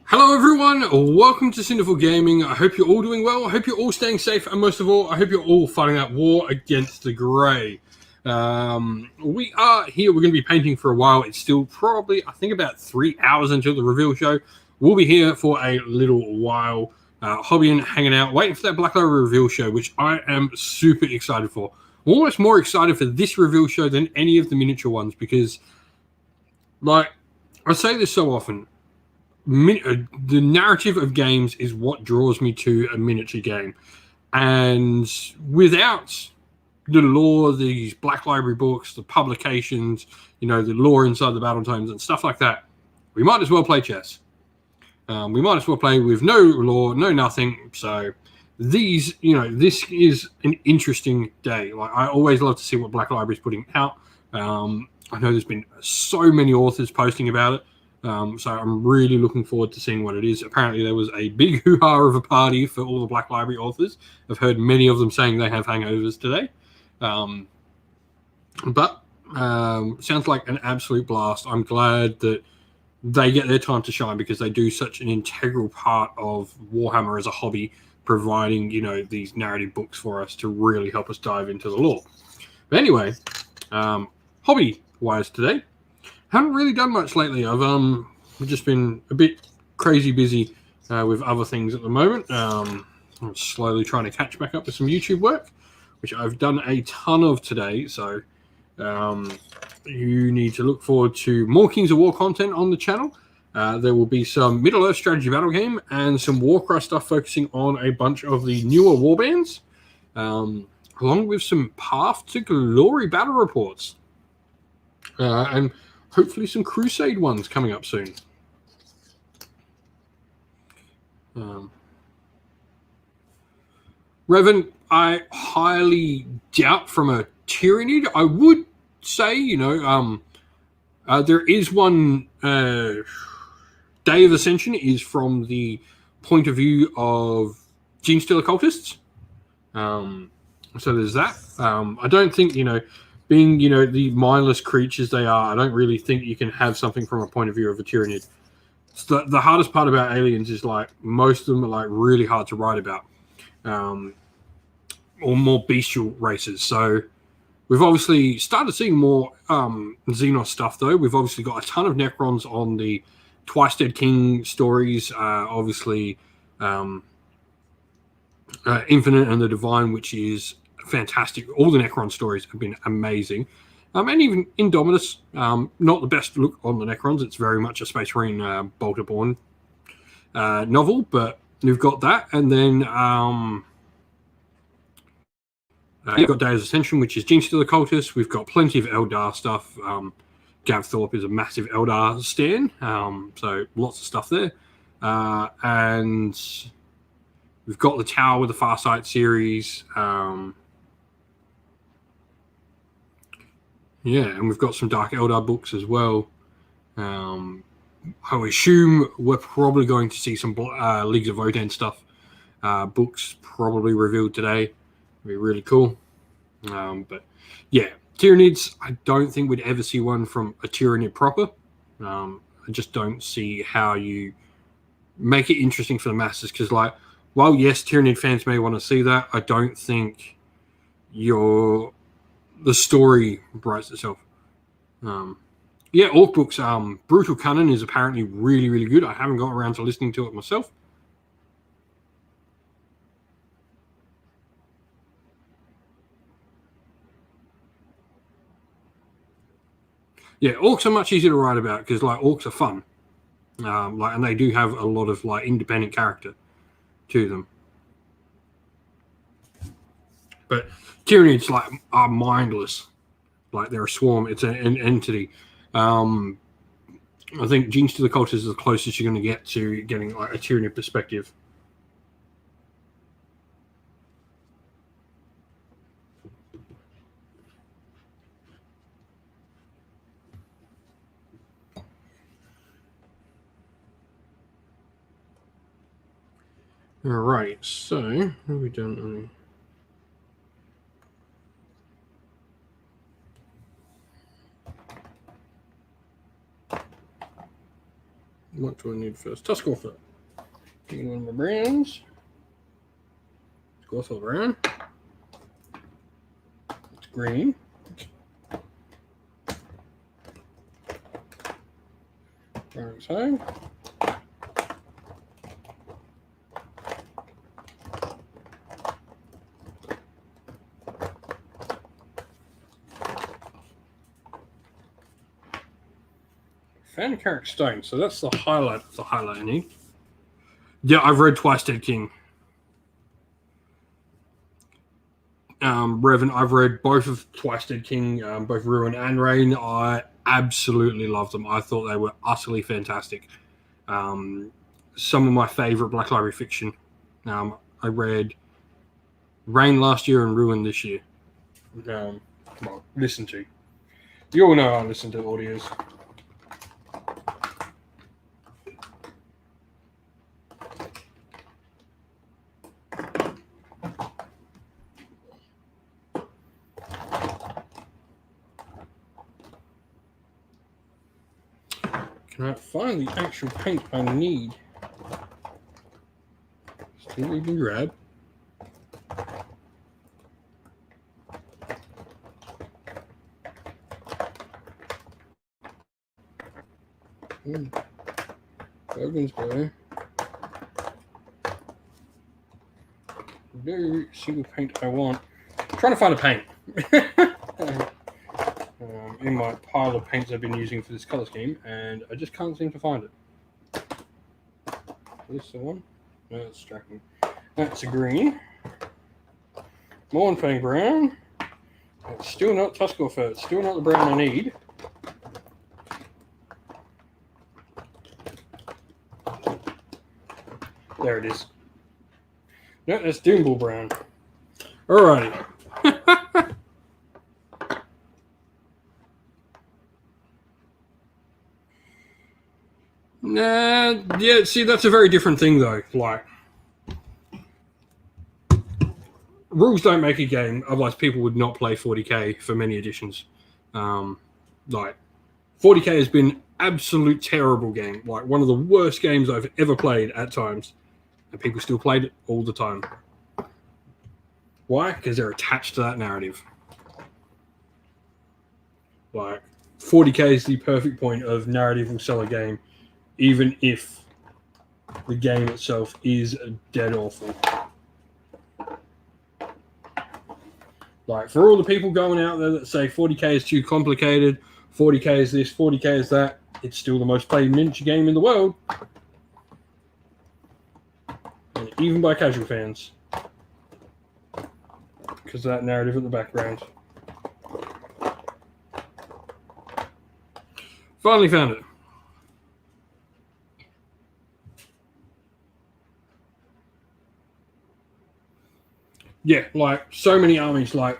Hello everyone, welcome to Cinderful Gaming. I hope you're all doing well, I hope you're all staying safe, and most of all, I hope you're all fighting that war against the grey. We are here, we're going to be painting for a while. It's still probably, I think, about 3 hours until the reveal show. We'll be here for a little while, hobbying, hanging out, waiting for that Black Library reveal show, which I am super excited for. I'm almost more excited for this reveal show than any of the miniature ones, because, like, I say this so often, the narrative of games is what draws me to a miniature game, and without the lore, these Black Library books, the publications, the lore inside the battle tomes and stuff like that, we might as well play chess. We might as well play with no lore, no nothing. So this is an interesting day. Like, I always love to see what Black Library is putting out. I know there's been so many authors posting about it. So I'm really looking forward to seeing what it is. Apparently there was a big hoo-ha of a party for all the Black Library authors. I've heard many of them saying they have hangovers today. But sounds like an absolute blast. I'm glad that they get their time to shine, because they do such an integral part of Warhammer as a hobby, providing, these narrative books for us to really help us dive into the lore. But anyway, hobby-wise today, haven't really done much lately. I've just been a bit crazy busy with other things at the moment. I'm slowly trying to catch back up with some YouTube work, which I've done a ton of today. So you need to look forward to more Kings of War content on the channel. There will be some Middle-earth strategy battle game and some Warcry stuff focusing on a bunch of the newer warbands, along with some Path to Glory battle reports. And hopefully some Crusade ones coming up soon. Revan, I highly doubt from a Tyrannid. I would say, there is one Day of Ascension is from the point of view of Genestealer cultists. So there's that. I don't think, being, the mindless creatures they are, I don't really think you can have something from a point of view of a Tyrannid. The hardest part about aliens is, like, most of them are, like, really hard to write about. Or more bestial races. So we've obviously started seeing more Xenos stuff, though. We've obviously got a ton of Necrons on the Twice Dead King stories. Obviously, Infinite and the Divine, which is fantastic. All the Necron stories have been amazing. And even Indominus, not the best look on the Necrons. It's very much a Space Marine Bolter-born novel, but we've got that. And then you've got Day of Ascension, which is Genestealer cultists. We've got plenty of Eldar stuff. Gav Thorpe is a massive Eldar stan, so lots of stuff there. And we've got the Tower with the Farsight series. And we've got some Dark Eldar books as well. I assume we're probably going to see some Leagues of Odin stuff. Books probably revealed today. It'd be really cool. But yeah, Tyranids, I don't think we'd ever see one from a Tyrannid proper. I just don't see how you make it interesting for the masses, because, like, while yes, Tyrannid fans may want to see that, I don't think the story writes itself. Orc books. Brutal Cunning is apparently really, really good. I haven't got around to listening to it myself. Yeah, orcs are much easier to write about, because, like, orcs are fun. And they do have a lot of, like, independent character to them. But Tyranids, like, are mindless. Like, they're a swarm. It's an entity. I think Genestealer cultists is the closest you're going to get to getting, like, a Tyrannid perspective. All right, so what have we done? What do I need first? Tuscarora. Taking one of my browns. Tuscarora brown. It's green. Brown same. Fan Carrick Stone, so that's the highlight of the highlight I need. Yeah, I've read Twice Dead King. Revan, I've read both of Twice Dead King, both Ruin and Reign. I absolutely loved them. I thought they were utterly fantastic. Some of my favorite Black Library fiction. I read Reign last year and Ruin this year. Well, listen to. You all know I listen to audios. Can I find the actual paint I need? Still need to grab. Logan's there. Very single paint I want. I'm trying to find a paint. In my pile of paints I've been using for this color scheme, and I just can't seem to find it. Is this the one? No, it's distracting. That's a green. Mornfang brown. It's still not Tuscarora. It's still not the brown I need. There it is. No, that's Doombull brown. Alrighty. Yeah, see, that's a very different thing, though. Like, rules don't make a game, otherwise people would not play 40k for many editions. Like, 40k has been absolute terrible game. Like, one of the worst games I've ever played at times. And people still played it all the time. Why? Because they're attached to that narrative. Like, 40k is the perfect point of narrative will sell a game, even if the game itself is dead awful. Like, for all the people going out there that say 40k is too complicated, 40k is this, 40k is that, it's still the most played miniature game in the world. And even by casual fans. Because of that narrative at the background. Finally found it. Yeah, like, so many armies, like,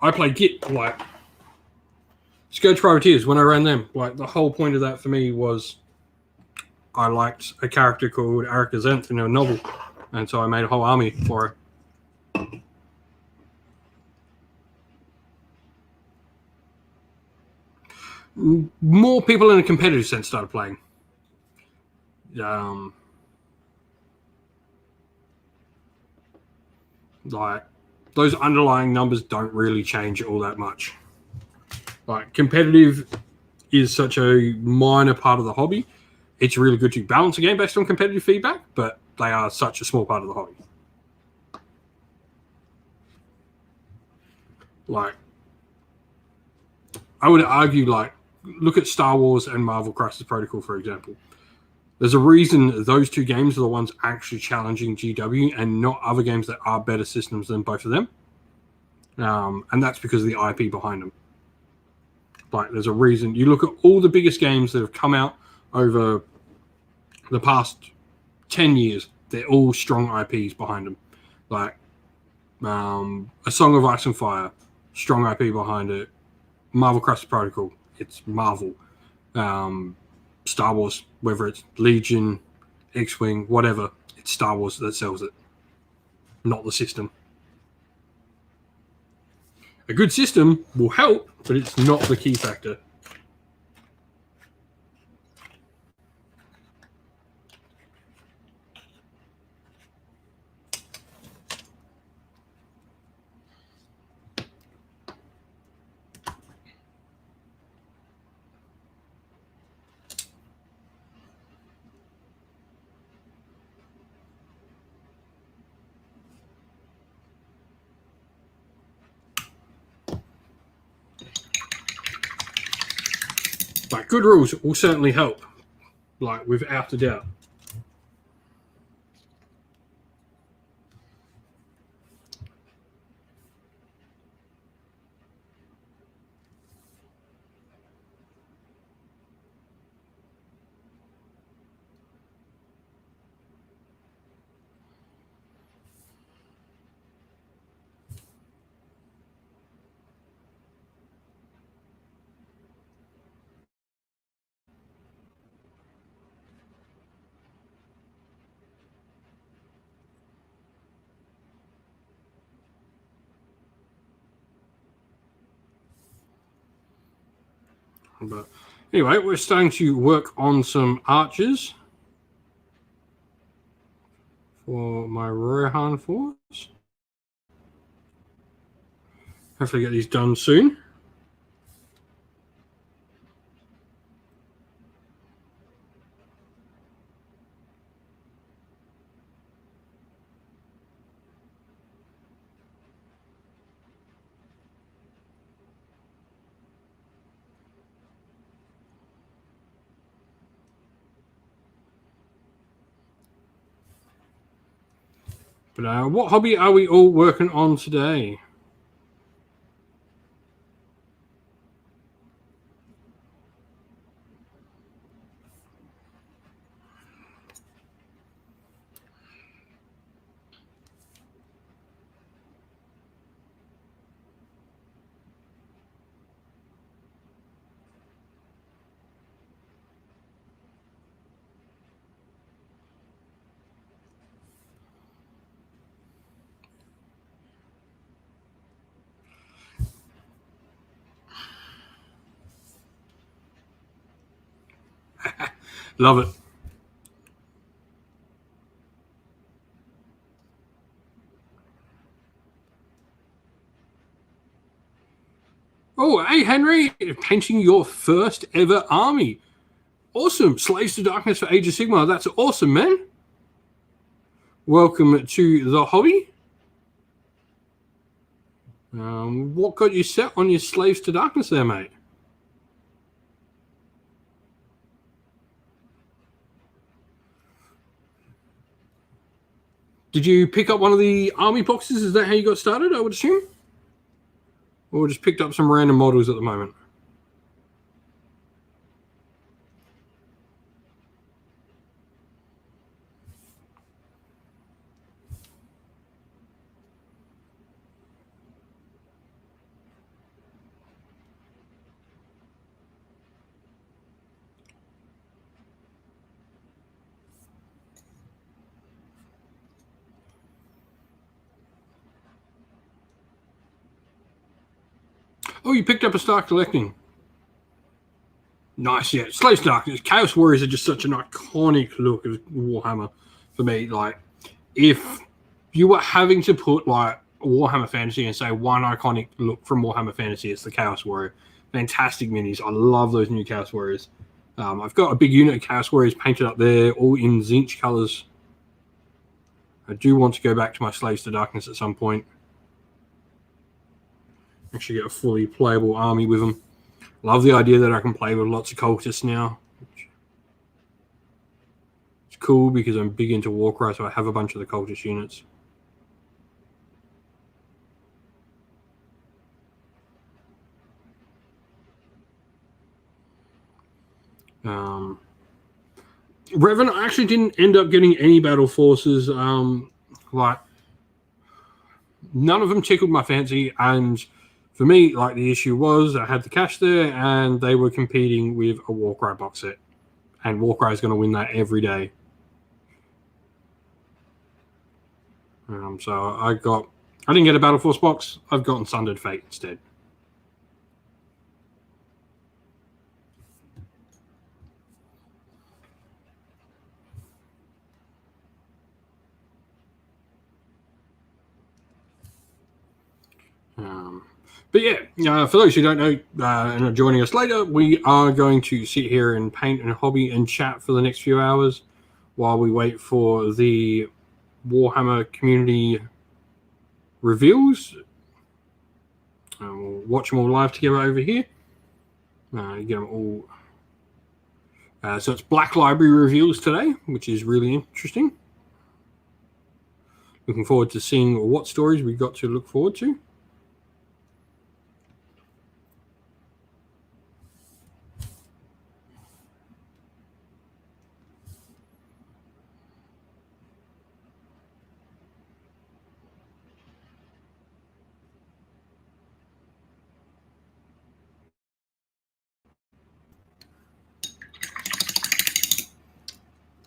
I play Git, like, Scourge Privateers, when I ran them, like, the whole point of that for me was I liked a character called Arika Zenth in a novel, and so I made a whole army for her. More people in a competitive sense started playing. Like, those underlying numbers don't really change all that much. Like, competitive is such a minor part of the hobby. It's really good to balance a game based on competitive feedback, but they are such a small part of the hobby. Like, I would argue, like, look at Star Wars and Marvel Crisis Protocol, for example. There's a reason those two games are the ones actually challenging GW and not other games that are better systems than both of them. And that's because of the IP behind them. Like, there's a reason. You look at all the biggest games that have come out over the past 10 years, they're all strong IPs behind them. Like, A Song of Ice and Fire, strong IP behind it. Marvel Crisis Protocol, it's Marvel. Star Wars, whether it's Legion, X-Wing, whatever, it's Star Wars that sells it, not the system. A good system will help, but it's not the key factor. Like, good rules will certainly help, like, without a doubt. But anyway, we're starting to work on some archers for my Rohan force. Hopefully get these done soon. But what hobby are we all working on today? Love it. Oh, hey, Henry, painting your first ever army. Awesome. Slaves to Darkness for Age of Sigmar. That's awesome, man. Welcome to the hobby. What got you set on your Slaves to Darkness there, mate? Did you pick up one of the army boxes? Is that how you got started, I would assume? Or just picked up some random models at the moment? Oh, you picked up a Star Collecting. Nice, yeah. Slaves to Darkness. Chaos Warriors are just such an iconic look of Warhammer for me. Like, if you were having to put, like, Warhammer Fantasy and say one iconic look from Warhammer Fantasy, it's the Chaos Warrior. Fantastic minis. I love those new Chaos Warriors. I've got a big unit of Chaos Warriors painted up there, all in Zinch colors. I do want to go back to my Slaves to Darkness at some point. Actually get a fully playable army with them. Love the idea that I can play with lots of cultists now. It's cool because I'm big into Warcry, so I have a bunch of the cultist units. Revan, I actually didn't end up getting any battle forces. Like, none of them tickled my fancy, and for me, like, the issue was I had the cash there, and they were competing with a Warcry box set, and Warcry is going to win that every day. So I didn't get a Battle Force box. I've gotten Sundered Fate instead. But yeah, for those who don't know and are joining us later, we are going to sit here and paint and hobby and chat for the next few hours while we wait for the Warhammer community reveals. We'll watch them all live together over here. Get them all So it's Black Library reveals today, which is really interesting. Looking forward to seeing what stories we got to look forward to.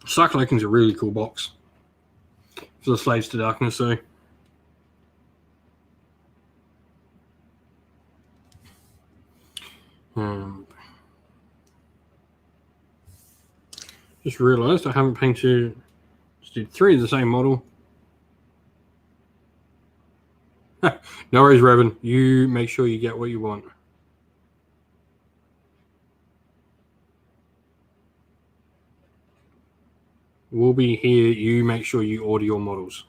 Cycle Awakening's a really cool box for the Slaves to Darkness, so. Just realised I haven't painted. Just did 3 of the same model. No worries, Revan. You make sure you get what you want. We'll be here. You make sure you order your models.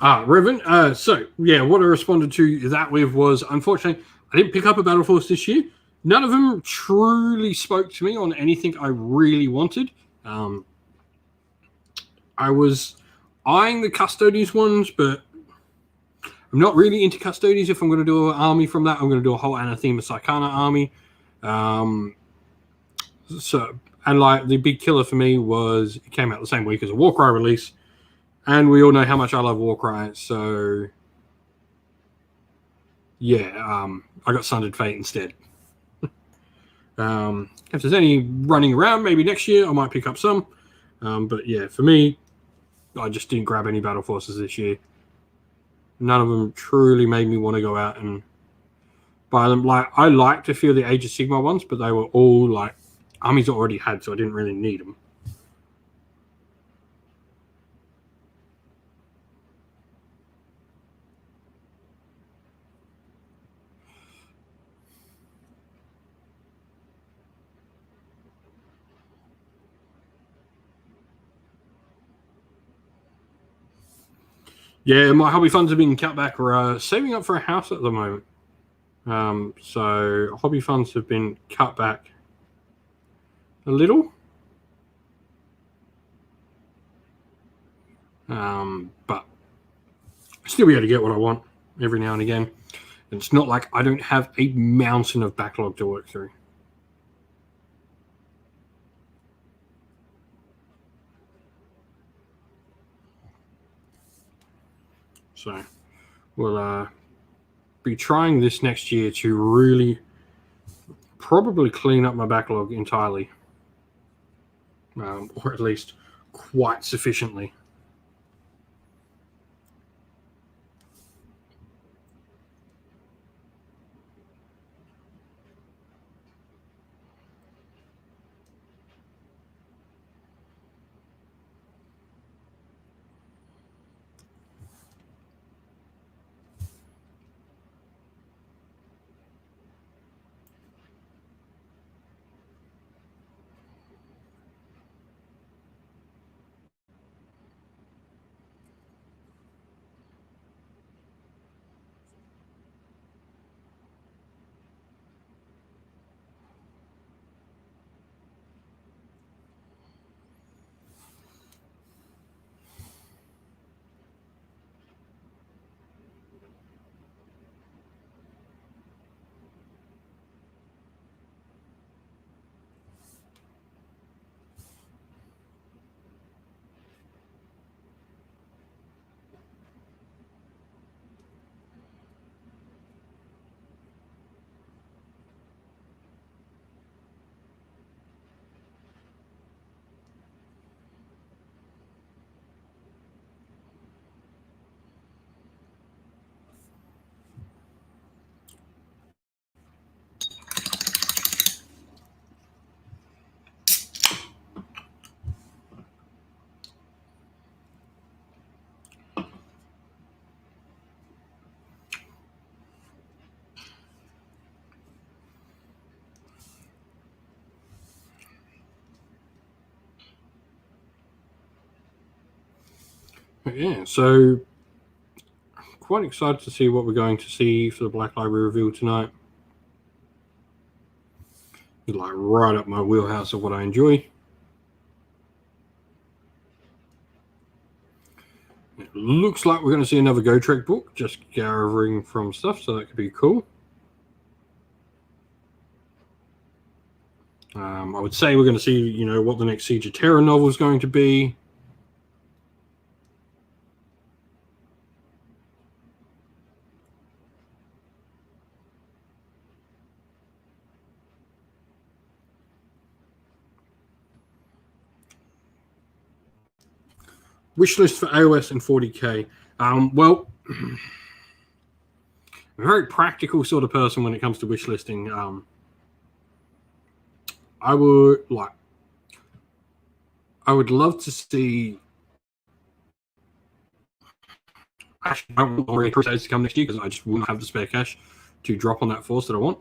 Revan. So, yeah, what I responded to that with was, unfortunately, I didn't pick up a Battle Force this year. None of them truly spoke to me on anything I really wanted. I was eyeing the Custodies ones, but I'm not really into Custodies. If I'm going to do an army from that, I'm going to do a whole Anathema Psychana army. And like the big killer for me was it came out the same week as a Warcry release, and we all know how much I love Warcry. So yeah, I got Sundered Fate instead. If there's any running around, maybe next year I might pick up some. But yeah, for me, I just didn't grab any Battle Forces this year. None of them truly made me want to go out and buy them. Like I liked a few of the Age of Sigmar ones, but they were all like armies I already had, so I didn't really need them. Yeah, my hobby funds have been cut back. Or saving up for a house at the moment. So hobby funds have been cut back a little. But still be able to get what I want every now and again. And it's not like I don't have a mountain of backlog to work through. So we'll be trying this next year to really probably clean up my backlog entirely. Or at least quite sufficiently. But yeah, so quite excited to see what we're going to see for the Black Library reveal tonight. It's like right up my wheelhouse of what I enjoy. It looks like we're going to see another Go Trek book, just gathering from stuff, so that could be cool. I would say we're going to see, what the next Siege of Terra novel is going to be. Wish list for iOS and 40k. Well, I'm a very practical sort of person when it comes to wish listing. I would love to see. Actually, I don't want Crusades to come next year because I just wouldn't have the spare cash to drop on that force that I want.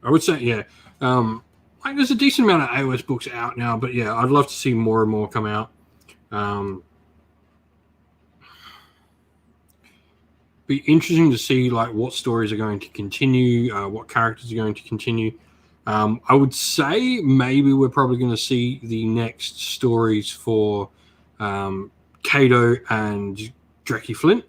I would say, yeah. There's a decent amount of iOS books out now, but yeah, I'd love to see more and more come out. Be interesting to see what stories are going to continue, what characters are going to continue. I would say maybe we're probably going to see the next stories for Kato and Dreki Flint.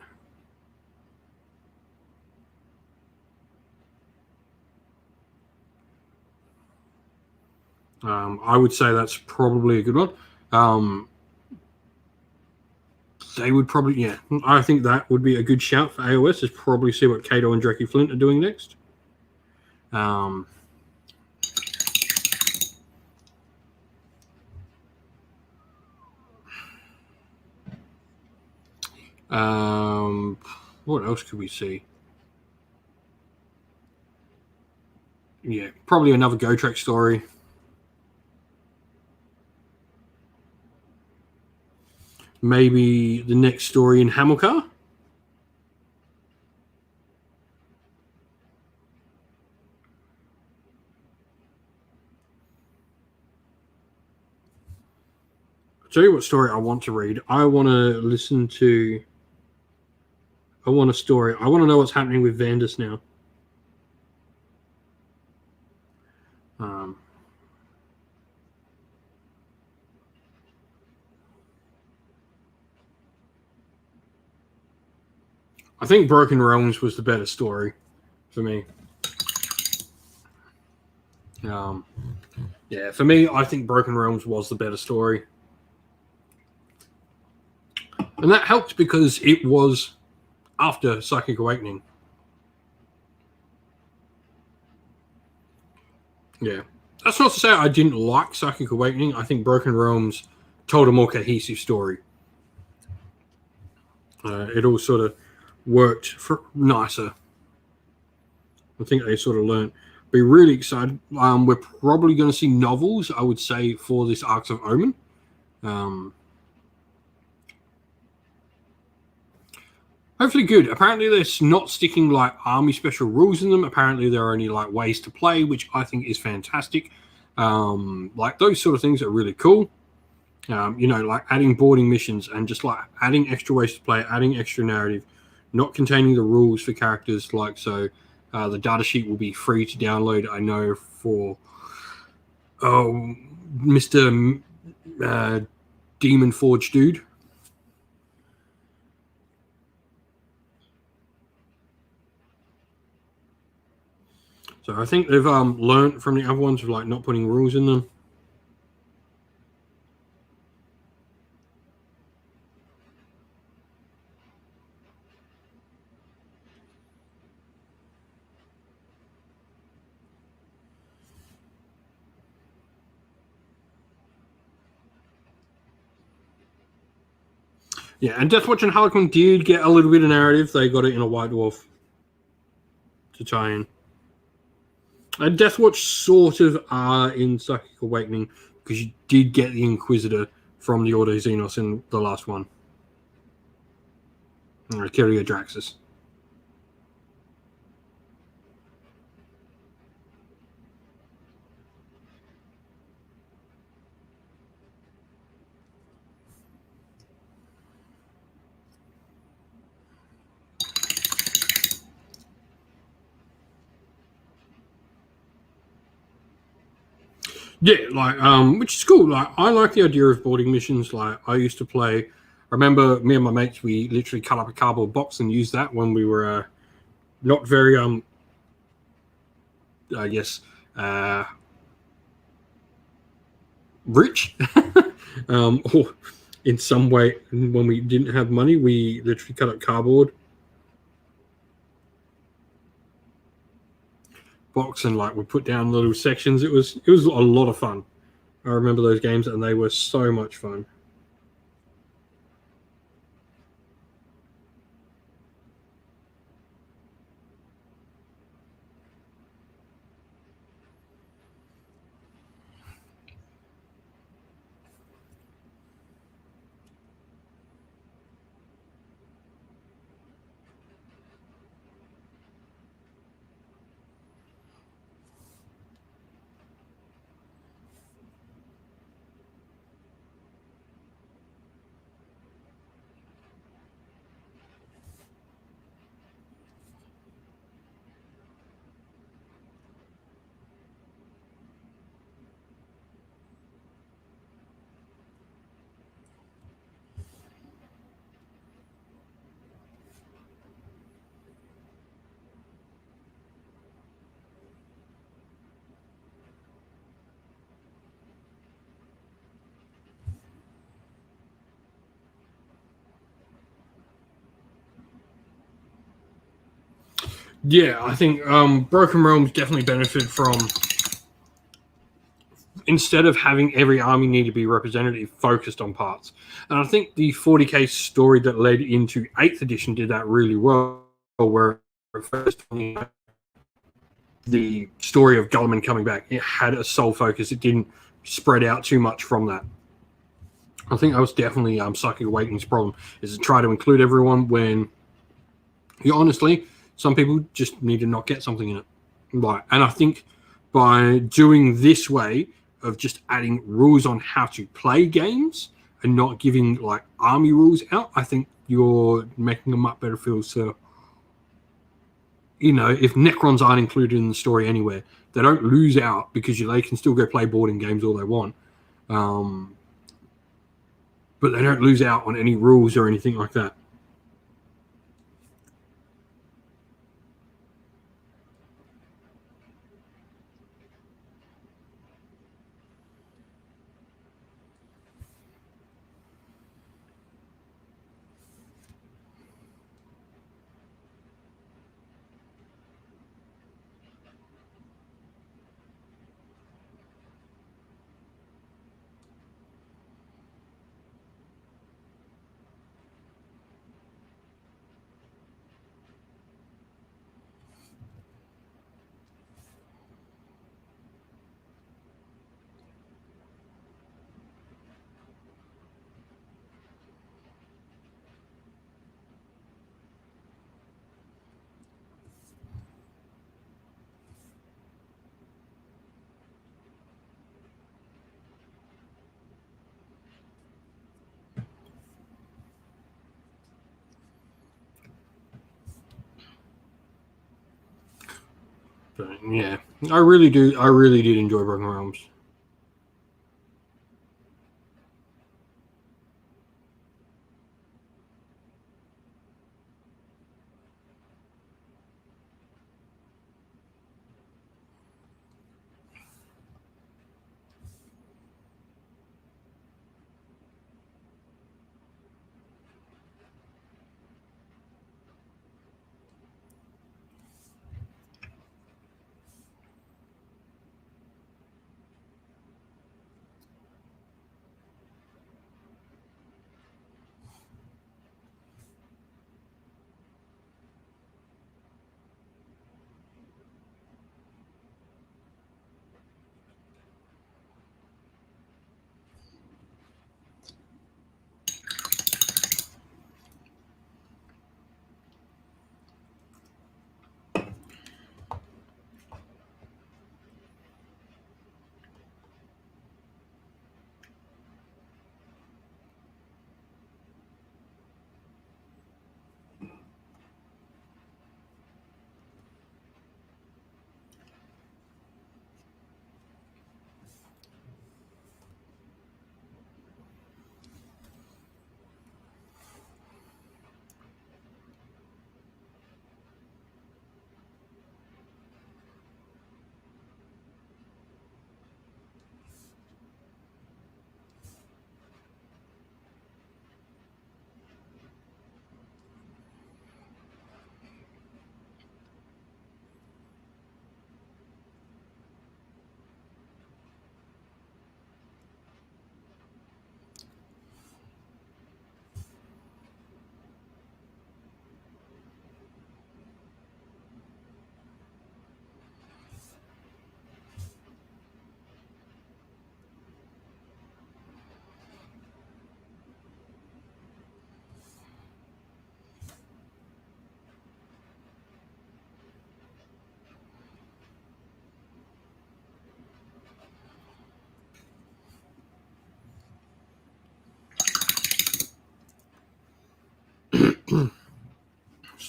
I would say that's probably a good one. They would probably, yeah, I think that would be a good shout for AOS, is probably see what Kato and Dreki Flint are doing next. What else could we see? Yeah, probably another Go Trek story. Maybe the next story in Hamilcar. I'll tell you what story I want to read. I want to listen to. I want a story. I want to know what's happening with Vandus now. I think Broken Realms was the better story for me. Yeah, for me, I think Broken Realms was the better story. And that helped because it was after Psychic Awakening. Yeah. That's not to say I didn't like Psychic Awakening. I think Broken Realms told a more cohesive story. It all sort of worked for nicer. I think they sort of learned. Be really excited. We're probably going to see novels, I would say, for this Arcs of Omen. Hopefully good. Apparently they're not sticking army special rules in them. Apparently there are only ways to play, which I think is fantastic. Those sort of things are really cool. Adding boarding missions and just adding extra ways to play, adding extra narrative, not containing the rules for characters so. The datasheet will be free to download, I know, for Mr. Demon Forge dude. So I think they've learned from the other ones of not putting rules in them. Yeah, and Deathwatch and Harlequin did get a little bit of narrative. They got it in a White Dwarf to tie in. And Deathwatch sort of are in Psychic Awakening because you did get the Inquisitor from the Ordo Xenos in the last one. Kyria Draxus. Yeah, like which is cool. Like I like the idea of boarding missions. Like I used to play. I remember me and my mates. We literally cut up a cardboard box and used that when we were not very I guess rich, or in some way when we didn't have money, we literally cut up cardboard box and like we put down little sections. It was a lot of fun. I remember those games and they were so much fun. Yeah, I think Broken Realms definitely benefit from instead of having every army need to be represented, it focused on parts. And I think the 40k story that led into 8th edition did that really well, where first the story of Gulliman coming back, it had a sole focus. It didn't spread out too much from that. I think that was definitely Psychic Awakening's problem, is to try to include everyone when, honestly, some people just need to not get something in it. Right. And I think by doing this way of just adding rules on how to play games and not giving like army rules out, I think you're making a much better feel. So, if Necrons aren't included in the story anywhere, they don't lose out because they can still go play boarding games all they want. But they don't lose out on any rules or anything like that. But yeah, I really do. I really did enjoy Broken Realms.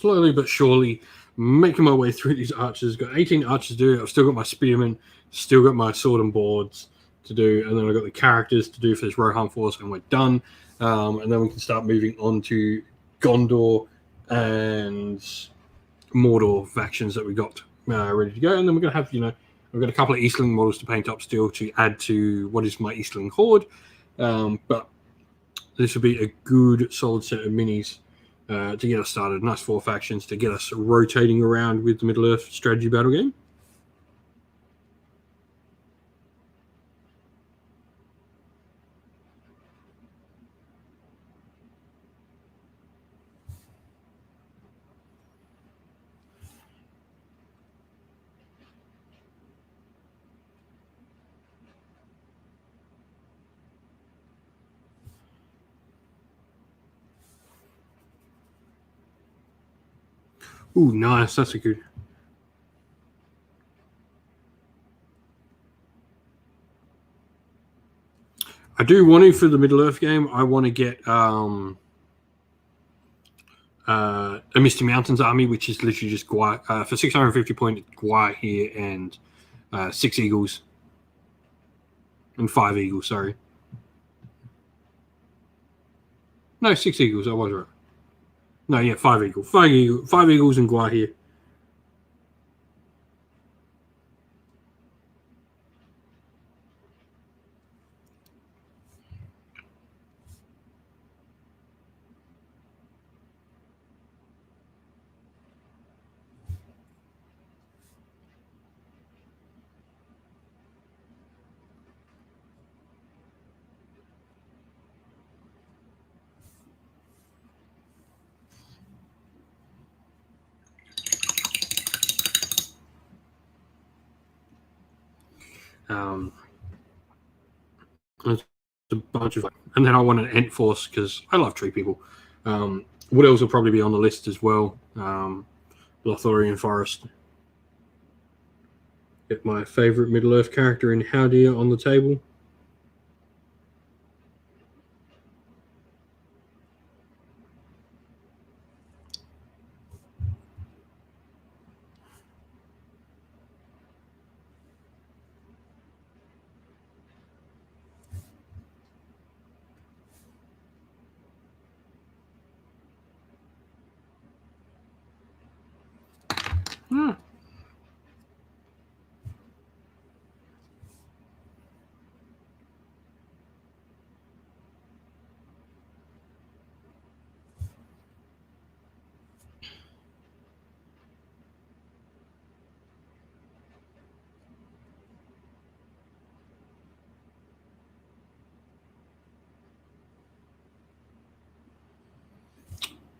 slowly but surely making my way through these archers. Got 18 archers to do. I've still got my spearmen, still got my sword and boards to do, and then I've got the characters to do for this Rohan force, and we're done. And then we can start moving on to Gondor and Mordor factions that we got ready to go. And then we're going to have, I've got a couple of Eastling models to paint up still to add to what is my Eastling horde. But this will be a good solid set of minis to get us started. Nice 4 factions to get us rotating around with the Middle-earth strategy battle game. Ooh, nice. That's a good. I do want to, for the Middle-earth game, I want to get a Misty Mountains army, which is literally just Gwai, for 650 points, Gwai here, and 6 eagles. And 5 eagles, sorry. No, 6 eagles, I was right. No, yeah, 5 eagles. 5 eagles and Gwai here. There's a bunch of, and then I want an Ent force because I love tree people. What else will probably be on the list as well? Lothorian Forest. Get my favorite Middle-earth character in Howdir on the table.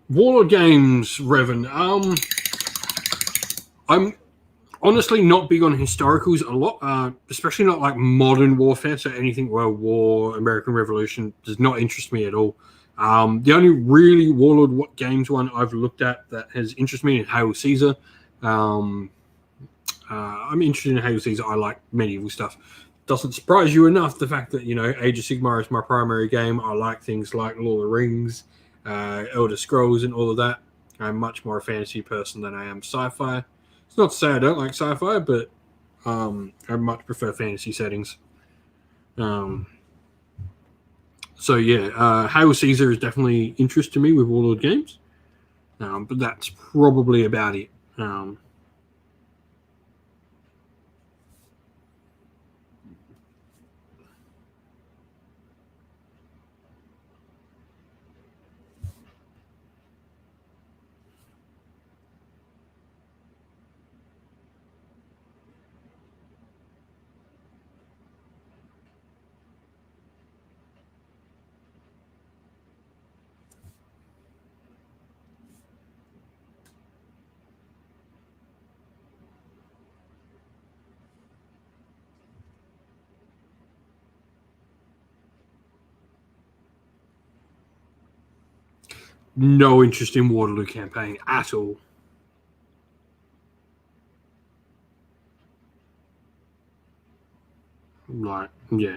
Warlord Games, Revan. I'm honestly not big on historicals a lot, especially not like modern warfare. So anything World War, American Revolution does not interest me at all. The only really Warlord Games one I've looked at that has interested me is Hail Caesar. I'm interested in Hail Caesar. I like medieval stuff. Doesn't surprise you enough the fact that Age of Sigmar is my primary game. I like things like Lord of the Rings, Elder Scrolls, and all of that. I'm much more a fantasy person than I am sci-fi. It's not to say I don't like sci-fi, but I much prefer fantasy settings. So yeah, Hail Caesar is definitely interest to me with Warlord Games, but that's probably about it. No interest in Waterloo campaign at all. Like, yeah.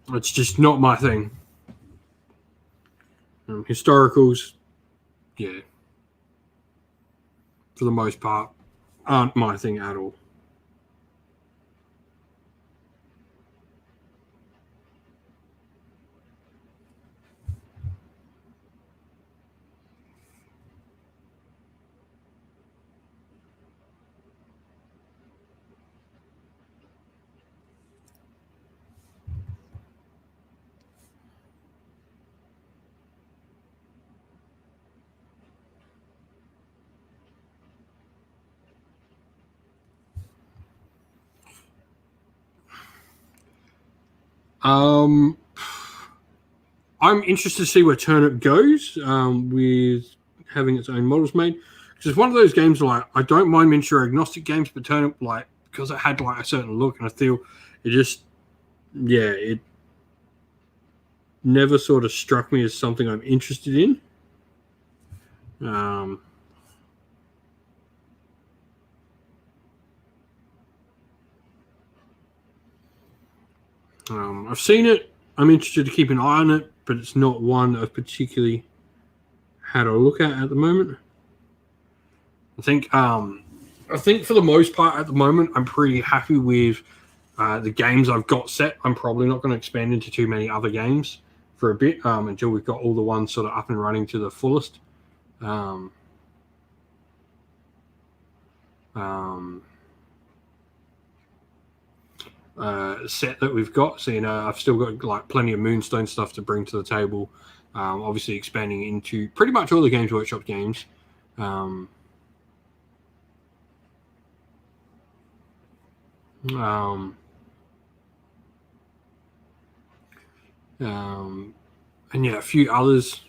It's just not my thing. Historicals, yeah, for the most part, aren't my thing at all. I'm interested to see where Turnip goes with having its own models made. Because it's one of those games like I don't mind miniature agnostic games, but Turnip like because it had like a certain look and a feel, it just it never sort of struck me as something I'm interested in. I've seen it. I'm interested to keep an eye on it, but it's not one I've particularly had a look at the moment. I think for the most part at the moment, I'm pretty happy with the games I've got set. I'm probably not going to expand into too many other games for a bit until we've got all the ones sort of up and running to the fullest. Set that we've got. So, I've still got like plenty of Moonstone stuff to bring to the table. Obviously expanding into pretty much all the Games Workshop games. And a few others.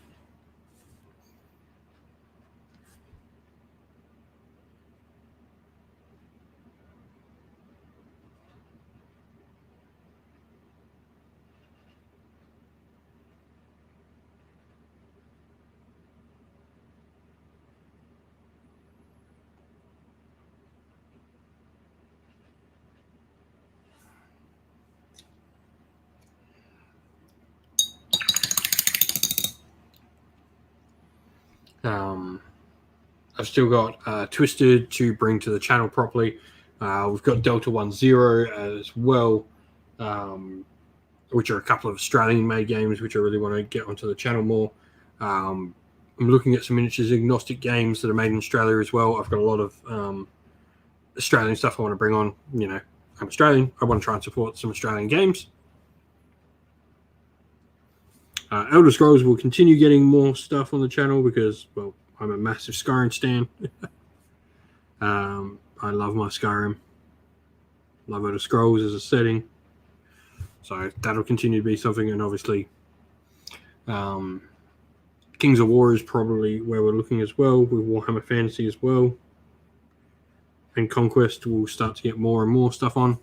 I've still got Twisted to bring to the channel properly. We've got Delta 10 as well, which are a couple of Australian-made games which I really want to get onto the channel more. I'm looking at some miniatures agnostic games that are made in Australia as well. I've got a lot of Australian stuff I want to bring on. I'm Australian. I want to try and support some Australian games. Elder Scrolls will continue getting more stuff on the channel because, well, I'm a massive Skyrim stan. I love my Skyrim. Love Elder Scrolls as a setting. So that'll continue to be something. And obviously, Kings of War is probably where we're looking as well, with Warhammer Fantasy as well. And Conquest will start to get more and more stuff on.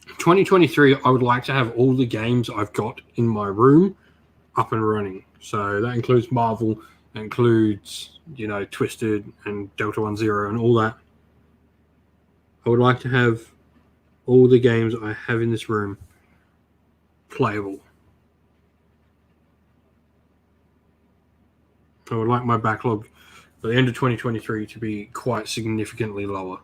In 2023, I would like to have all the games I've got in my room up and running. So that includes Marvel, that includes, Twisted and Delta 10 and all that. I would like to have all the games I have in this room playable. I would like my backlog by the end of 2023 to be quite significantly lower.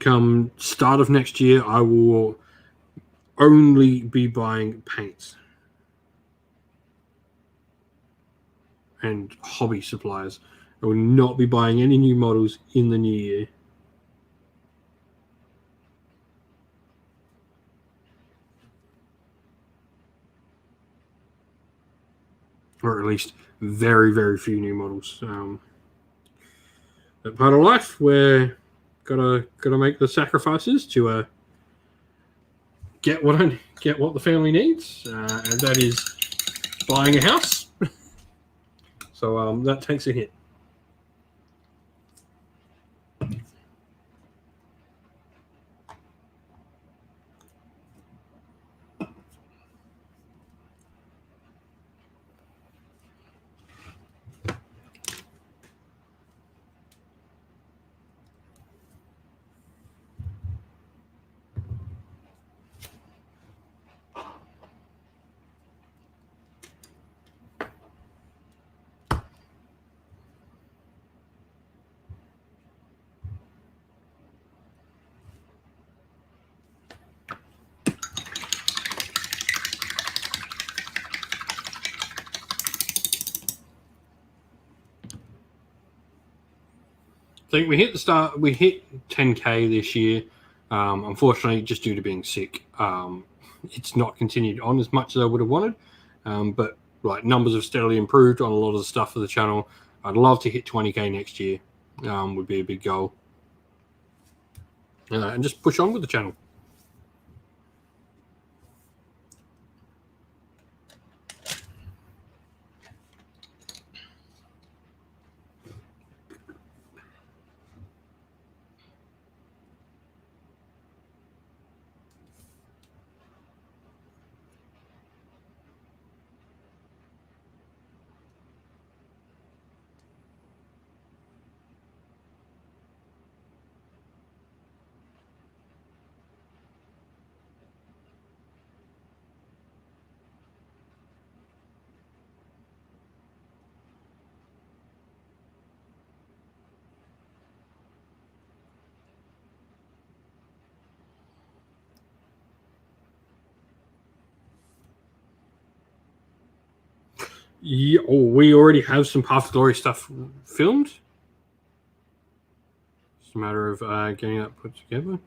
Come start of next year, I will only be buying paints and hobby supplies. I will not be buying any new models in the new year. Or at least very, very few new models. That part of life where gotta make the sacrifices to get what the family needs, and that is buying a house. So that takes a hit. think we hit the start. We hit 10K this year. Unfortunately, just due to being sick, it's not continued on as much as I would have wanted. But like numbers have steadily improved on a lot of the stuff for the channel. I'd love to hit 20K next year. Would be a big goal. And just push on with the channel. Yeah, we already have some Path to Glory stuff filmed. It's a matter of getting that put together.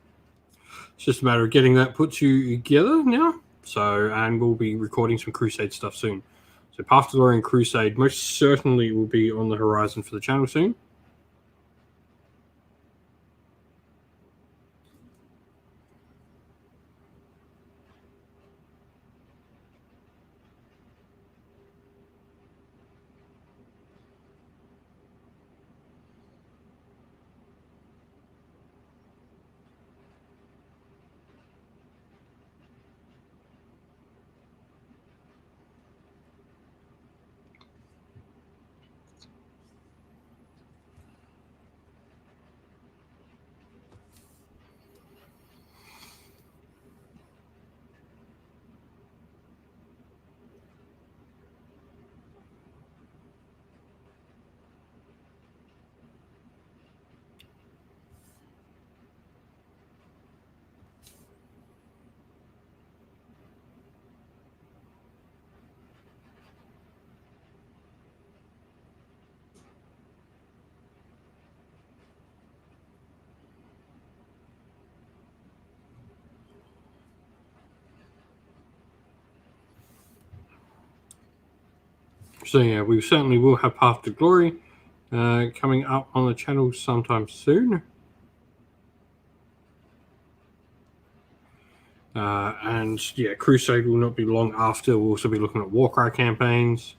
It's just a matter of getting that put together now. So, and we'll be recording some Crusade stuff soon. So Path to Glory and Crusade most certainly will be on the horizon for the channel soon. So yeah, we certainly will have Path to Glory coming up on the channel sometime soon. And yeah, Crusade will not be long after. We'll also be looking at Warcry campaigns.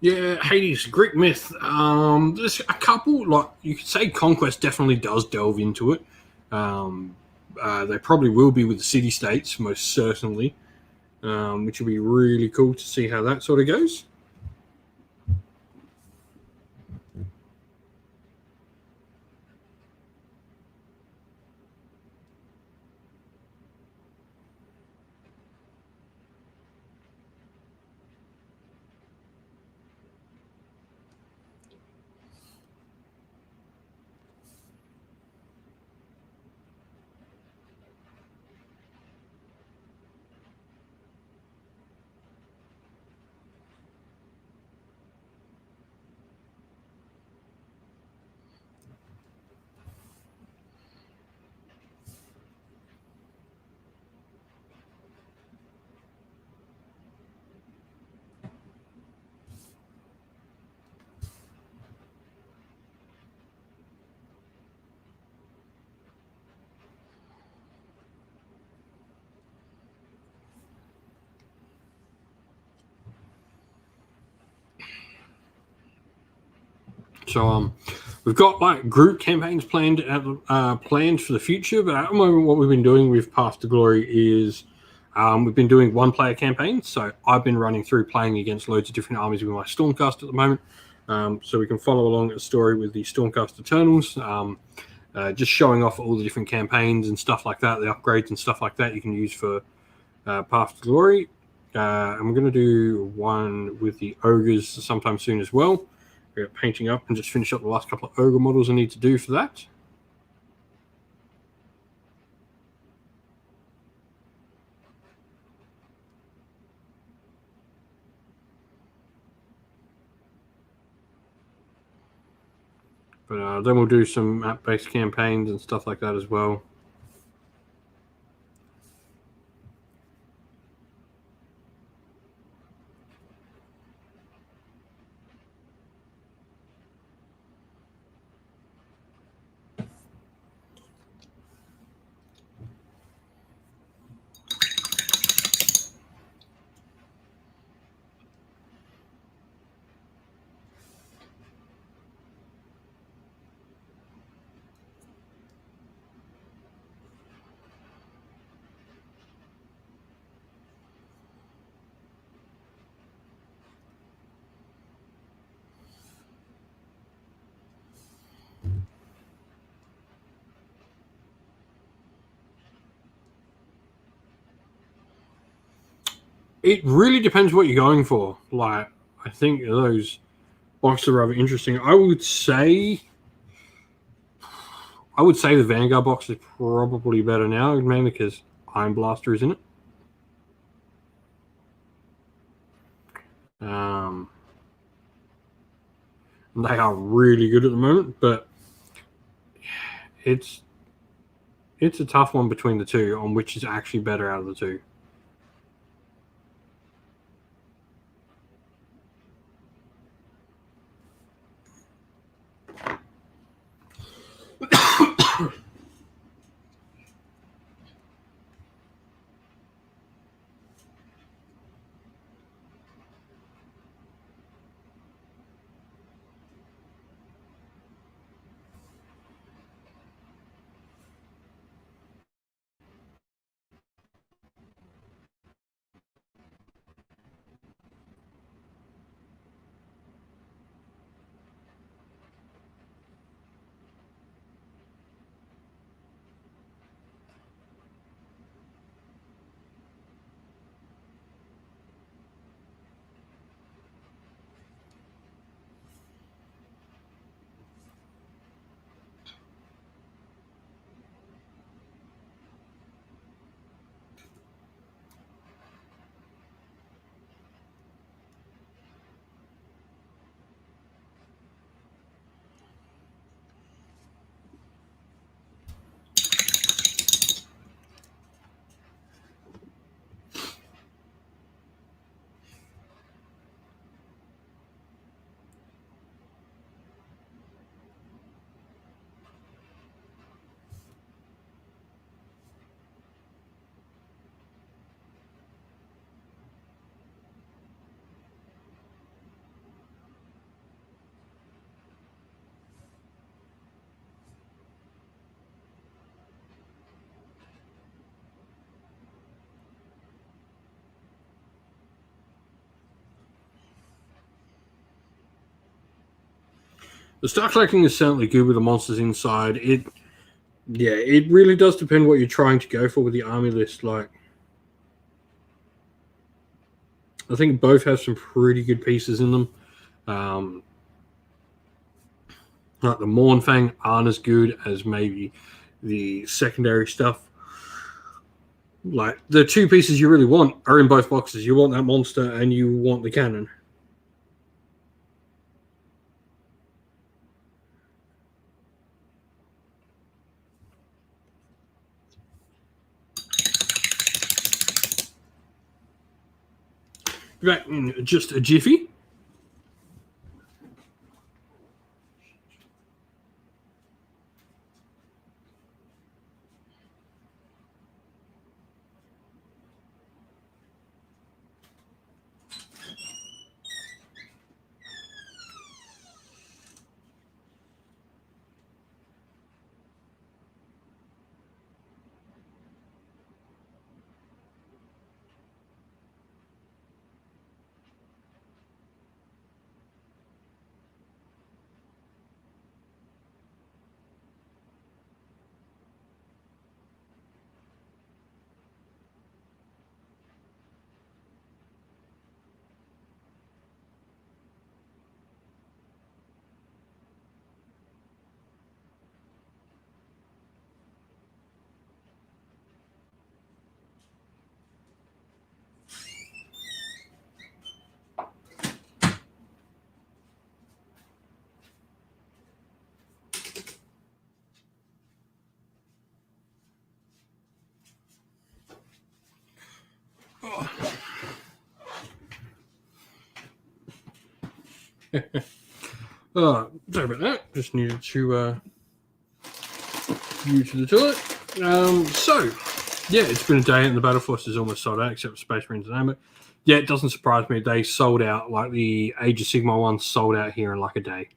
Yeah, Hades, Greek myth. There's a couple, like you could say Conquest definitely does delve into it. They probably will be with the city-states, most certainly, which will be really cool to see how that sort of goes. So we've got like group campaigns planned for the future, but at the moment, what we've been doing with Path to Glory is we've been doing one-player campaigns. So I've been running through playing against loads of different armies with my Stormcast at the moment, so we can follow along the story with the Stormcast Eternals. Just showing off all the different campaigns and stuff like that, the upgrades and stuff like that you can use for Path to Glory. And we're going to do one with the ogres sometime soon as well. We're painting up and just finish up the last couple of ogre models I need to do for that. But then we'll do some map-based campaigns and stuff like that as well. It really depends what you're going for. Like, I think those boxes are rather interesting. I would say the Vanguard box is probably better now, mainly because Iron Blaster is in it. They are really good at the moment, but it's a tough one between the two on which is actually better out of the two. The star collecting is certainly good with the monsters inside. It really does depend what you're trying to go for with the army list. Like, I think both have some pretty good pieces in them. Like the Mournfang aren't as good as maybe the secondary stuff. Like, the two pieces you really want are in both boxes. You want that monster and you want the cannon. Back in just a jiffy. Sorry about that. Just needed to view to the toilet. So, yeah, it's been a day and the Battle Force is almost sold out, except for Space Marines and Amber. Yeah, it doesn't surprise me. They sold out, like the Age of Sigmar one sold out here in like a day.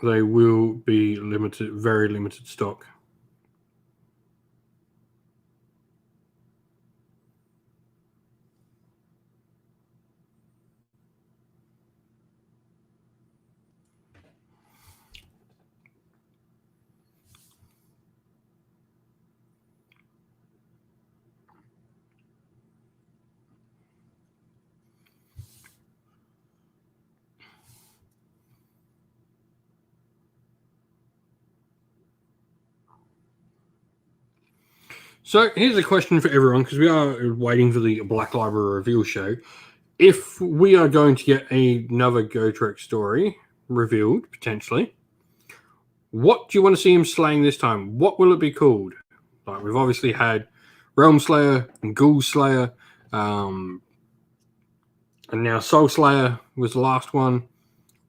They will be limited, very limited stock. So here's a question for everyone, because we are waiting for the Black Library reveal show. If we are going to get another Gotrek story revealed, potentially, what do you want to see him slaying this time? What will it be called? Like, we've obviously had Realm Slayer and Ghoul Slayer, and now Soul Slayer was the last one.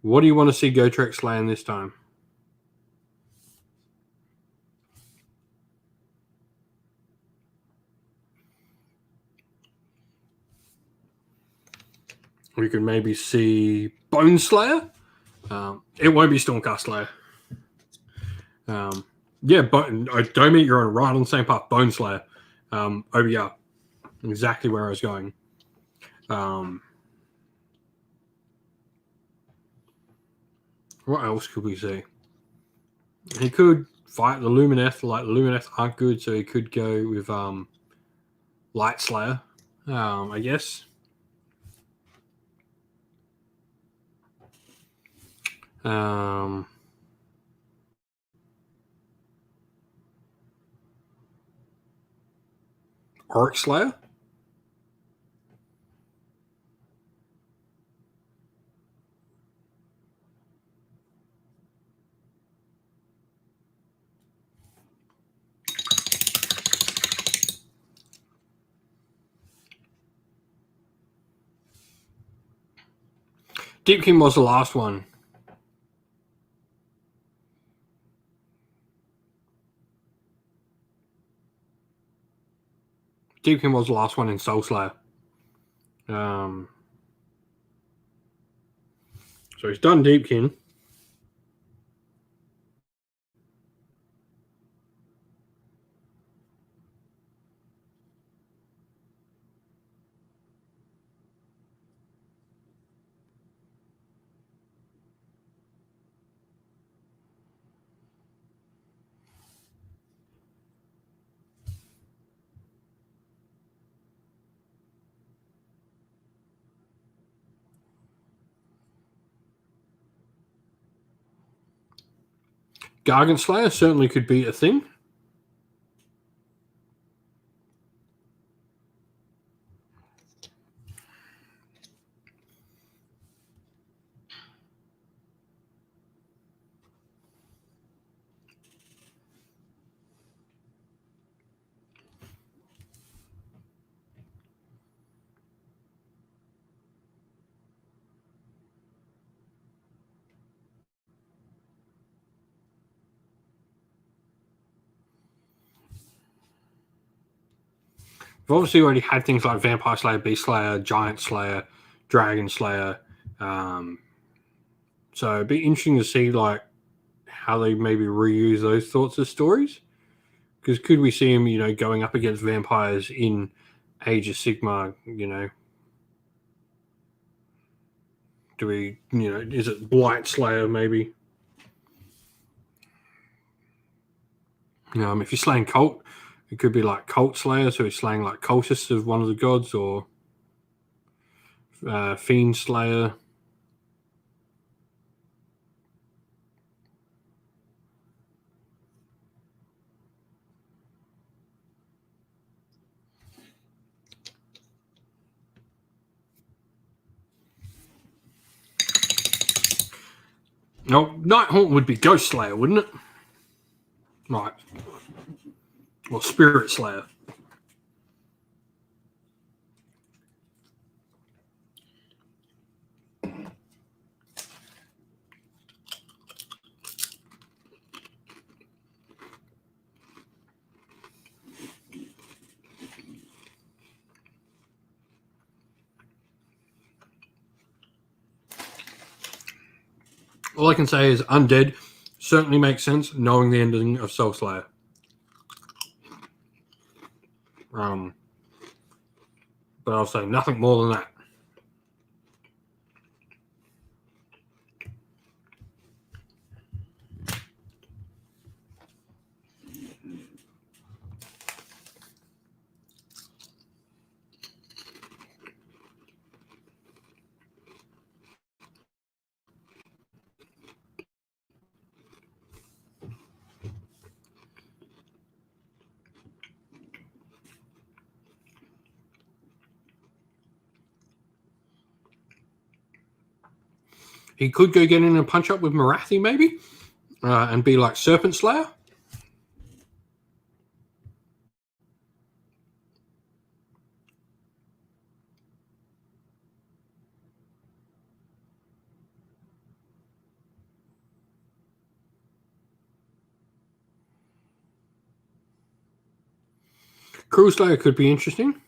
What do you want to see Gotrek slaying this time? We could maybe see Bone Slayer. It won't be Stormcast Slayer. Yeah, but don't mean you're right on the same path. Bone Slayer. Yeah, exactly where I was going. What else could we see? He could fight the Lumineth. Like, the Lumineth aren't good, so he could go with Light Slayer, I guess. Orc Slayer. Deepkin was the last one. Deepkin was the last one in Soul Slayer. So he's done Deepkin. Gargant Slayer certainly could be a thing. We've obviously already had things like Vampire Slayer, Beast Slayer, Giant Slayer, Dragon Slayer. So it'd be interesting to see like how they maybe reuse those sorts of stories. Because could we see him, going up against vampires in Age of Sigmar? Do we, is it Blight Slayer maybe? If you're slaying Cult, it could be like Cult Slayer, so he's slaying like cultists of one of the gods, or Fiend Slayer. No, Nighthaunt would be Ghost Slayer, wouldn't it? Right. Or Spirit Slayer. All I can say is Undead certainly makes sense, knowing the ending of Soul Slayer. But I'll say nothing more than that. He could go get in a punch up with Marathi, maybe, and be like Serpent Slayer. Cruel Slayer could be interesting.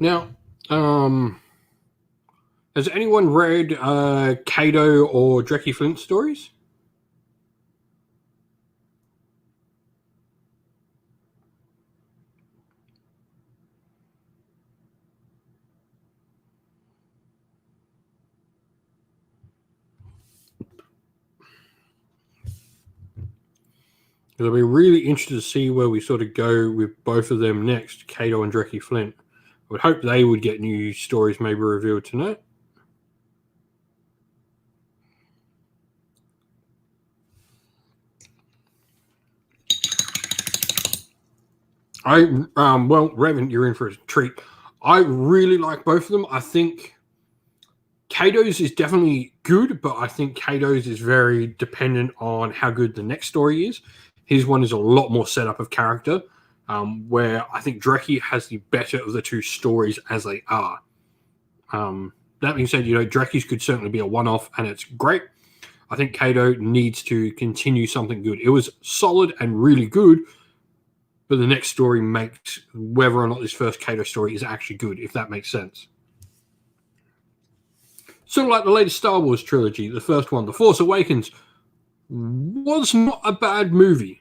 Now, has anyone read Kato or Dreki Flint stories? I'll be really interested to see where we sort of go with both of them next, Kato and Dreki Flint. I would hope they would get new stories maybe revealed tonight. Well, Raven, you're in for a treat. I really like both of them. I think Kato's is definitely good, but I think Kato's is very dependent on how good the next story is. His one is a lot more setup of character, where I think Dreki has the better of the two stories as they are. That being said, Dreki's could certainly be a one-off, and it's great. I think Kato needs to continue something good. It was solid and really good, but the next story makes whether or not this first Kato story is actually good, if that makes sense. Sort of like the latest Star Wars trilogy, the first one, The Force Awakens, was not a bad movie.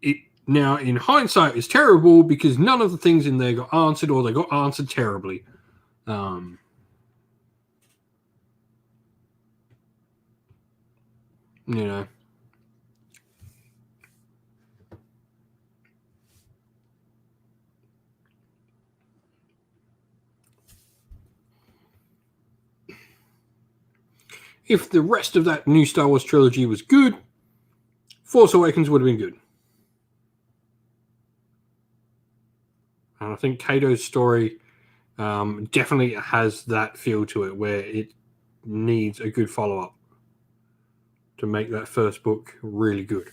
It now, in hindsight, is terrible because none of the things in there got answered, or they got answered terribly. You know. If the rest of that new Star Wars trilogy was good, Force Awakens would have been good. And I think Kato's story definitely has that feel to it, where it needs a good follow-up to make that first book really good.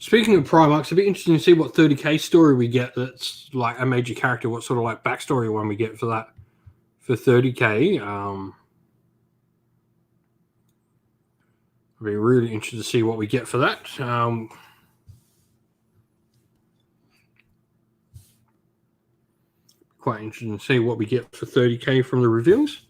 Speaking of Primarchs, it'd be interesting to see what 30k story we get that's like a major character, what sort of like backstory one we get for that for 30k. I'd be really interested to see what we get for that. Quite interesting to see what we get for 30k from the reveals.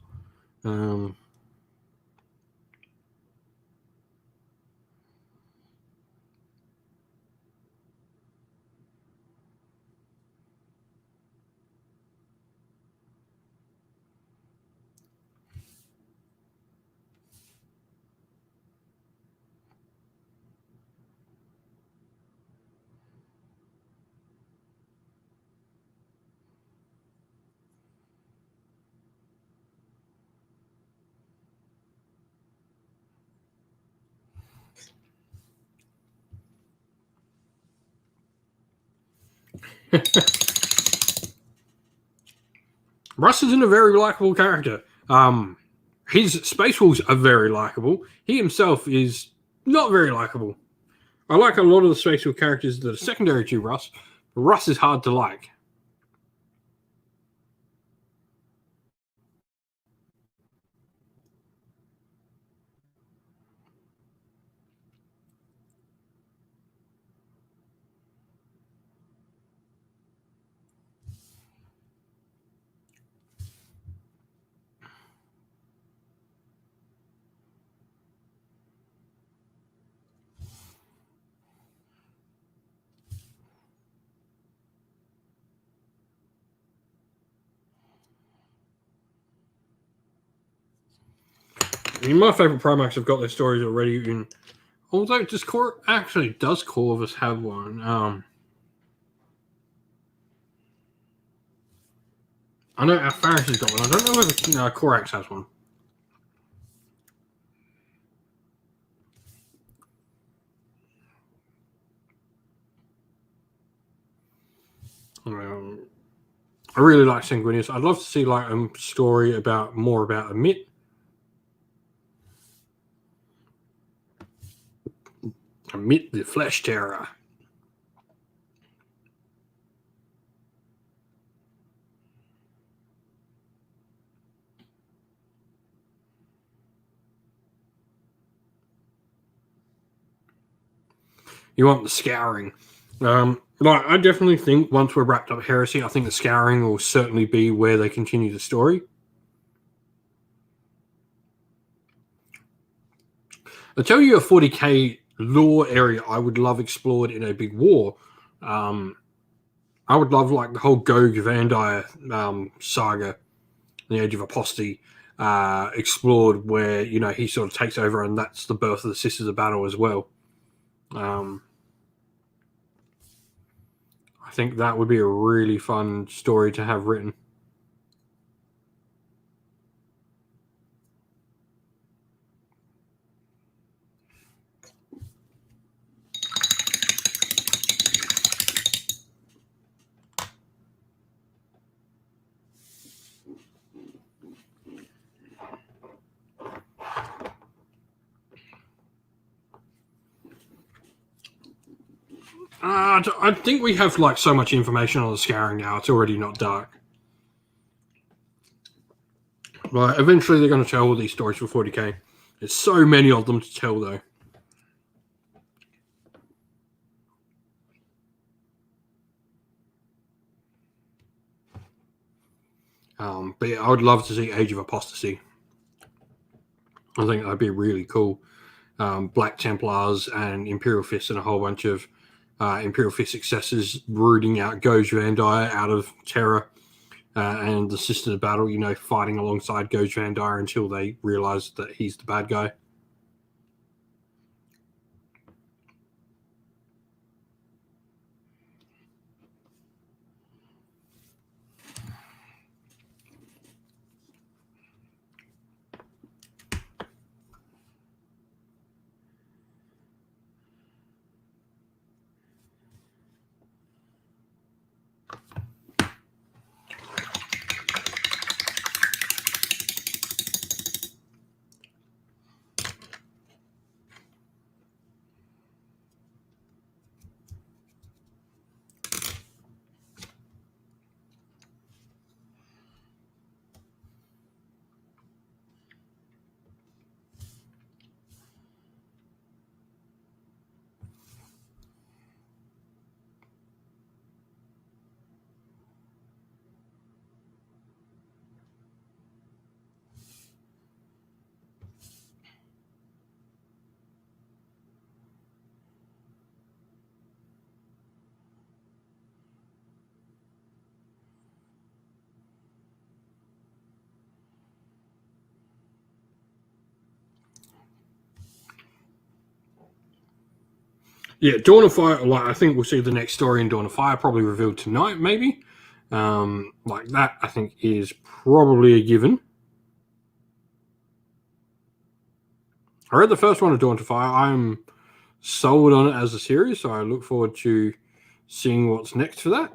Russ isn't a very likable character. His Space Wolves are very likable. He himself is not very likable. I like a lot of the Space Wolf characters that are secondary to Russ, but Russ is hard to like. I mean, my favorite Primarchs have got their stories already in. Although, does Corvus have one? I know Alpharis has got one. I don't know whether Corax has one. I really like Sanguinius. I'd love to see like a story about more about Amit. Amit the Flesh Terror. You want the Scouring. I definitely think once we're wrapped up Heresy, I think the Scouring will certainly be where they continue the story. I'll tell you a 40k lore area I would love explored in a big war. I would love like the whole Gog Vandire saga, the Age of Apostasy, explored where he sort of takes over, and that's the birth of the Sisters of Battle as well. I think that would be a really fun story to have written. I think we have like so much information on the Scouring now; it's already not dark. But eventually, they're going to tell all these stories for 40k. There's so many of them to tell, though. But yeah, I would love to see Age of Apostasy. I think that'd be really cool. Black Templars and Imperial Fists and a whole bunch of Imperial Fist successors rooting out Goj Vandire out of Terror, and the Sisters of Battle, fighting alongside Goj Vandire until they realize that he's the bad guy. Yeah, Dawn of Fire. Like, I think we'll see the next story in Dawn of Fire probably revealed tonight, maybe. Like that, I think is probably a given. I read the first one of Dawn of Fire. I'm sold on it as a series, so I look forward to seeing what's next for that.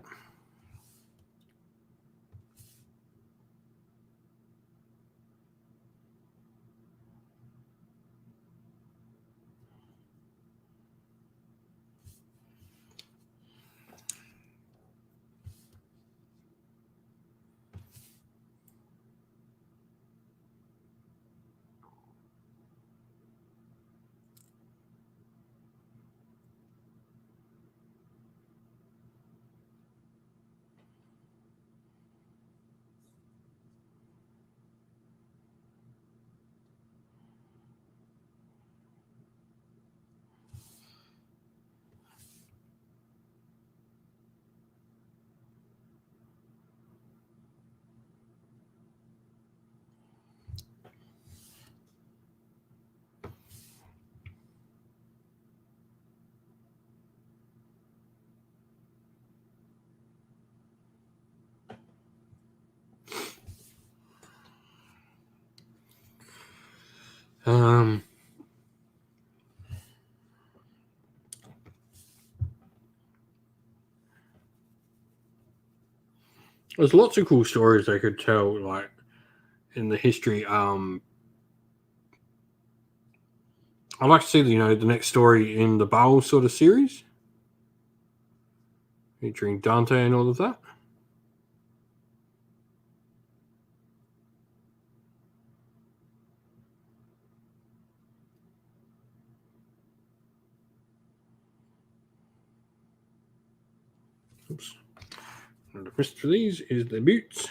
There's lots of cool stories they could tell, like in the history. I'd like to see the next story in the Baal sort of series, featuring Dante and all of that. Oops. And the rest for these is the boots.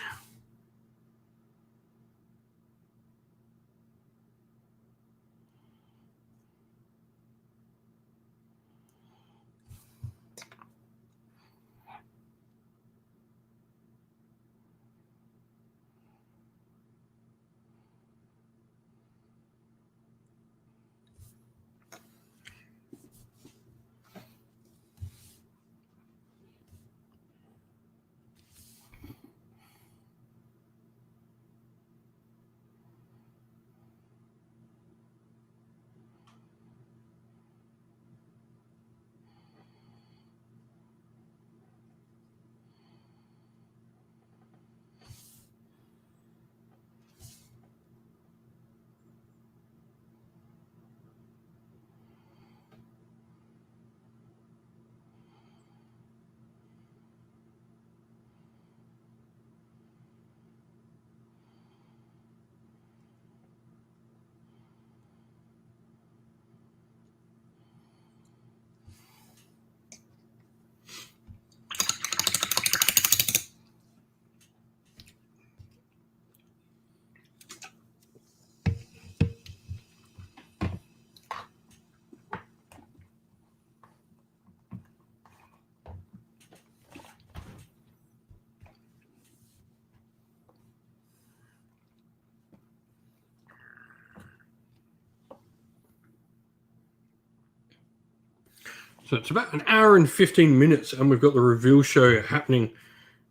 So it's about an hour and 15 minutes, and we've got the reveal show happening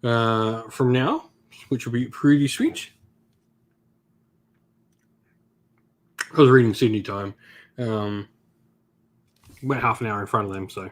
from now, which will be pretty sweet. I was reading Sydney time. Went half an hour in front of them, so.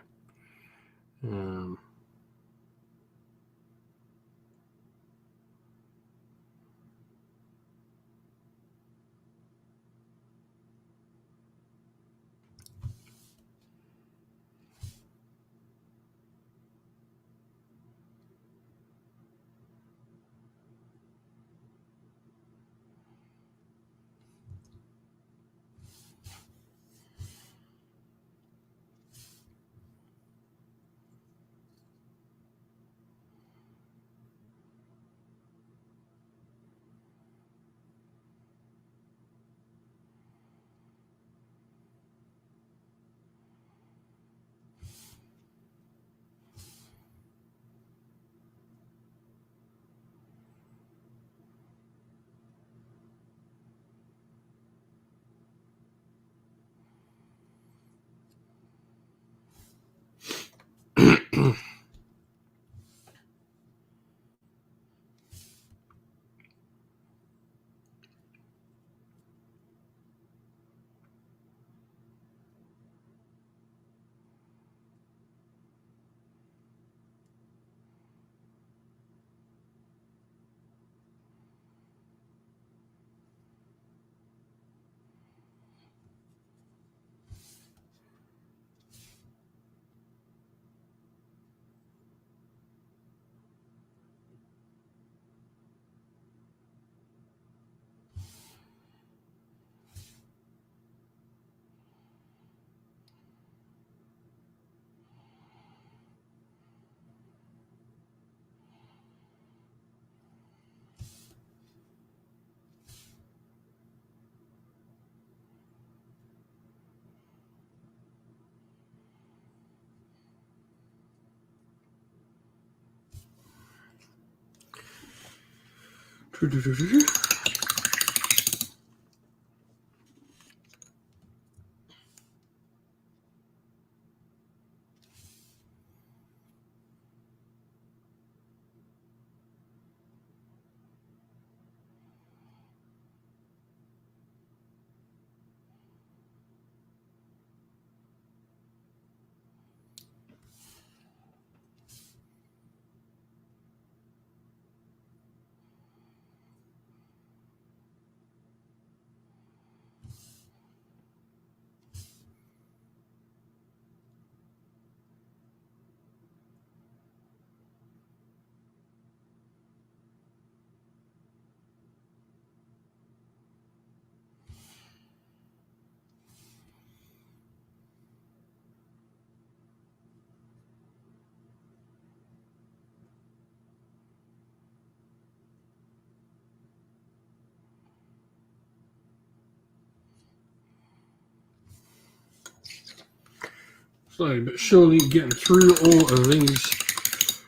Slowly but surely getting through all of these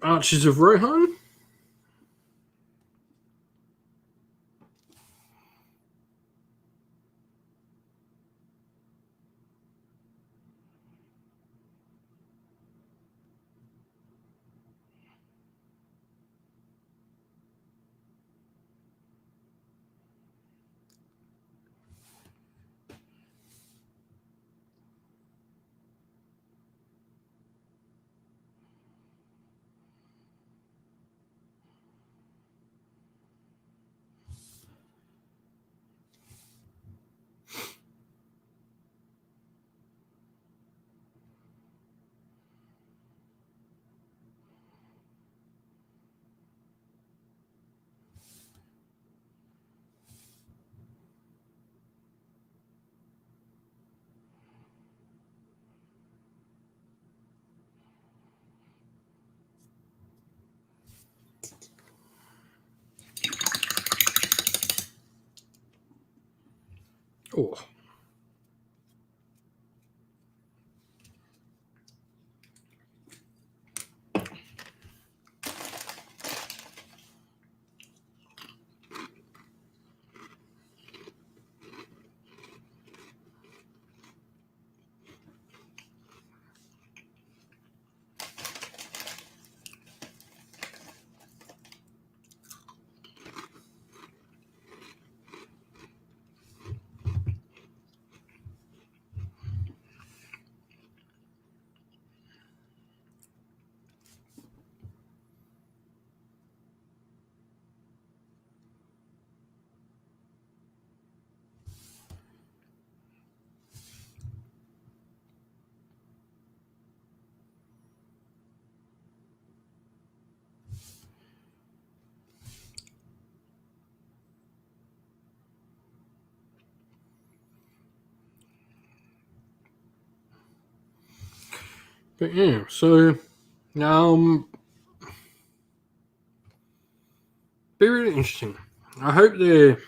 Archers of Rohan. Oh. But yeah, so be really interesting. I hope they're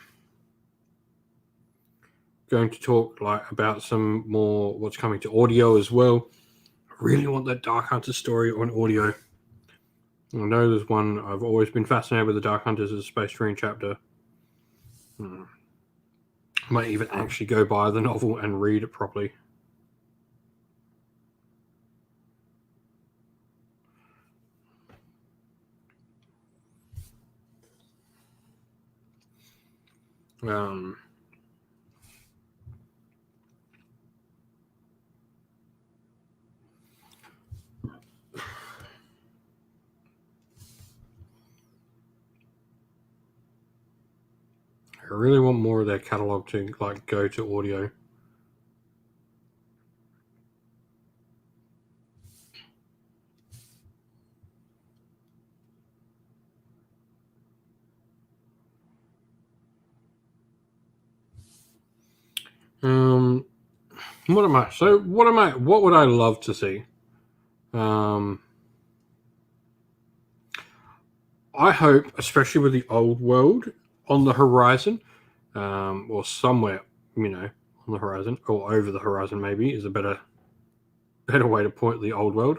going to talk about some more what's coming to audio as well. I really want that Dark Hunter story on audio. I know there's one I've always been fascinated with, the Dark Hunters as a Space Marine chapter. I might even actually go buy the novel and read it properly. I really want more of their catalog to go to audio. What am I? So what am I? What would I love to see? I hope, especially with the old world on the horizon, or somewhere, on the horizon or over the horizon, maybe is a better way to point the old world.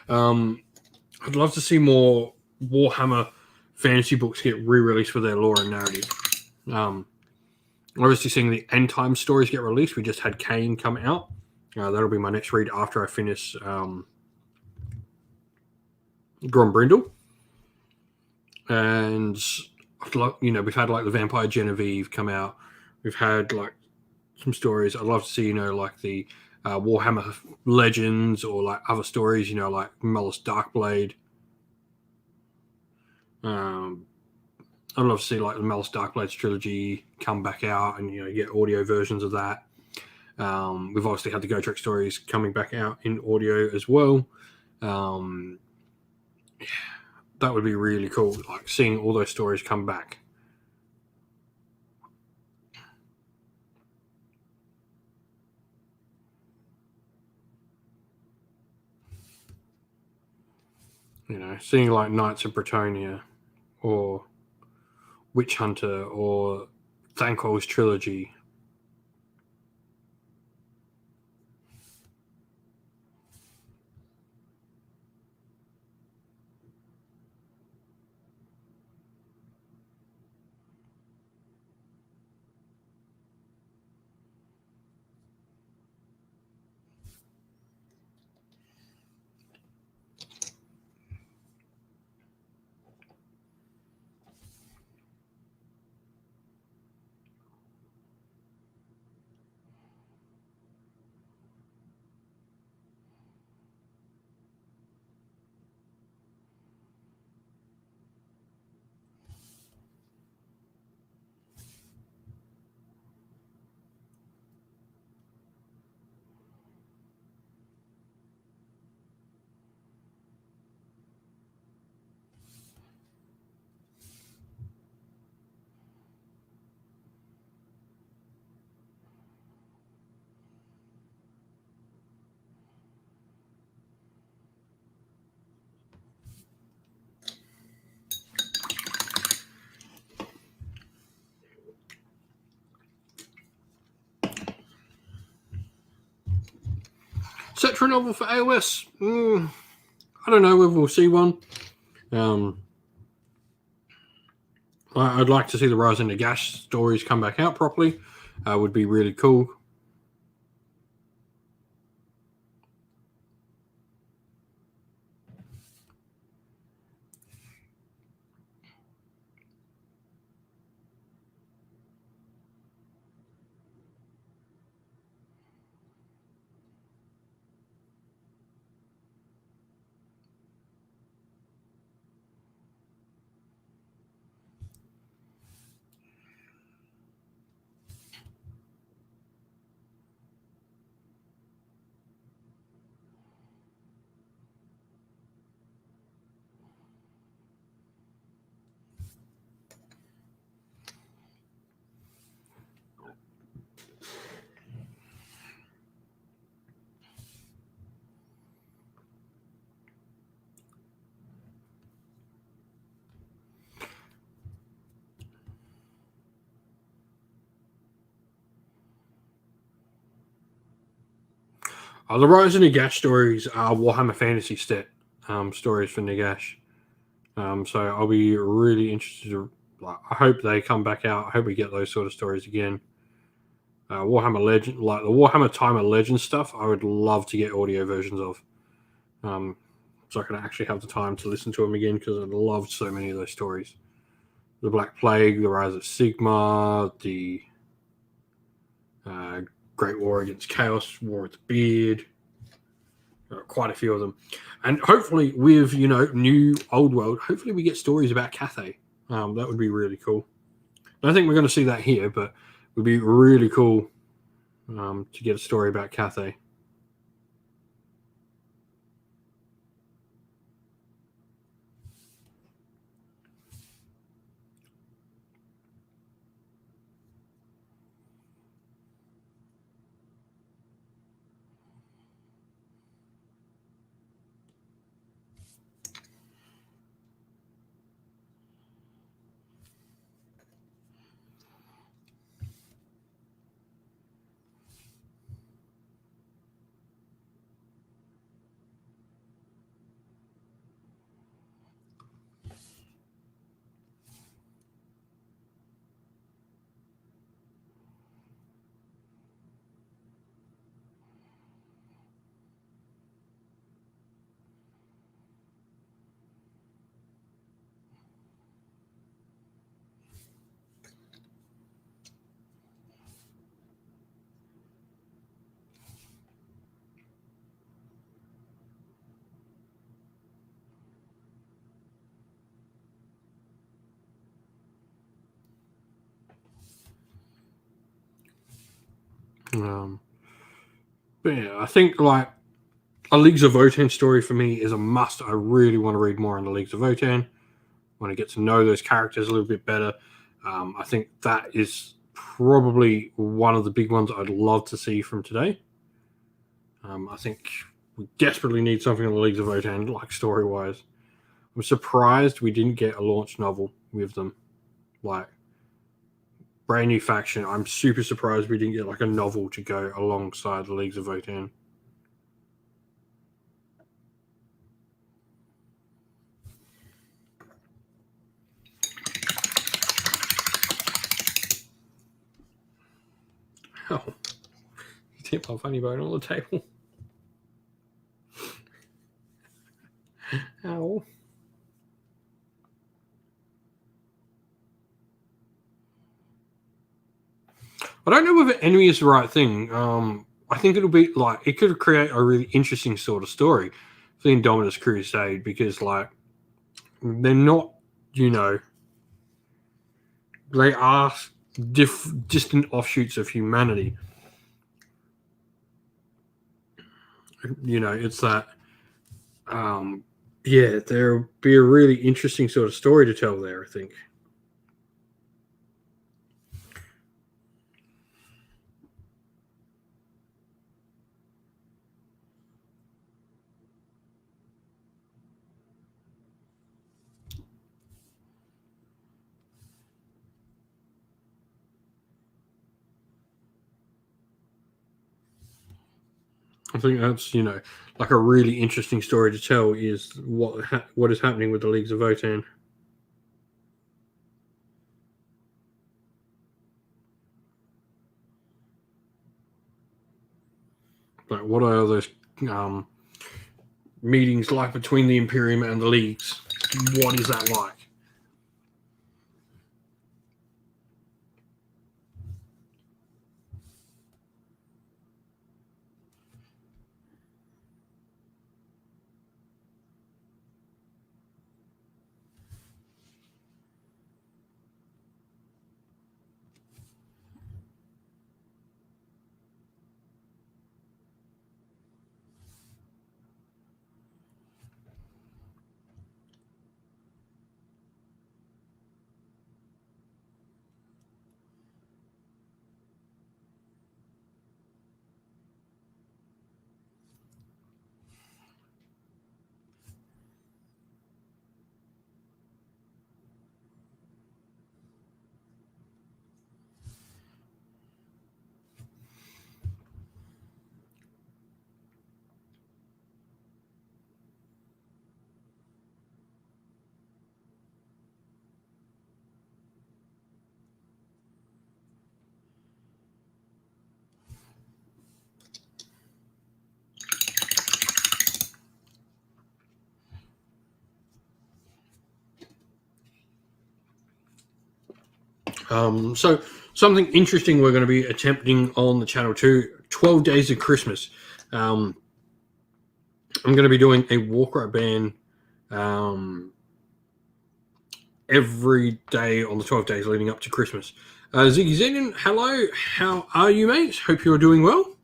I'd love to see more Warhammer fantasy books get re-released for their lore and narrative. Obviously, seeing the end time stories get released. We just had Kane come out. That'll be my next read after I finish Grombrindle. And we've had like the Vampire Genevieve come out. We've had like some stories. I'd love to see, like the Warhammer Legends or like other stories, like Mellis Darkblade. I'd love to see like the Mellis Darkblades trilogy come back out and get audio versions of that. We've obviously had the Gotrek stories coming back out in audio as well. That would be really cool, like seeing all those stories come back. Seeing like Knights of Bretonnia or Witch Hunter or Thanquol's trilogy. Cetera novel for AOS? I don't know whether we'll see one. I'd like to see the Rise in the Gash stories come back out properly. Would be really cool. The Rise in the Gash stories are Warhammer Fantasy set stories for Nagash. So I'll be really interested to. I hope they come back out. I hope we get those sort of stories again. Warhammer Legend, like the Warhammer Time of Legend stuff, I would love to get audio versions of. So I can actually have the time to listen to them again because I loved so many of those stories. The Black Plague, the Rise of Sigma, the Great War Against Chaos, War with the Beard, quite a few of them. And hopefully with, new old world, hopefully we get stories about Cathay. That would be really cool. I don't think we're going to see that here, but it would be really cool to get a story about Cathay. But yeah, I think like a Leagues of Votan story for me is a must. I really want to read more on the Leagues of Votan. I want to get to know those characters a little bit better. I think that is probably one of the big ones I'd love to see from today. I think we desperately need something on the Leagues of Votan, like story-wise. I'm surprised we didn't get a launch novel with them. Like, brand new faction. I'm super surprised we didn't get like a novel to go alongside the Leagues of Votan. Oh, you hit my funny bone on the table. Ow. I don't know whether enemy is the right thing. I think it'll be like it could create a really interesting sort of story for the Indominus Crusade because like they're not, you know, they are distant offshoots of humanity. You know, it's that. Yeah, there'll be a really interesting sort of story to tell there, I think. I think that's, you know, like a really interesting story to tell is what is happening with the Leagues of Votan. Like, what are those meetings like between the Imperium and the Leagues? What is that like? So something interesting we're going to be attempting on the channel too, 12 Days of Christmas. I'm going to be doing a Warcry ban every day on the 12 days leading up to Christmas. Ziggy Zedin, hello. How are you, mate? Hope you're doing well.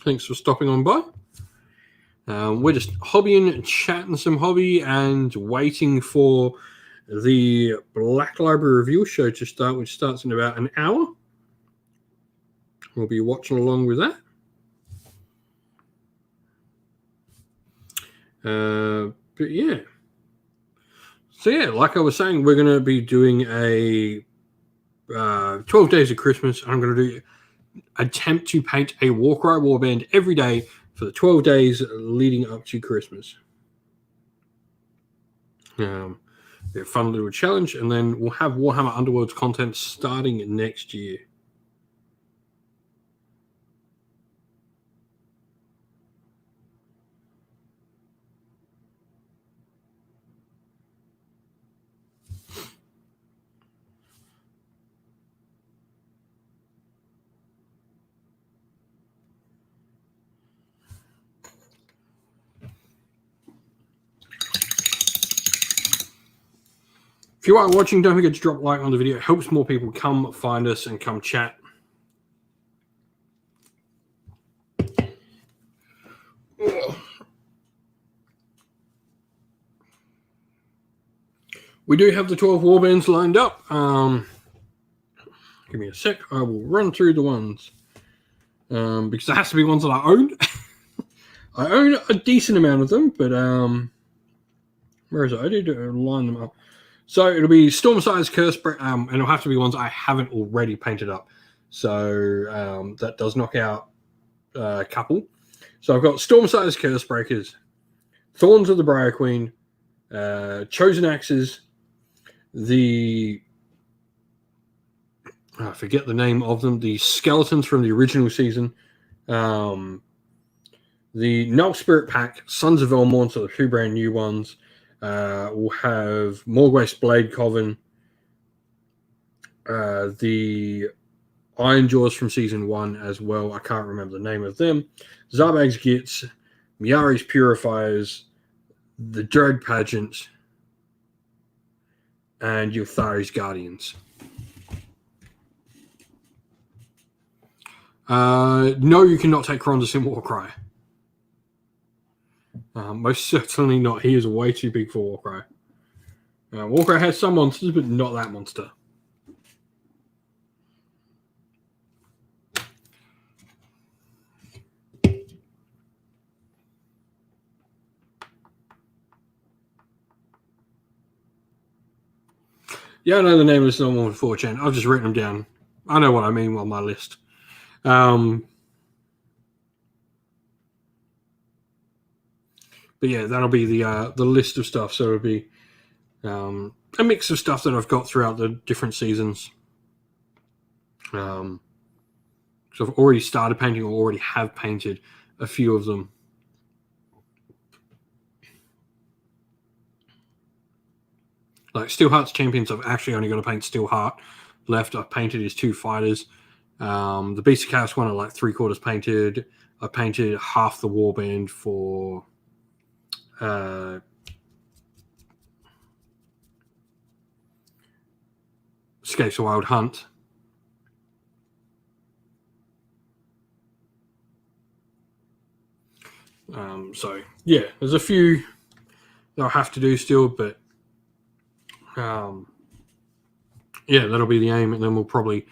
Thanks for stopping on by. We're just hobbying, chatting some hobby, and waiting for the Black Library Review show to start, which starts in about an hour. We'll be watching along with that. But yeah. So yeah, like I was saying, we're going to be doing a 12 Days of Christmas. I'm going to attempt to paint a Warcry warband every day for the 12 days leading up to Christmas. A fun little challenge, and then we'll have Warhammer Underworlds content starting next year. If you are watching, don't forget to drop a like on the video. It helps more people come find us and come chat. We do have the 12 warbands lined up. Give me a sec. I will run through the ones. Because there has to be ones that I own. I own a decent amount of them, but where is it? I need to line them up. So it'll be Stormsire's Curse, and it'll have to be ones I haven't already painted up. So that does knock out a couple. So I've got Stormsire's Curse Breakers, Thorns of the Briar Queen, Chosen Axes, I forget the name of them, the Skeletons from the original season, the Null Spirit Pack, Sons of Elmorn, so the two brand new ones. We'll have Morgwaste Blade Coven, the Iron Jaws from Season 1 as well. I can't remember the name of them. Zarbag's Gits, Miari's Purifiers, the Dread Pageant, and Yuthari's Guardians. No, you cannot take Krondas in Warcry. Most certainly not. He is way too big for Warcry. Warcry has some monsters, but not that monster. Yeah, I know the name of this normal 4chan. I've just written them down. I know what I mean on my list. But yeah, that'll be the list of stuff. So it'll be a mix of stuff that I've got throughout the different seasons. So I've already started painting or already have painted a few of them. Like Steelheart's Champions, I've actually only got to paint Steelheart left. I've painted his 2 fighters. The Beast of Chaos one, I like 3/4 painted. I painted half the warband for Escapes a Wild Hunt. So yeah, there's a few that I'll have to do still, but yeah, that'll be the aim, and then we'll probably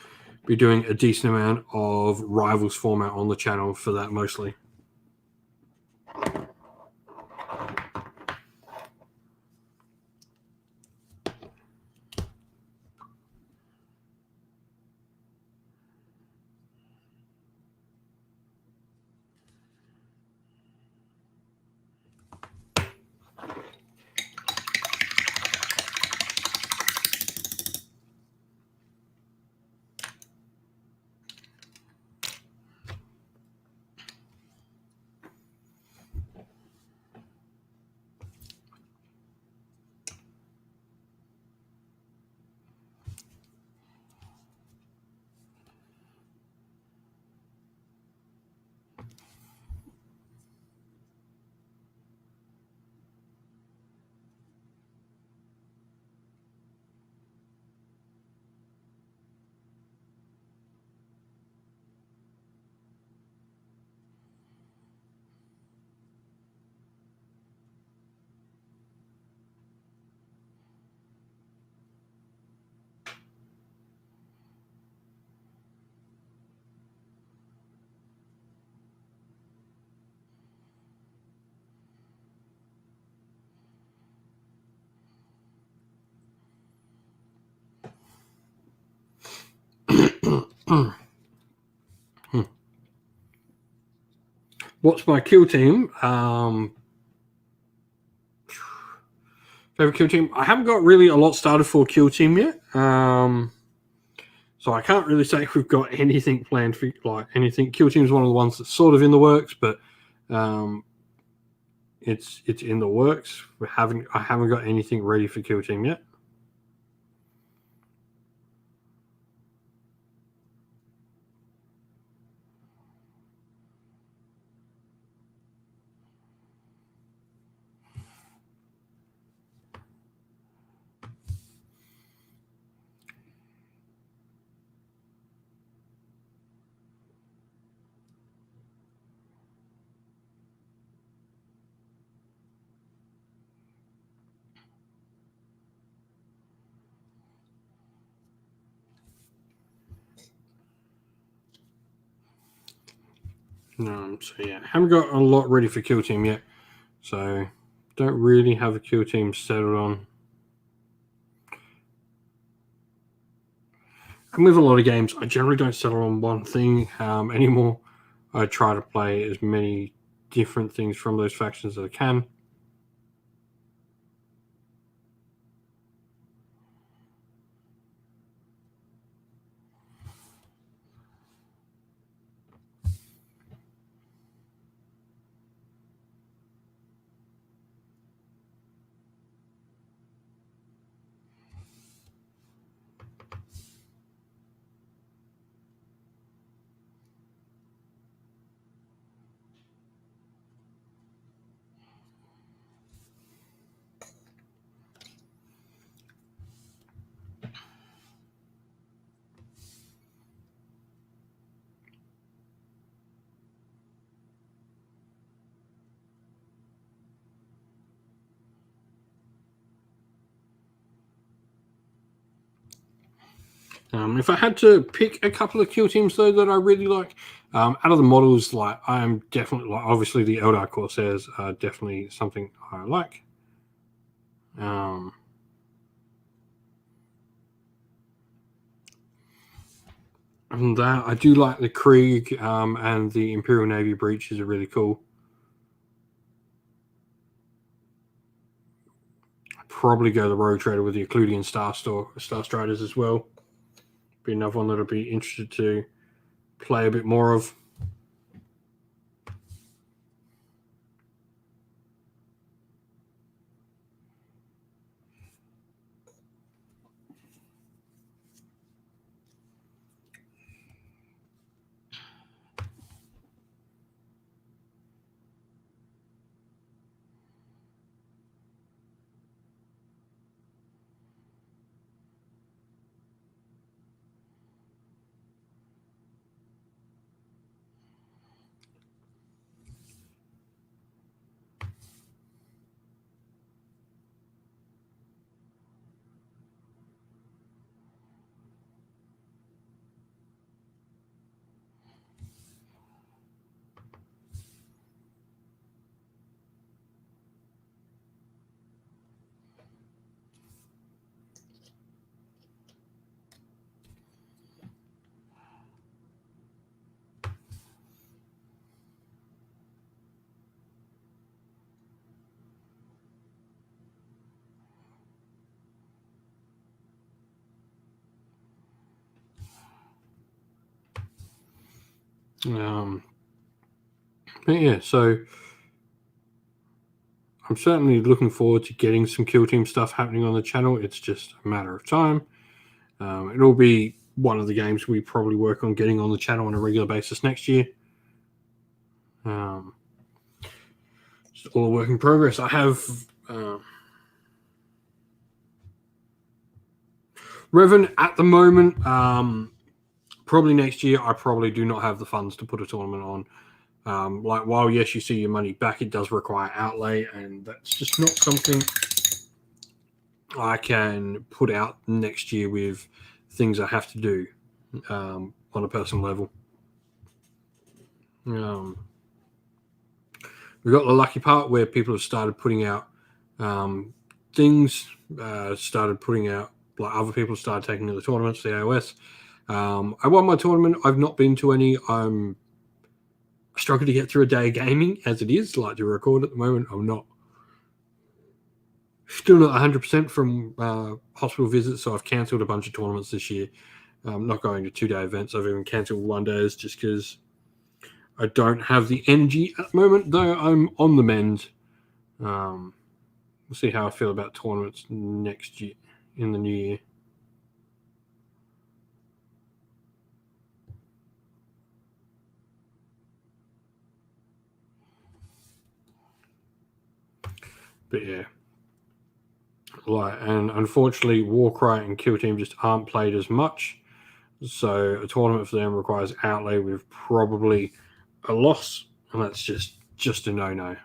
be doing a decent amount of Rivals format on the channel for that mostly. What's my kill team? Favorite kill team? I haven't got really a lot started for kill team yet. So I can't really say if we've got anything planned for like anything. Kill team is one of the ones that's sort of in the works, but it's in the works. I haven't got anything ready for kill team yet. So yeah, haven't got a lot ready for kill team yet, so don't really have a kill team settled on. And with a lot of games, I generally don't settle on one thing anymore. I try to play as many different things from those factions as I can. If I had to pick a couple of kill teams though that I really like, out of the models, like I'm definitely obviously the Eldar Corsairs are definitely something I like. And that I do like the Krieg and the Imperial Navy breaches are really cool. I'd probably go the Rogue Trader with the Occludian Star Striders as well. Be another one that I'd be interested to play a bit more of. But yeah, so I'm certainly looking forward to getting some kill team stuff happening on the channel. It's just a matter of time. It'll be one of the games we probably work on getting on the channel on a regular basis next year. It's all a work in progress. I have Revan at the moment. Probably next year, I probably do not have the funds to put a tournament on. Like, while yes, you see your money back, it does require outlay, and that's just not something I can put out next year with things I have to do on a personal level. We got the lucky part where people have started putting out things, started putting out, like other people started taking to the tournaments, the AOS. I won my tournament. I've not been to any. I struggle to get through a day of gaming as it is, like to record at the moment. I'm not, still not 100% from hospital visits, so I've cancelled a bunch of tournaments this year. I'm not going to 2-day events. I've even cancelled 1 days just because I don't have the energy at the moment, though I'm on the mend. We'll see how I feel about tournaments next year, in the new year. But yeah. And unfortunately, Warcry and Kill Team just aren't played as much. So a tournament for them requires outlay with probably a loss, and that's just a no-no.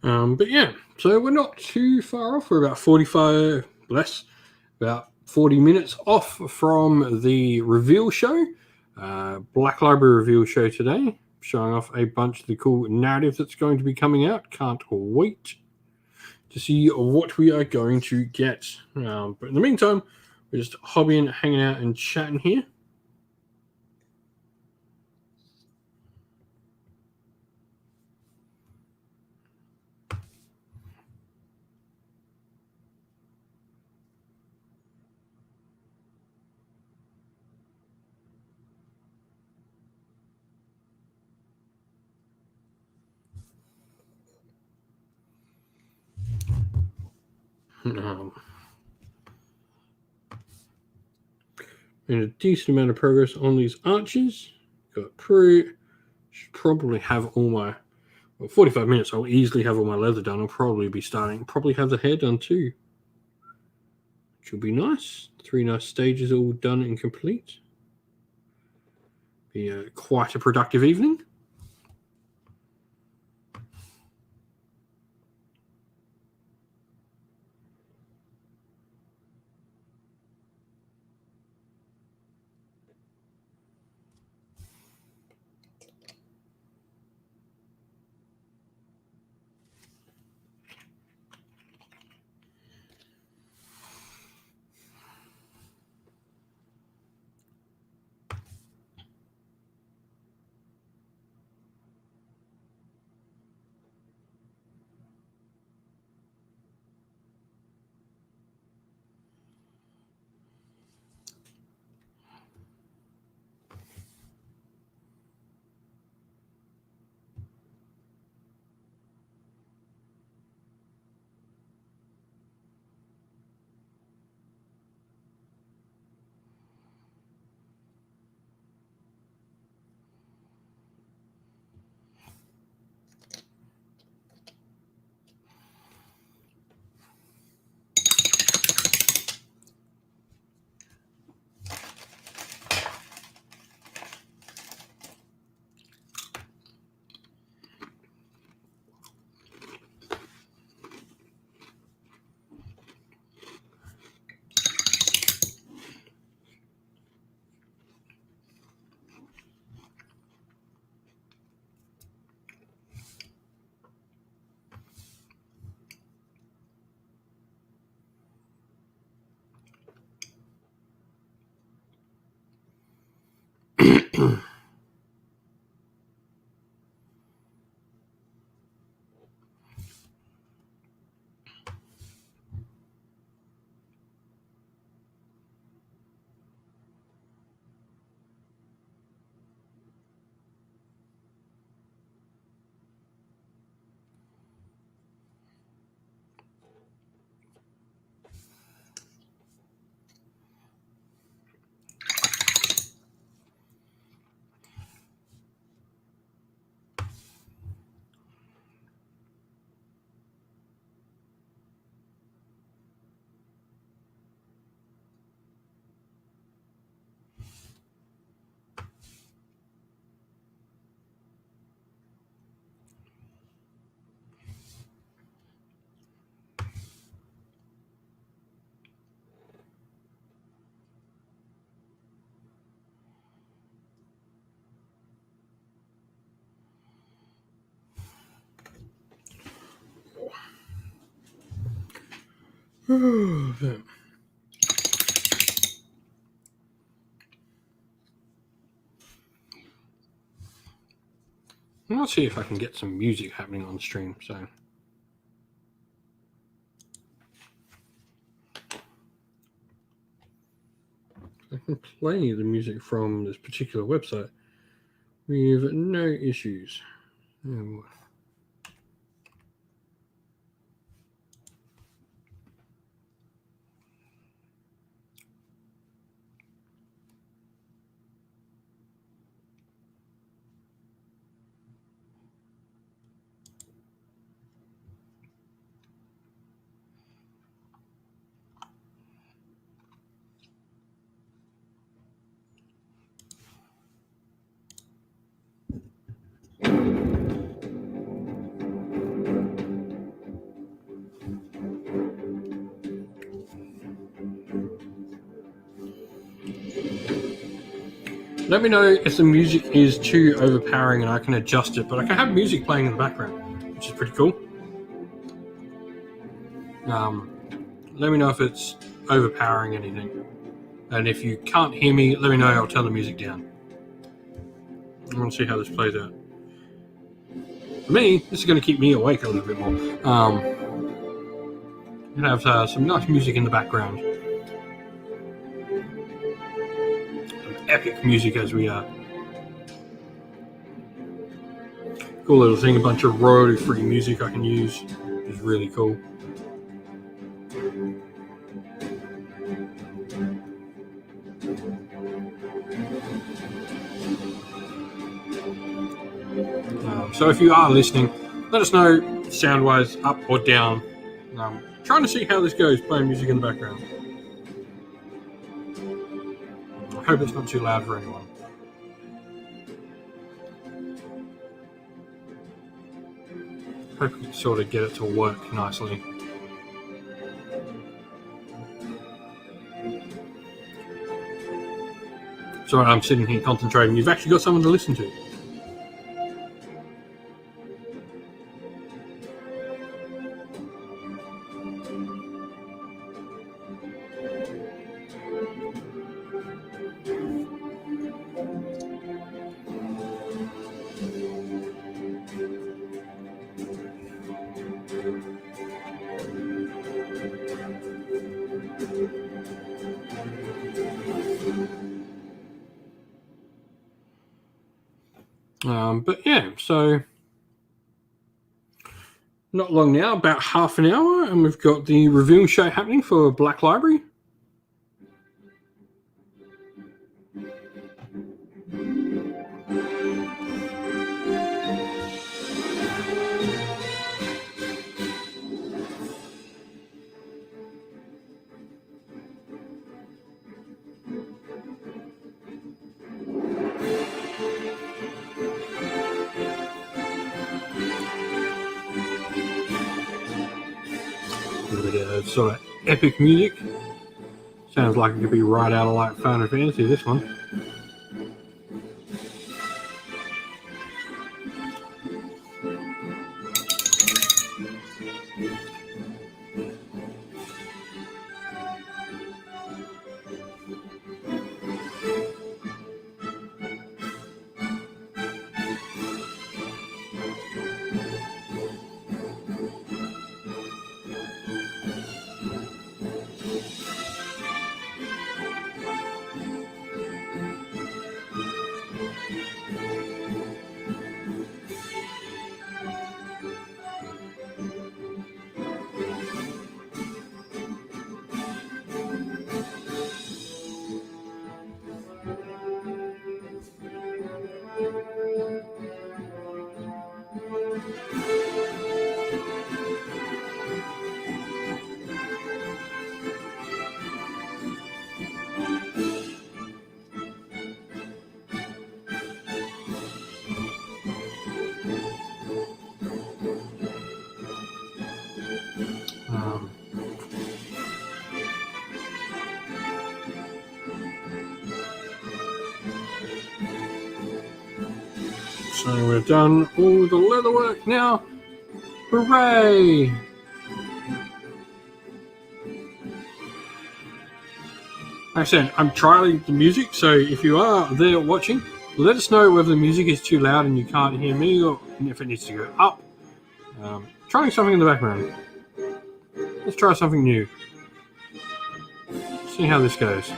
But yeah, so we're not too far off. We're about 40 minutes off from the reveal show, Black Library reveal show today, showing off a bunch of the cool narrative that's going to be coming out. Can't wait to see what we are going to get. But in the meantime, we're just hobbying, hanging out, and chatting here. And a decent amount of progress on these archers. Got should probably have all my 45 minutes. I'll easily have all my leather done. I'll probably have the hair done too, which will be nice. 3 nice stages all done and complete. Be quite a productive evening. Let's see if I can get some music happening on stream. So. I can play the music from this particular website with no issues. Let me know if the music is too overpowering and I can adjust it, but I can have music playing in the background, which is pretty cool. Let me know if it's overpowering anything. And if you can't hear me, let me know. I'll turn the music down. I want to see how this plays out. For me, this is going to keep me awake a little bit more. You have some nice music in the background. Some epic music as we are. Cool little thing, a bunch of royalty-free music I can use, which is really cool. So if you are listening, let us know sound-wise, up or down. Trying to see how this goes, playing music in the background. I hope it's not too loud for anyone. Hope we can sort of get it to work nicely. Sorry, I'm sitting here concentrating. You've actually got someone to listen to. But yeah, so not long now, about half an hour, and we've got the reveal show happening for Black Library. A little bit of sort of epic music. Sounds like it could be right out of like Final Fantasy, this one. So we've done all the leather work now. Hooray! Like I said, I'm trialing the music, so if you are there watching, let us know whether the music is too loud and you can't hear me, or if it needs to go up. Trying something in the background. Let's try something new. See how this goes.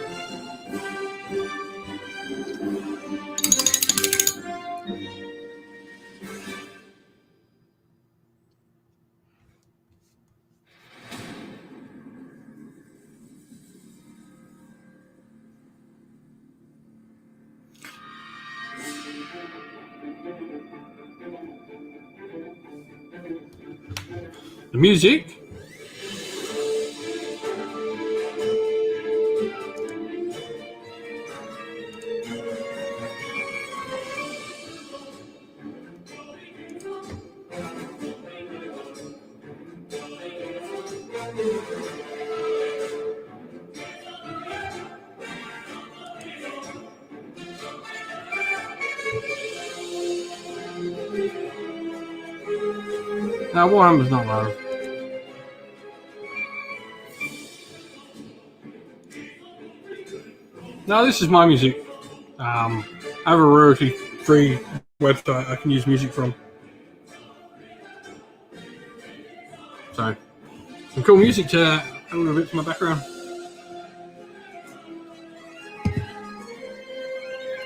The music Warhammer's not loud. No, this is my music. I have a royalty-free website I can use music from. So, some cool music to add a little bit to my background.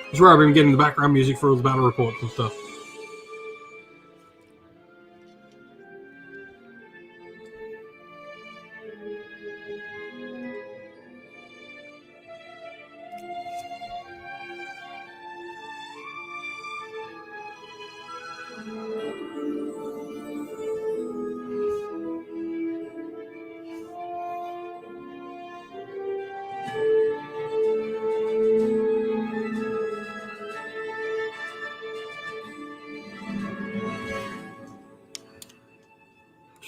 That's where I've been getting the background music for all the battle reports and stuff.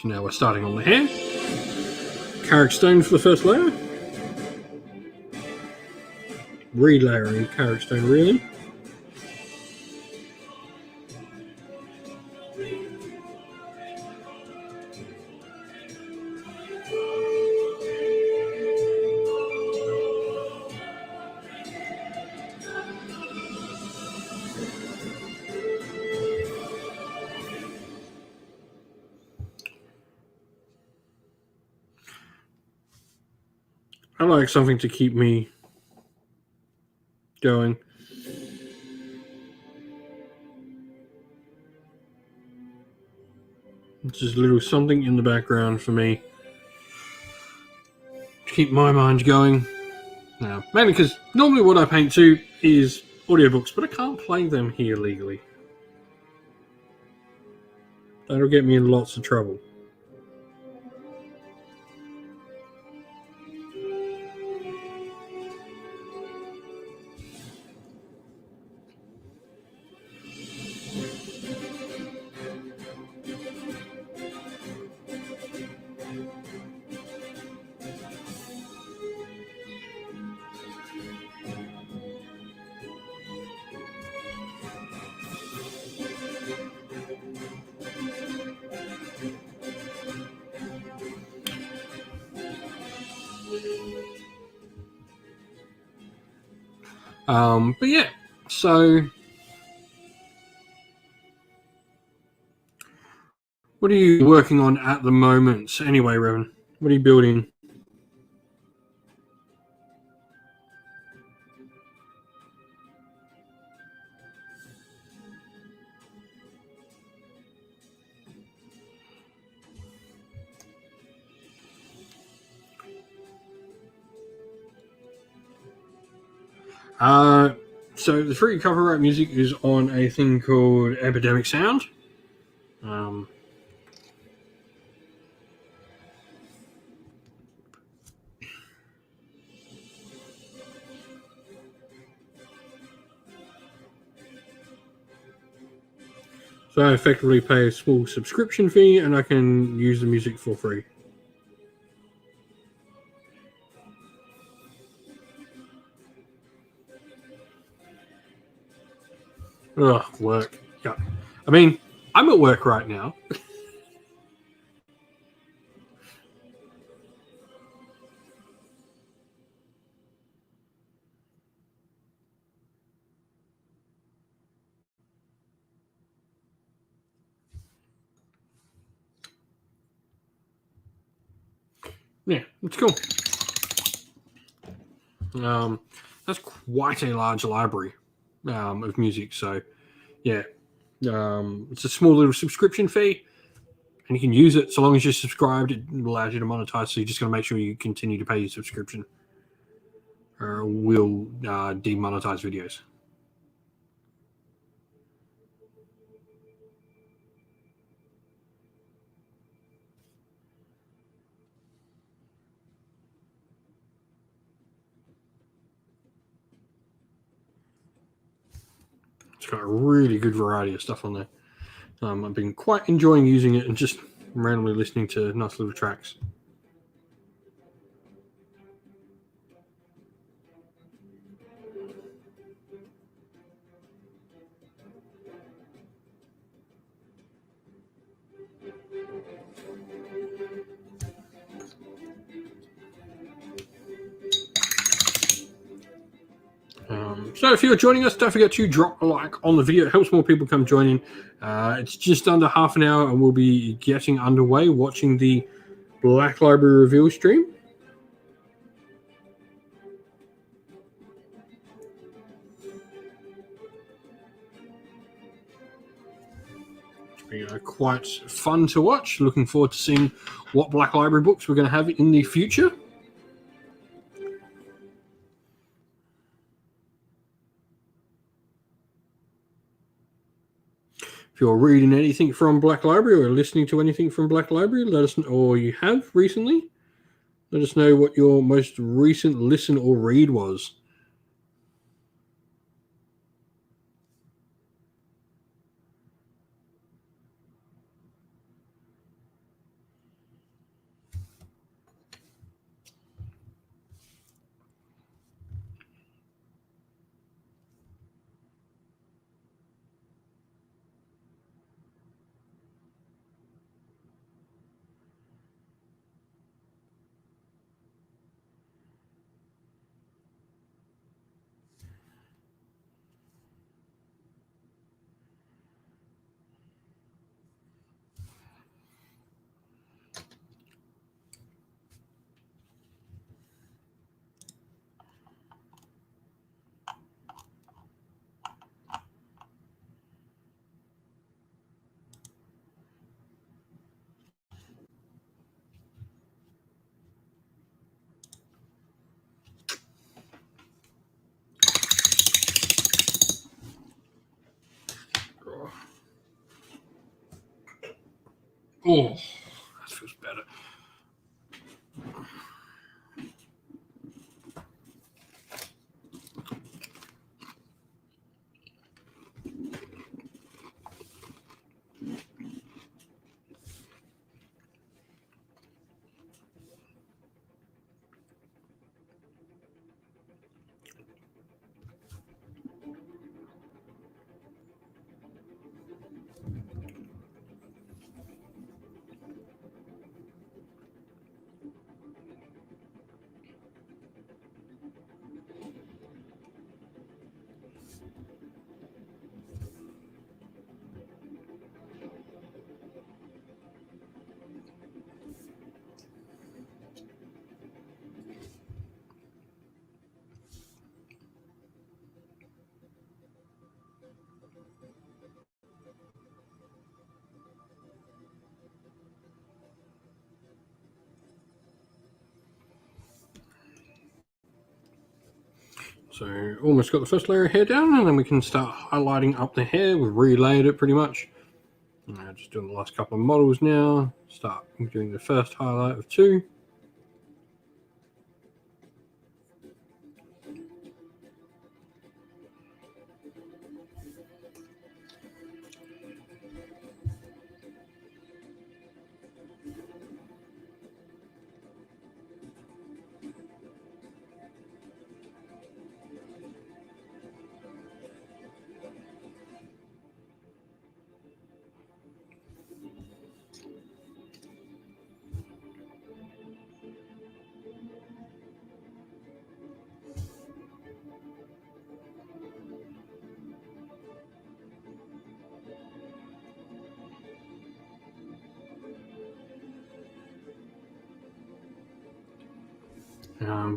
So now we're starting on the hair. Carrick stone for the first layer. Relayering Carrick stone, really. I like something to keep me going. Just a little something in the background for me to keep my mind going. Mainly because normally what I paint to is audiobooks, but I can't play them here legally. That'll get me in lots of trouble. But yeah, so what are you working on at the moment? Anyway, Revan, what are you building? So the free cover art music is on a thing called Epidemic Sound. So I effectively pay a small subscription fee and I can use the music for free. Ugh, work. Yeah. I mean, I'm at work right now. Yeah, it's cool. That's quite a large library of music. So, yeah, it's a small little subscription fee, and you can use it so long as you're subscribed. It allows you to monetize. So you just got to make sure you continue to pay your subscription, or we'll demonetize videos. It's got a really good variety of stuff on there. I've been quite enjoying using it and just randomly listening to nice little tracks. So if you're joining us, don't forget to drop a like on the video. It helps more people come join in. It's just under half an hour and we'll be getting underway watching the Black Library reveal stream. It's been quite fun to watch. Looking forward to seeing what Black Library books we're going to have in the future. If you're reading anything from Black Library or listening to anything from Black Library, let us know, or you have recently, let us know what your most recent listen or read was. Oh, that feels better. So almost got the first layer of hair down, and then we can start highlighting up the hair. We've relayered it pretty much. Just doing the last couple of models now. Start doing the first highlight of 2.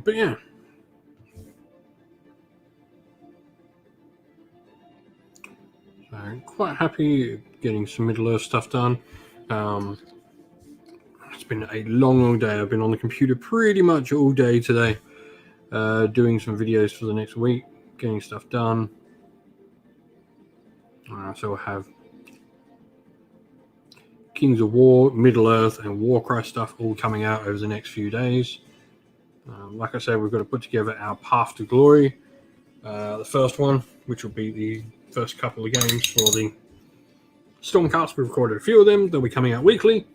But yeah. So I'm quite happy getting some Middle-earth stuff done. It's been a long day. I've been on the computer pretty much all day today, doing some videos for the next week, getting stuff done. So we'll have Kings of War, Middle-earth, and Warcry stuff all coming out over the next few days. Like I said, we've got to put together our Path to Glory, the first one, which will be the first couple of games for the Stormcast. We've recorded a few of them. They'll be coming out weekly.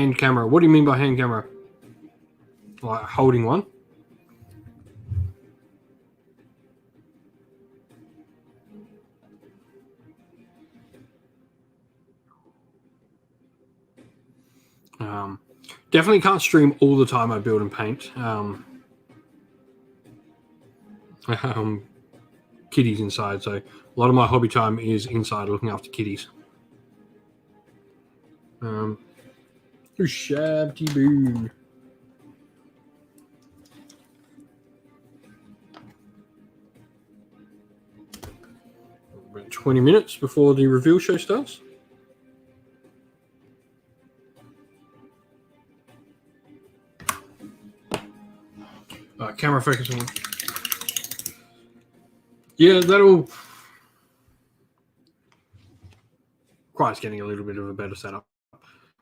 Hand camera. What do you mean by hand camera? Like holding one? Definitely can't stream all the time I build and paint. Kitties inside, so a lot of my hobby time is inside looking after kitties. Shabty boo. 20 minutes before the reveal show starts. Camera focus on. Yeah, that'll. Requires getting a little bit of a better setup.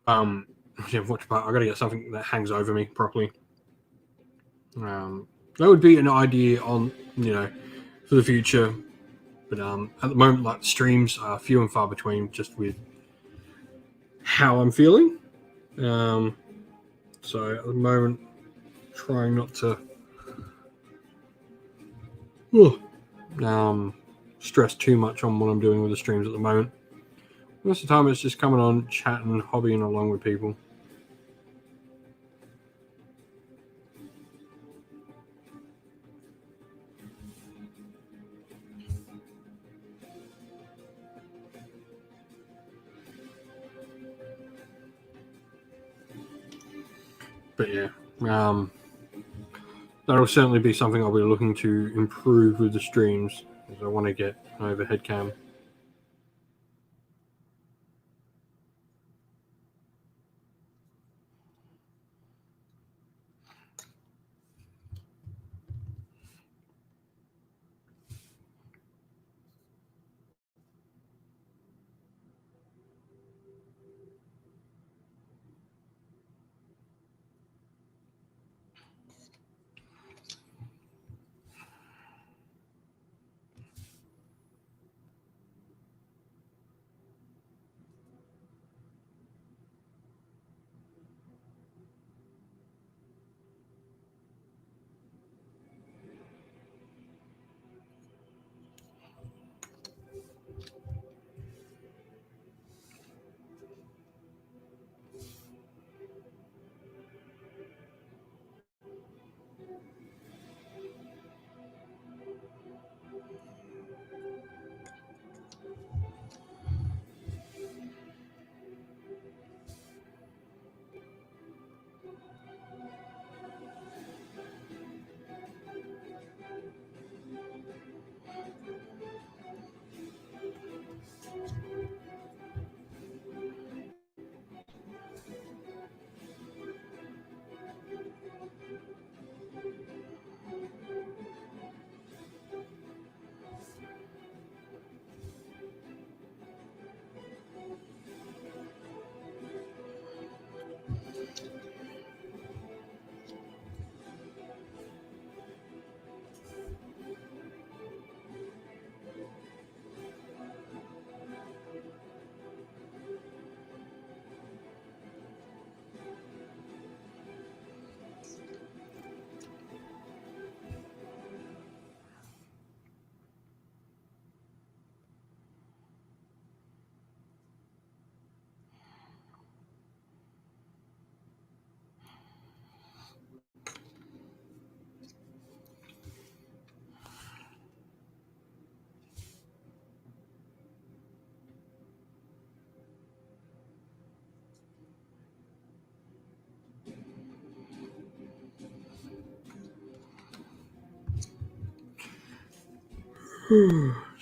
I've got to get something that hangs over me properly. That would be an idea on, for the future. But at the moment, like, streams are few and far between, just with how I'm feeling. So at the moment, trying not to stress too much on what I'm doing with the streams at the moment. Most of the time, it's just coming on, chatting, hobbying along with people. But yeah, that'll certainly be something I'll be looking to improve with the streams, because I want to get an overhead cam.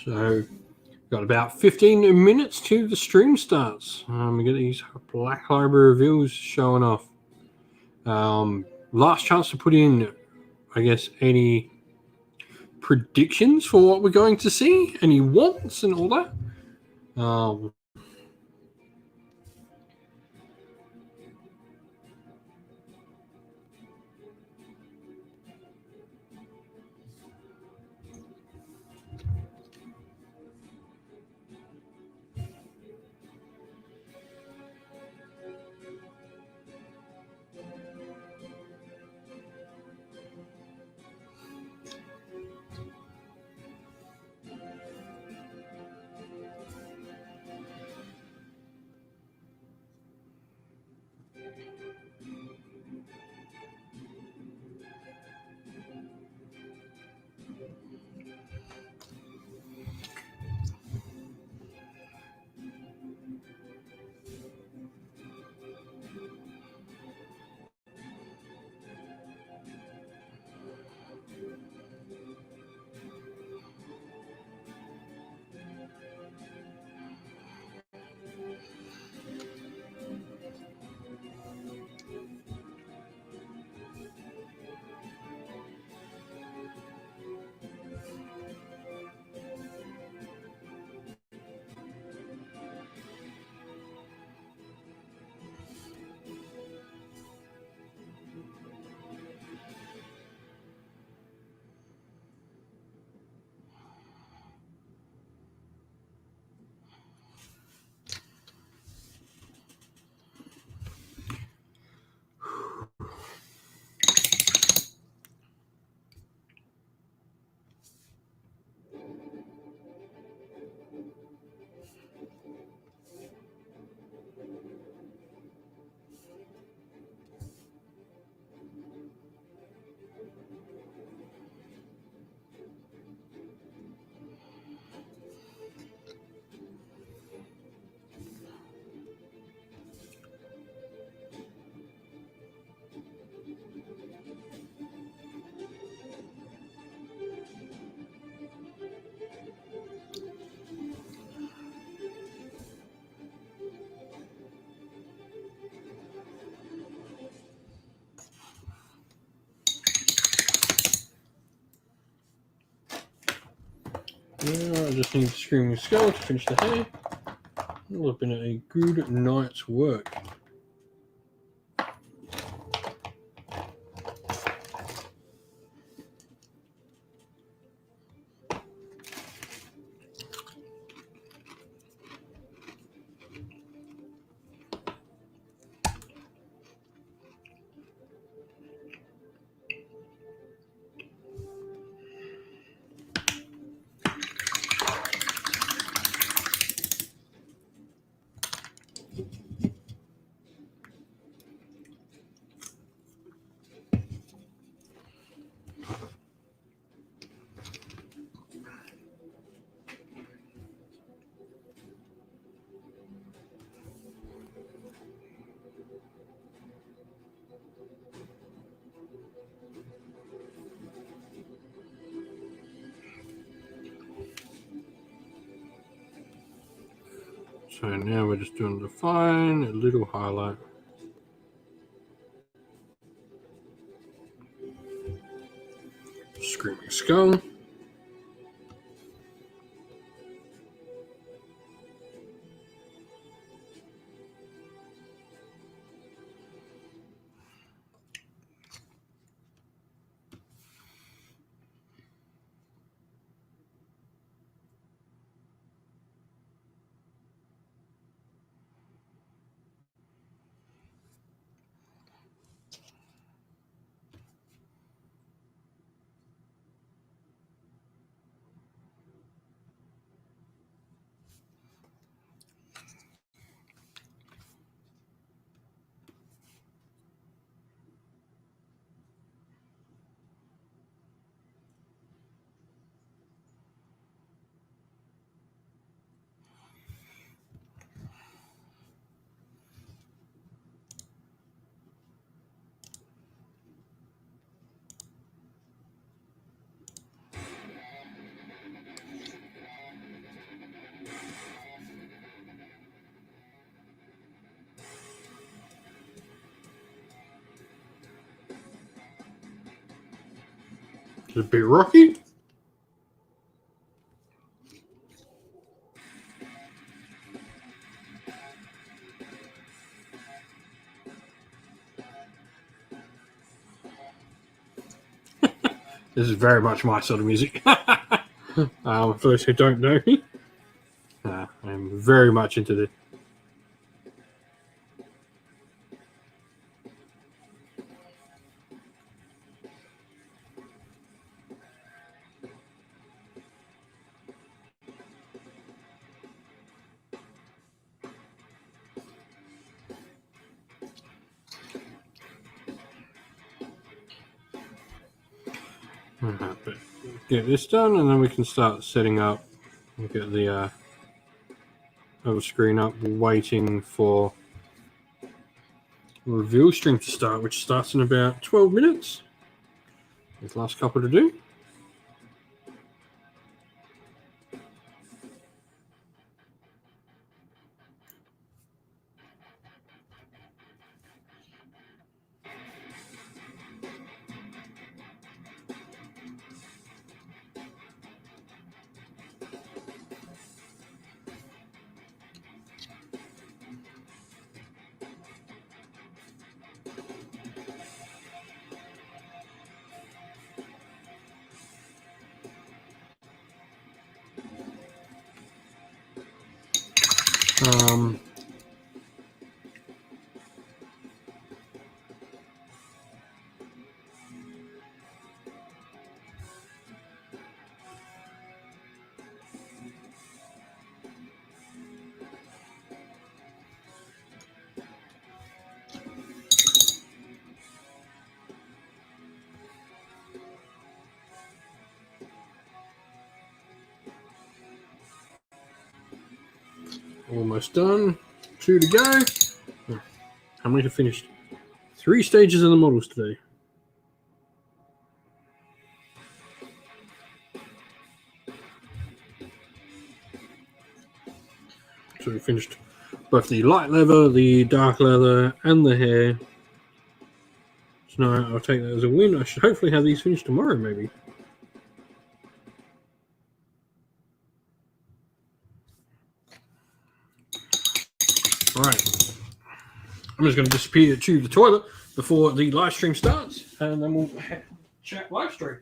So, got about 15 minutes till the stream starts. We get these Black Library reveals showing off. Last chance to put in, I guess, any predictions for what we're going to see, any wants and all that. just need Screaming Skull to finish the hair. It'll have been a good night's work. So now we're just doing the fine, a little highlight. Screaming Skull. It's a bit rocky. This is very much my sort of music. For those who don't know me, I'm very much into this. But get this done, and then we can start setting up. We'll get the other screen up, waiting for the reveal stream to start, which starts in about 12 minutes. There's the last couple to do. Almost done. 2 to go. How many have finished? 3 stages of the models today. So we finished both the light leather, the dark leather, and the hair. So now I'll take that as a win. I should hopefully have these finished tomorrow, maybe. All right. I'm just going to disappear to the toilet before the live stream starts, and then we'll chat live stream.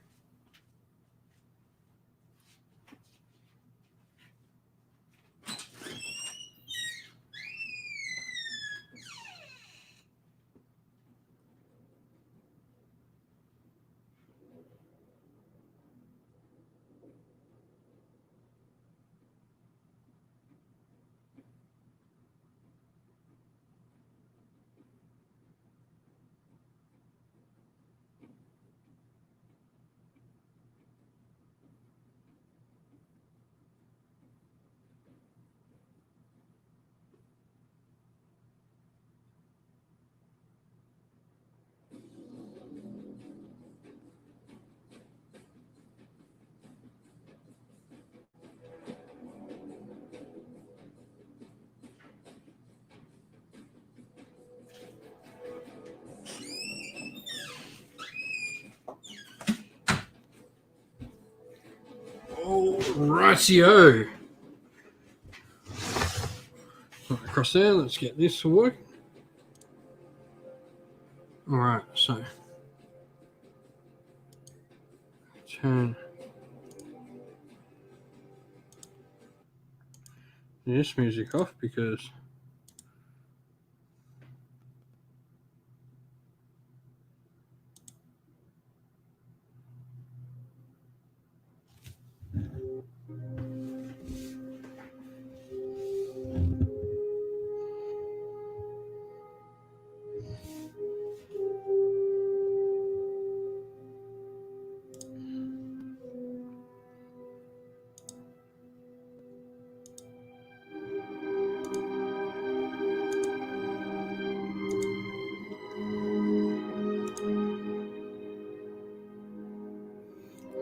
Rightio. Across there, let's get this to work. All right, so turn this music off because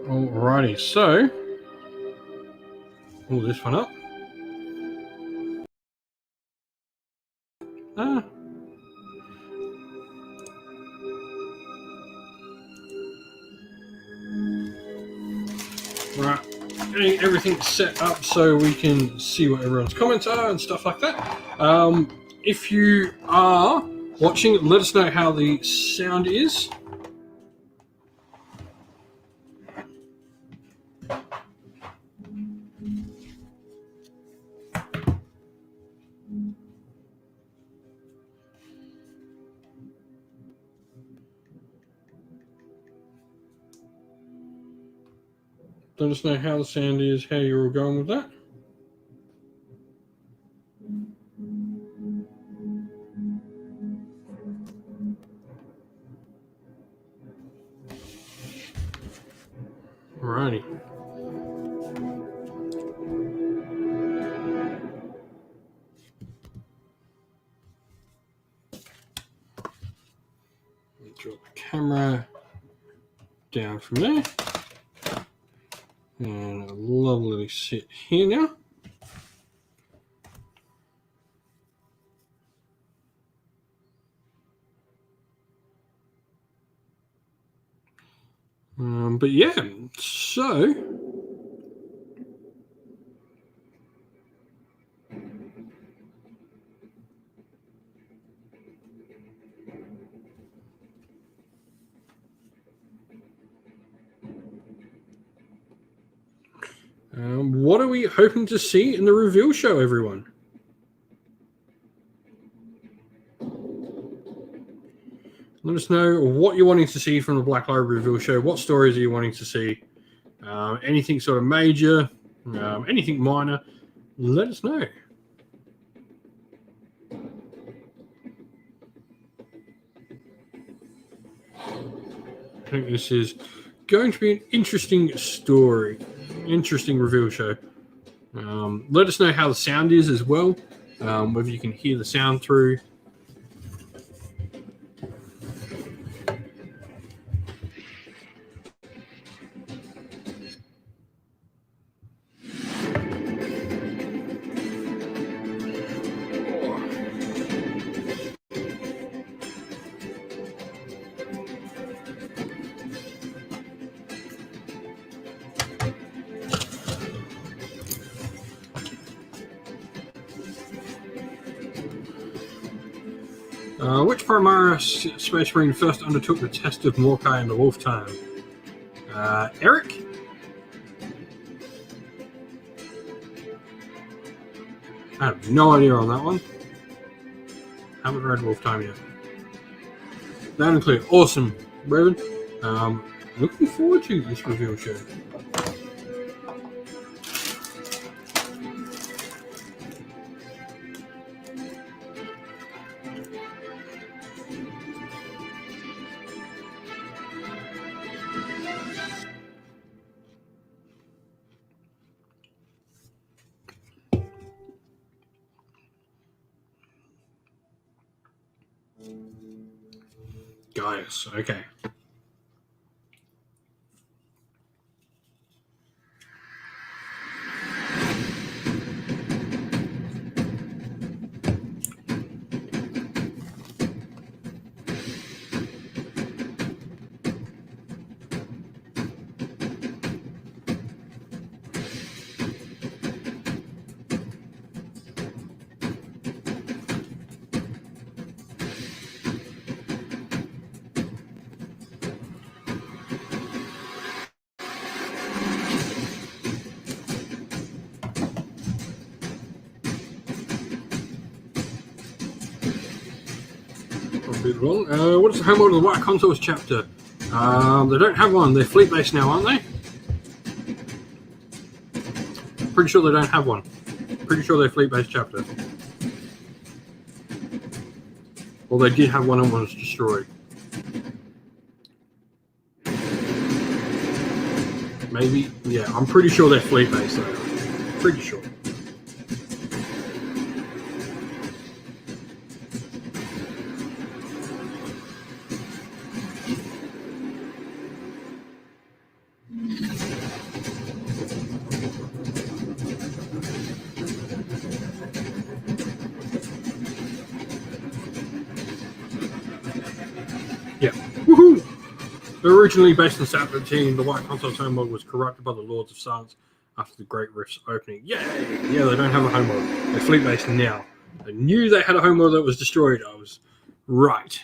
alrighty, so pull this one up. Right, getting everything set up so we can see what everyone's comments are and stuff like that. If you are watching, let us know how the sound is. Let us know how the sound is, how you're all going with that. Alrighty. Draw the camera down from there. And a lovely sit here now. But yeah, so what are we hoping to see in the reveal show, everyone? Let us know what you're wanting to see from the Black Library reveal show. What stories are you wanting to see? Anything sort of major, anything minor, let us know. I think this is going to be an interesting story, interesting reveal show. Let us know how the sound is as well, whether you can hear the sound through. Which Primaris Space Marine first undertook the test of Morkai and the Wolf Time? Eric? I have no idea on that one. Haven't read Wolf Time yet. Loud and clear. Awesome, Raven. Looking forward to this reveal show. Gaius, okay. What is the home order of the White Consoles chapter? They don't have one. They're fleet based now, aren't they? Pretty sure they don't have one. Pretty sure they're fleet based chapter. Well, they did have one and one was destroyed. Maybe, yeah. I'm pretty sure they're fleet based though. Pretty sure. Yeah. Woohoo! Originally based on Sat 13, the White Console's home mod was corrupted by the Lords of Silence after the Great Rift's opening. Yay! Yeah, they don't have a home mod. They're fleet based now. I knew they had a home mod that was destroyed. I was right.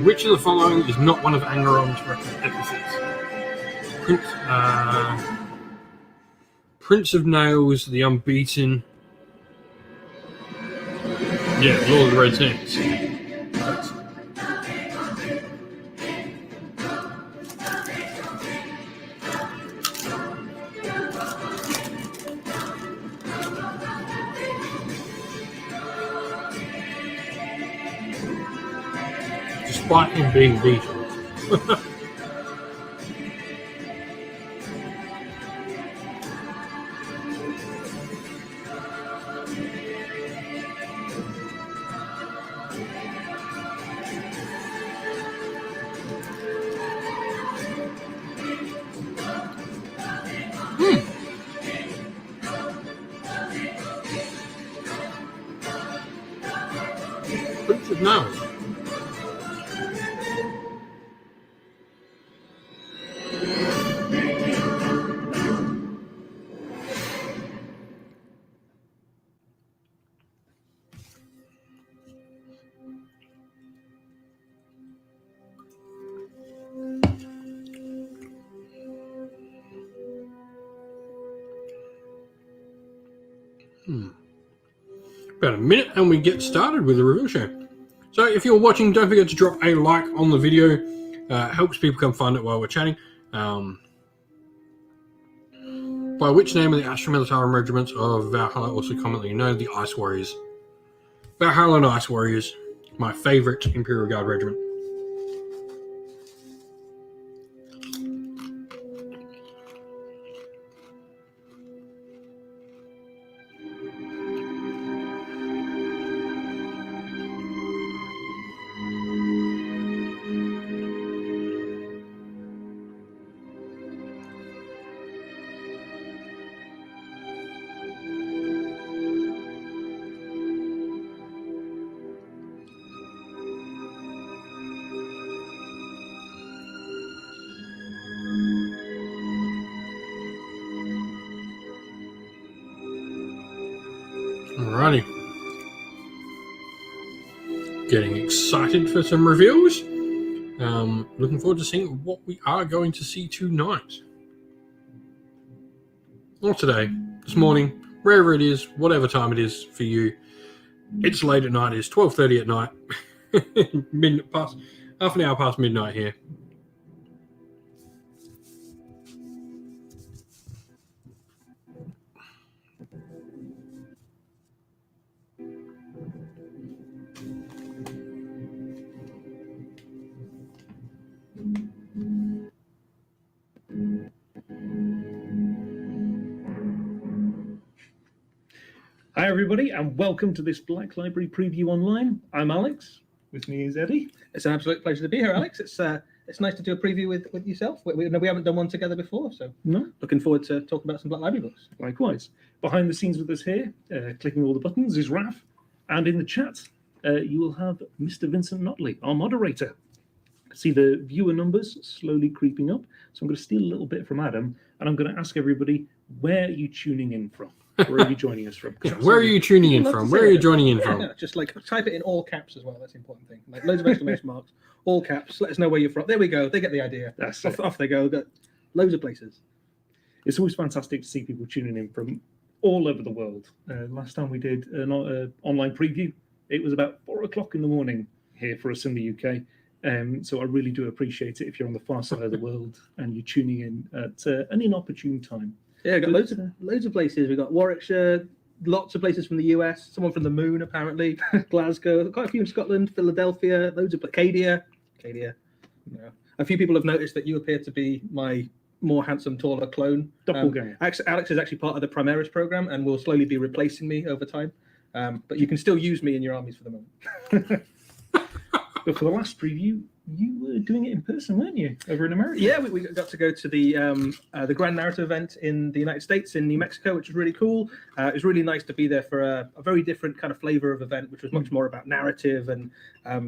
Which of the following is not one of Angeron's epithets? Prince of Nails, the Unbeaten. Yeah, Lord of the Red Sands. Despite him being beaten. Prince of Nails. About a minute and we get started with the review show. So if you're watching, don't forget to drop a like on the video. Helps people come find it while we're chatting. By which name are the Astra Militarum regiments of Valhalla also commonly known? The Ice Warriors. Valhalla and Ice Warriors. My favorite Imperial Guard regiment. Getting excited for some reveals. Looking forward to seeing what we are going to see tonight. Or today, this morning, wherever it is, whatever time it is for you. It's late at night. It's 12:30 at night. Half an hour past midnight here. Hi everybody, and welcome to this Black Library Preview Online. I'm Alex. With me is Eddie. It's an absolute pleasure to be here, Alex. It's nice to do a preview with yourself. We haven't done one together before, so looking forward to talking about some Black Library books. Likewise. Behind the scenes with us here, clicking all the buttons, is Raf. And in the chat, you will have Mr. Vincent Notley, our moderator. See the viewer numbers slowly creeping up. So I'm going to steal a little bit from Adam, and I'm going to ask everybody, where are you tuning in from? Where are you joining us from? Where are you tuning in from? Where are you joining in from? Yeah, just like type it in all caps as well. That's the important thing. Like loads of exclamation marks, all caps. Let us know where you're from. There we go. They get the idea. That's off they go. Got loads of places. It's always fantastic to see people tuning in from all over the world. Last time we did an online preview, it was about 4 o'clock in the morning here for us in the UK. So I really do appreciate it if you're on the far side of the world and you're tuning in at an inopportune time. Yeah, we've got loads of places. We've got Warwickshire, lots of places from the US, someone from the moon, apparently, Glasgow, quite a few in Scotland, Philadelphia, loads of Acadia. You know. A few people have noticed that you appear to be my more handsome, taller clone. Doppelganger. Alex is actually part of the Primaris program and will slowly be replacing me over time. But you can still use me in your armies for the moment. But for the last preview, you were doing it in person, weren't you, over in America? Yeah, we got to go to the Grand Narrative event in the United States, in New Mexico, which was really cool. It was really nice to be there for a very different kind of flavor of event, which was much more about narrative and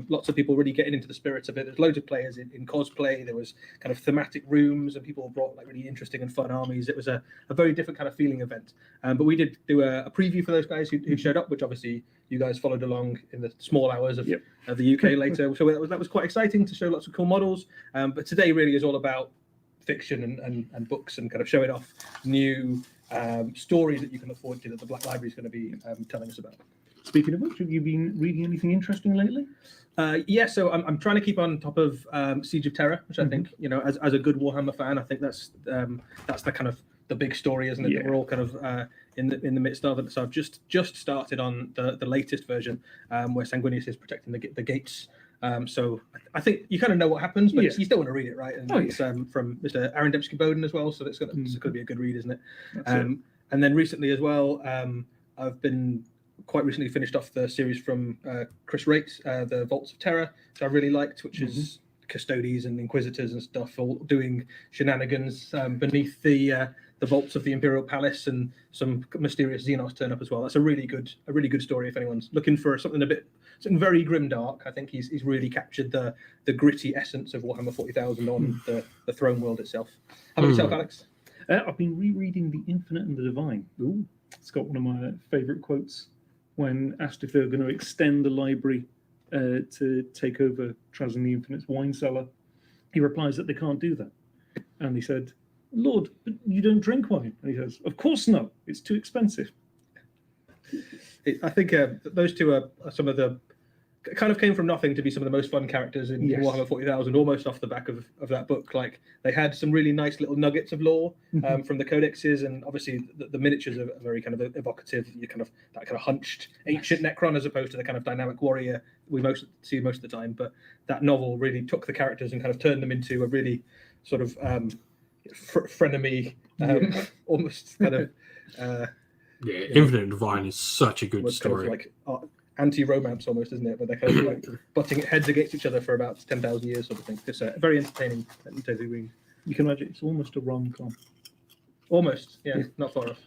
lots of people really getting into the spirit of it. There's loads of players in cosplay. There was kind of thematic rooms and people brought like really interesting and fun armies. It was a very different kind of feeling event. But we did do a preview for those guys who showed up, which obviously you guys followed along in the small hours of the UK later. So that was quite exciting to show lots of cool models. But today really is all about fiction and books and kind of showing off new stories that you can look forward to that the Black Library is going to be telling us about. Speaking of which, have you been reading anything interesting lately? Yeah, so I'm trying to keep on top of Siege of Terror, which I think, as a good Warhammer fan, I think that's the kind of the big story, isn't it? Yeah. That we're all kind of in the midst of it. So I've just started on the latest version where Sanguinius is protecting the gates. So I think you kind of know what happens, but you still want to read it, right? And it's from Mr. Aaron Dembski-Bowden as well, so it's going to be a good read, isn't it? And then recently as well, I've been quite recently finished off the series from Chris Rates, the Vaults of Terror, which I really liked, which is Custodes and Inquisitors and stuff all doing shenanigans beneath the vaults of the Imperial Palace, and some mysterious Xenos turn up as well. That's a really good story if anyone's looking for something very grimdark. I think he's really captured the gritty essence of Warhammer 40,000 on the throne world itself. How about yourself, Alex? I've been rereading The Infinite and the Divine. Ooh, it's got one of my favourite quotes when asked if they were going to extend the library to take over Traz and the Infinite's wine cellar. He replies that they can't do that. And he said, "Lord, but you don't drink wine." And he says, "Of course not. It's too expensive." I think those two are some of the kind of came from nothing to be some of the most fun characters in Warhammer 40,000, almost off the back of that book. Like they had some really nice little nuggets of lore from the codexes, and obviously the miniatures are very kind of evocative. You kind of that kind of hunched ancient Necron as opposed to the kind of dynamic warrior we see most of the time. But that novel really took the characters and kind of turned them into a really sort of frenemy, almost kind of. Infinite Divine is such a good story. Kind of like anti-romance almost, isn't it? Where they're kind of like butting heads against each other for about 10,000 years, sort of thing. It's very entertaining and totally read. You can imagine it's almost a rom-com. Almost, not far off.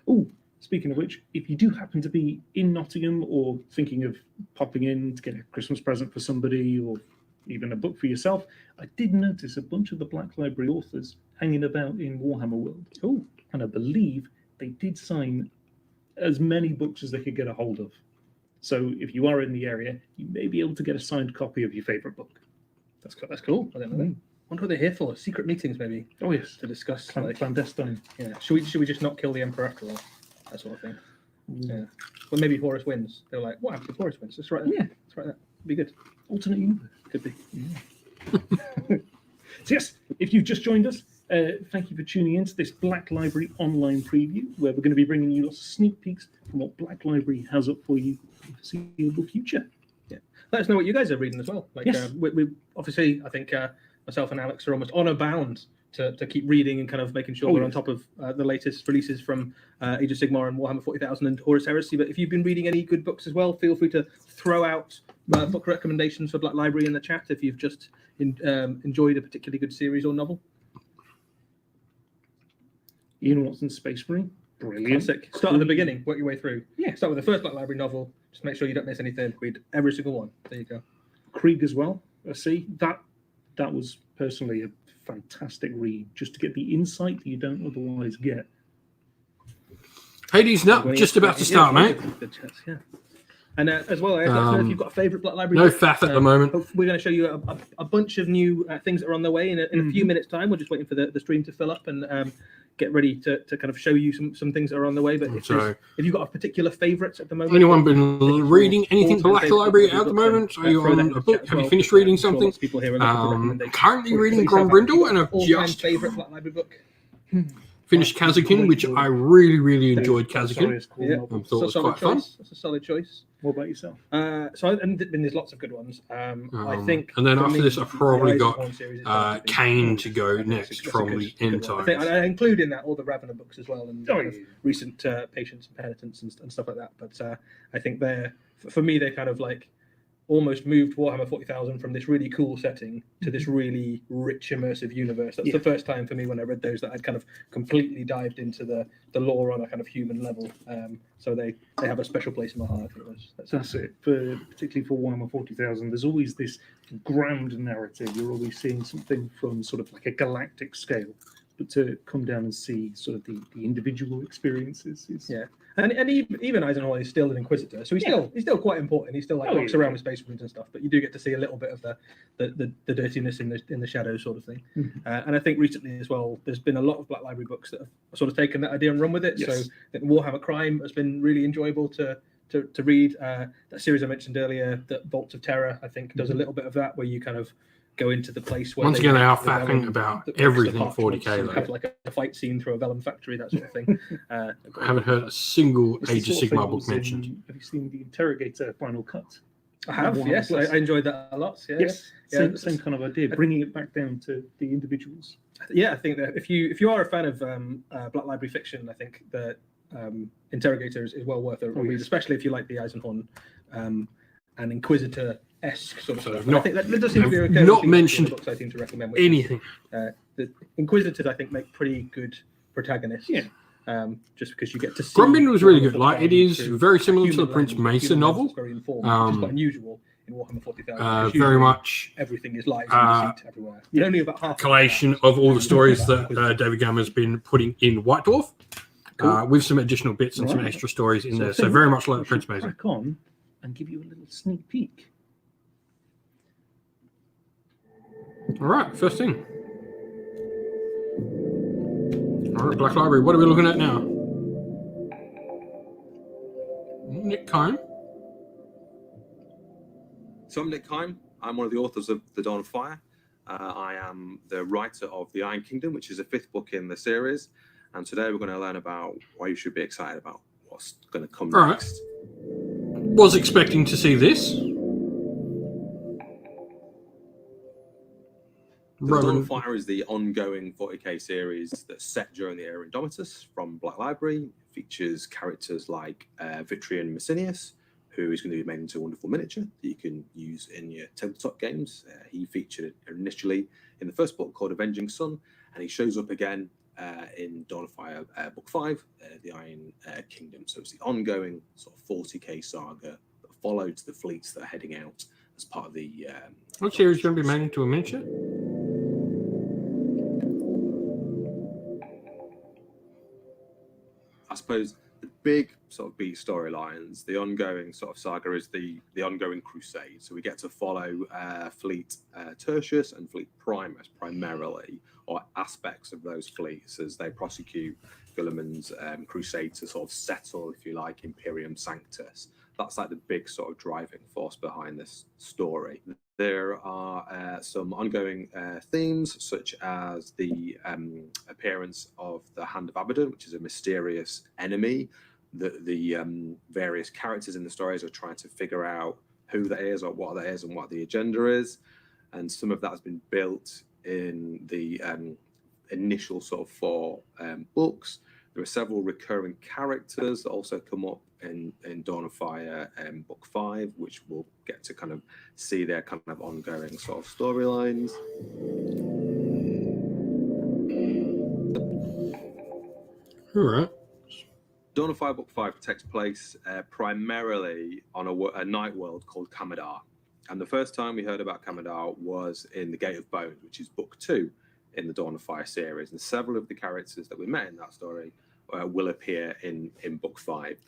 Oh, speaking of which, if you do happen to be in Nottingham or thinking of popping in to get a Christmas present for somebody or even a book for yourself, I did notice a bunch of the Black Library authors hanging about in Warhammer World. Oh, and I believe they did sign as many books as they could get a hold of. So if you are in the area, you may be able to get a signed copy of your favorite book. That's cool. I don't know. I wonder what they're here for. Secret meetings, maybe. Oh yes, To discuss clandestine. Yeah. Should we just not kill the emperor after all? That sort of thing. Yeah. Well, maybe Horus wins. They're like, what happens if Horus wins? Let's write that. Yeah. Let's write that. Be good. Alternate universe. Could be. Yeah. So yes, if you've just joined us, thank you for tuning in to this Black Library online preview, where we're going to be bringing you lots of sneak peeks from what Black Library has up for you for the foreseeable future. Yeah. Let us know what you guys are reading as well. Like, yes. We obviously, I think myself and Alex are almost honor bound to keep reading and kind of making sure we're on top of the latest releases from Age of Sigmar and Warhammer 40,000 and Horus Heresy. But if you've been reading any good books as well, feel free to throw out book recommendations for Black Library in the chat if you've just enjoyed a particularly good series or novel. Ian Watson's Space Marine. Brilliant. Classic. Start at the beginning, work your way through. Yeah. Start with the first Black Library novel. Just make sure you don't miss anything. Read every single one. There you go. Krieg as well. See, that was personally a fantastic read, just to get the insight that you don't otherwise get. Hades, no, just about to start, mate. Good chats, yeah. And as well, I'd like to know if you've got a favourite Black Library. No faff at the moment. We're going to show you a bunch of new things that are on the way in a few minutes' time. We're just waiting for the stream to fill up and get ready to kind of show you some things that are on the way. But if you've got a particular favourite at the moment, anyone been reading anything Black Library at the moment? Are you on a book? Have you finished reading something? Currently reading Grombrindle, and I've just favourite Black Library book. finished Kazakin, which I really enjoyed. Kazakin, Yeah. I thought it was quite fun. That's a solid choice. What about yourself? And there's lots of good ones. I think. And then for after me, this, I've probably the got Eisenhorn series is definitely Kane to go that's next a from good- the good end one. I think times. I include in that all the Ravener books as well, and Oh, kind of recent Patience and Penitence and stuff like that. But I think for me, they're kind of like almost moved Warhammer 40,000 from this really cool setting to this really rich, immersive universe. That's the first time for me when I read those that I'd kind of completely dived into the lore on a kind of human level. So they have a special place in my heart. I think That's it. Particularly for Warhammer 40,000, there's always this grand narrative. You're always seeing something from sort of like a galactic scale. But to come down and see sort of the individual experiences is And even Eisenhorn is still an Inquisitor, so he's still quite important. He still walks around with Space Marines and stuff, but you do get to see a little bit of the dirtiness in the shadows, sort of thing. And I think recently as well, there's been a lot of Black Library books that have sort of taken that idea and run with it. Yes. So I think Warhammer Crime has been really enjoyable to read. That series I mentioned earlier, the Vaults of Terror, I think does a little bit of that, where you kind of go into the place where Once again, they are faffing about everything 40k. Have like a fight scene through a vellum factory, that sort of thing. I haven't heard a single It's the Age of sort of thing Sigmar that book was mentioned. Have you seen the Interrogator Final Cut? I have, Warhammer yes. Plus. I enjoyed that a lot. Yeah, Yes, yeah. same kind of idea, bringing it back down to the individuals. Yeah, I think that if you are a fan of Black Library fiction, I think that Interrogator is well worth a read, especially if you like the Eisenhorn and Inquisitor-esque sort of stuff. not- I think that does seem to be not mentioned books I seem to recommend. Anything. The Inquisitors, I think, make pretty good protagonists. Yeah. Just because you get to see. Grumbin was really good. Warhammer Like, it is 40,000 very similar to human the Prince lens, Mason human lens novel. that's very informed, which is quite unusual in Warhammer 40,000. because Very usually much everything is live and deceit everywhere. And only about half collation of all the stories that David Gamma's been putting in White Dwarf, with some additional bits and some Right. extra stories in there. I So think very much like we the Prince should Mason. crack on and give you a little sneak peek. All right, first thing. All right, Black Library. What are we looking at now? Nick Kime. So I'm Nick Kime. I'm one of the authors of The Dawn of Fire. I am the writer of The Iron Kingdom, which is the 5th book in the series. And today we're going to learn about why you should be excited about what's going to come All right. next. Was expecting to see this. The Dawn Roman. of Fire is the ongoing 40k series that's set during the era Indomitus from Black Library. It features characters like Vitrian Messinius, who is going to be made into a wonderful miniature that you can use in your tabletop games. He featured initially in the first book called Avenging Sun, and he shows up again in Dawn of Fire Book 5, The Iron Kingdom. So it's the ongoing sort of 40k saga that followed the fleets that are heading out as part of the... What series is going to be made into a miniature? I suppose big sort of beat storylines, the ongoing sort of saga is the ongoing crusade. So we get to follow Fleet Tertius and Fleet Primus primarily, or aspects of those fleets as they prosecute Guilliman's crusade to sort of settle, if you like, Imperium Sanctus. That's like the big sort of driving force behind this story. There are some ongoing themes, such as the appearance of the Hand of Abaddon, which is a mysterious enemy that the various characters in the stories are trying to figure out who that is or what that is and what the agenda is. And some of that has been built in the initial sort of 4 books. There are several recurring characters that also come up in Dawn of Fire book 5, which we'll get to kind of see their kind of ongoing sort of storylines. All right. Dawn of Fire book 5 takes place primarily on a night world called Kamadar. And the first time we heard about Kamadar was in The Gate of Bones, which is book 2 in the Dawn of Fire series. And several of the characters that we met in that story will appear in book 5.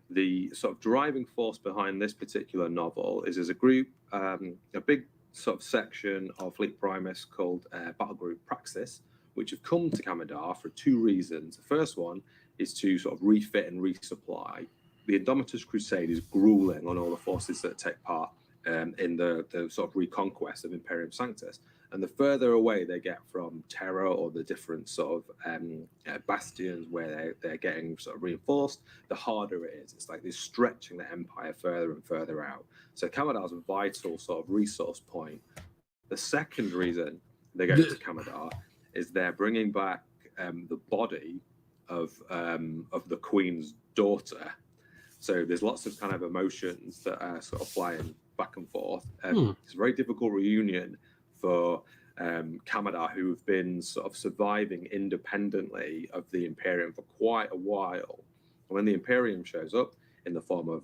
The sort of driving force behind this particular novel is as a group, a big sort of section of Fleet Primus called Battle Group Praxis, which have come to Kamadar for 2 reasons. The first one is to sort of refit and resupply. The Indomitus Crusade is grueling on all the forces that take part in the sort of reconquest of Imperium Sanctus. And the further away they get from Terra or the different sort of bastions where they're getting sort of reinforced, the harder it is. It's like they're stretching the empire further and further out. So Kamadar's a vital sort of resource point. The second reason they go to Kamadar is they're bringing back the body of the Queen's daughter. So there's lots of kind of emotions that are sort of flying back and forth. It's a very difficult reunion for Kamadar, who have been sort of surviving independently of the Imperium for quite a while. When the Imperium shows up in the form of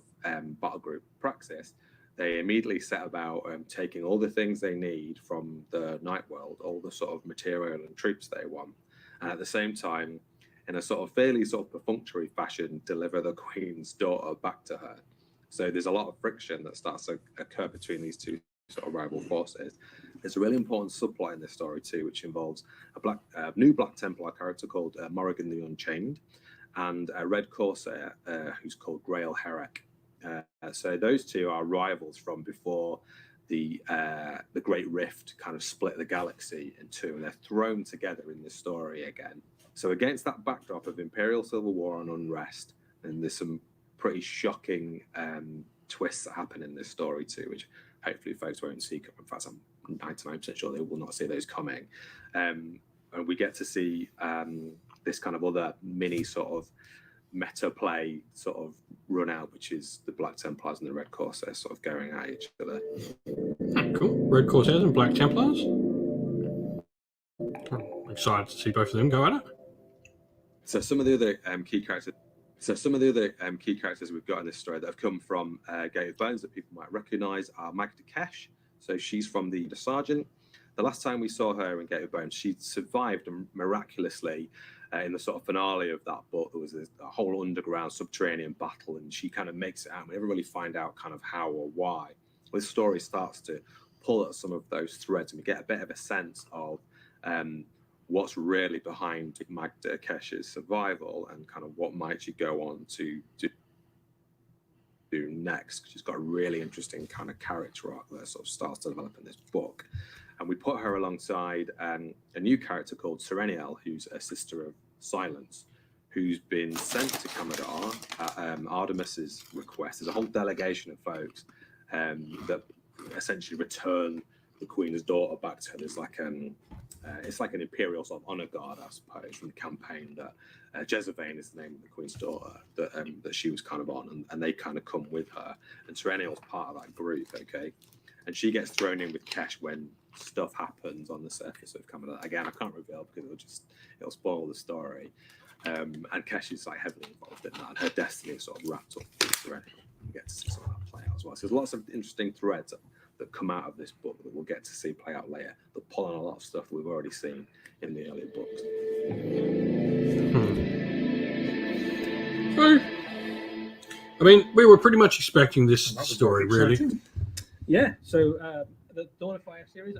Battle Group Praxis, they immediately set about taking all the things they need from the night world, all the sort of material and troops they want, and at the same time, in a sort of fairly sort of perfunctory fashion, deliver the Queen's daughter back to her. So there's a lot of friction that starts to occur between these two sort of rival forces. There's a really important subplot in this story too, which involves a new Black Templar character called Morrigan the Unchained, and a Red Corsair who's called Grail Herrick. So those two are rivals from before the Great Rift kind of split the galaxy in two, and they're thrown together in this story again. So against that backdrop of Imperial Civil War and unrest, and there's some pretty shocking twists that happen in this story too, which hopefully folks won't see. In fact, I'm 99% sure they will not see those coming. And we get to see this kind of other mini sort of meta play sort of run out, which is the Black Templars and the Red Corsairs sort of going at each other. Cool. Red Corsairs and Black Templars. I'm excited to see both of them go at it. So some of the other key characters. So some of the other key characters we've got in this story that have come from Gate of Bones that people might recognise are Magda Kesh. So she's from the Sergeant. The last time we saw her in Gate of Bones, she survived miraculously in the sort of finale of that book. There was a whole underground subterranean battle, and she kind of makes it out. We never really find out kind of how or why. This story starts to pull at some of those threads, and we get a bit of a sense of what's really behind Magda Kesh's survival and kind of what might she go on to do next. She's got a really interesting kind of character arc that sort of starts to develop in this book. And we put her alongside a new character called Sereniel, who's a Sister of Silence, who's been sent to Kamadar at Artemis's request. There's a whole delegation of folks that essentially return the Queen's daughter back to her. There's like it's like an imperial sort of honor guard, I suppose, from the campaign that Jezebane is the name of the Queen's daughter that she was kind of on, and they kind of come with her. And Sereniel's part of that group, okay? And she gets thrown in with Kesh when stuff happens on the surface of Kamadar. Again, I can't reveal because it'll spoil the story. And Kesh is like heavily involved in that, and her destiny is sort of wrapped up with Sereniel. We get to see some of that play out as well. So there's lots of interesting threads that come out of this book that we'll get to see play out later. They'll pull on a lot of stuff that we've already seen in the earlier books. So, I mean, we were pretty much expecting this That was story, very really. exciting. Yeah. So the Dawn of Fire series.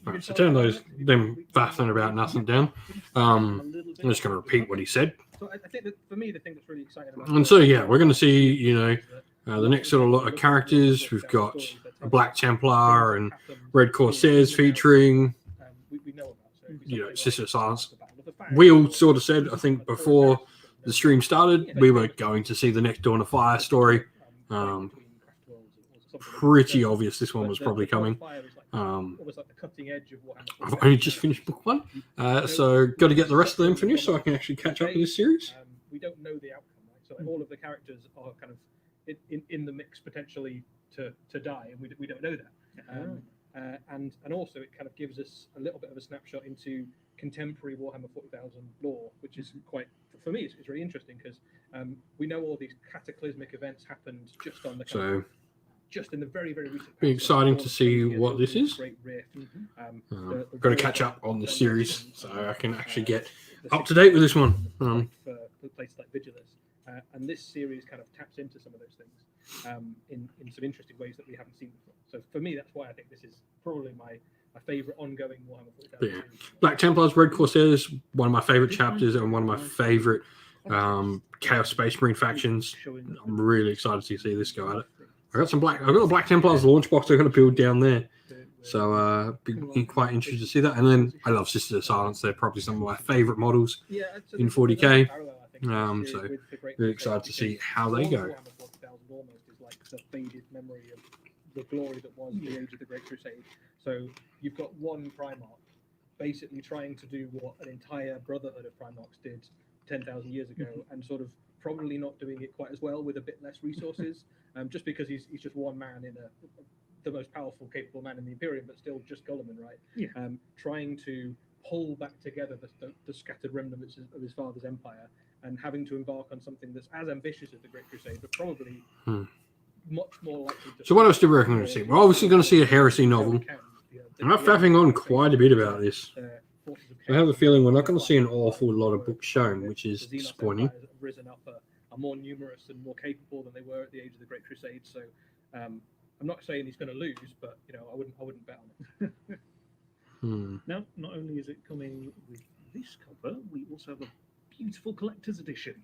Right, so turn them faffing about nothing down. I'm just going to repeat what he said. So I think that for me, the thing that's really exciting about And so, yeah, we're going to see, the next sort of lot of characters. We've got a Black Templar and Red Corsairs featuring, Sister of Silence. We all sort of said, I think, before the stream started, we were going to see the next Dawn of Fire story. Pretty obvious this one was probably coming. I've only just finished book 1, so got to get the rest of them finished so I can actually catch up with this series. We don't know the outcome, right? So all of the characters are kind of in the mix potentially to die, and we don't know that. And also it kind of gives us a little bit of a snapshot into contemporary Warhammer 40,000 lore, which is quite, for me, it's really interesting because we know all these cataclysmic events happened just on the just in the very, very recent. Be exciting to see what this is. Great rift. I've got to catch up on the series so I can actually get up to date with this one. For places like Vigilus. And this series kind of taps into some of those things in some interesting ways that we haven't seen before. So for me, that's why I think this is probably my favourite ongoing Warhammer 40,000 series. Black Templars, Red Corsairs, one of my favourite chapters and one of my favourite Chaos Space Marine factions. I'm really excited to see this go at it. I've got the Black Templars launch box I'm going to build down there. So be quite interested to see that. And then I love Sisters of Silence. They're probably some of my favourite models in 40k. So really excited to see how they go. Almost is like the faded memory of the glory that was the Age of the Great Crusade. So you've got one Primarch basically trying to do what an entire brotherhood of Primarchs did 10,000 years ago, and sort of probably not doing it quite as well with a bit less resources, just because he's just one man in the most powerful, capable man in the Imperium, but still just Guilliman, right? Yeah. Trying to pull back together the scattered remnants of his father's empire, and having to embark on something that's as ambitious as the Great Crusade, but probably much more likely to... So what else do we reckon we're going to see? We're obviously going to see a heresy novel. I'm faffing on quite a bit about this. I have a feeling we're not going to see an awful lot of books shown, which is disappointing. Have risen up, are more numerous and more capable than they were at the Age of the Great Crusade. So I'm not saying he's going to lose, but I wouldn't bet on it. Now, not only is it coming with this cover, we also have a beautiful collector's edition.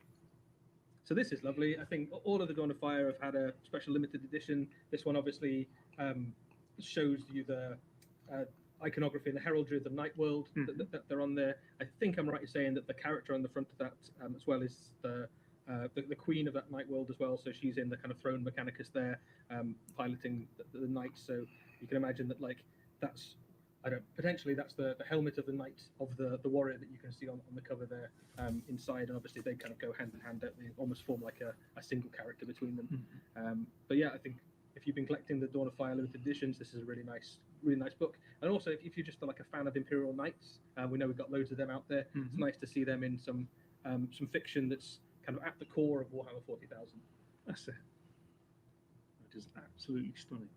So this is lovely. I think all of the Dawn of Fire have had a special limited edition. This one obviously shows you the iconography and the heraldry of the Night World that they're on there. I think I'm right in saying that the character on the front of that, as well as the queen of that Night World as well. So she's in the kind of throne mechanicus there, piloting the knights. So you can imagine that that's potentially that's the helmet of the knight of the warrior that you can see on the cover there inside, and obviously they kind of go hand in hand. They almost form like a single character between them. But yeah, I think if you've been collecting the Dawn of Fire limited editions, this is a really nice book. And also, if you're just like a fan of Imperial Knights, we know we've got loads of them out there. It's nice to see them in some fiction that's kind of at the core of Warhammer 40,000. That's it. It is absolutely stunning.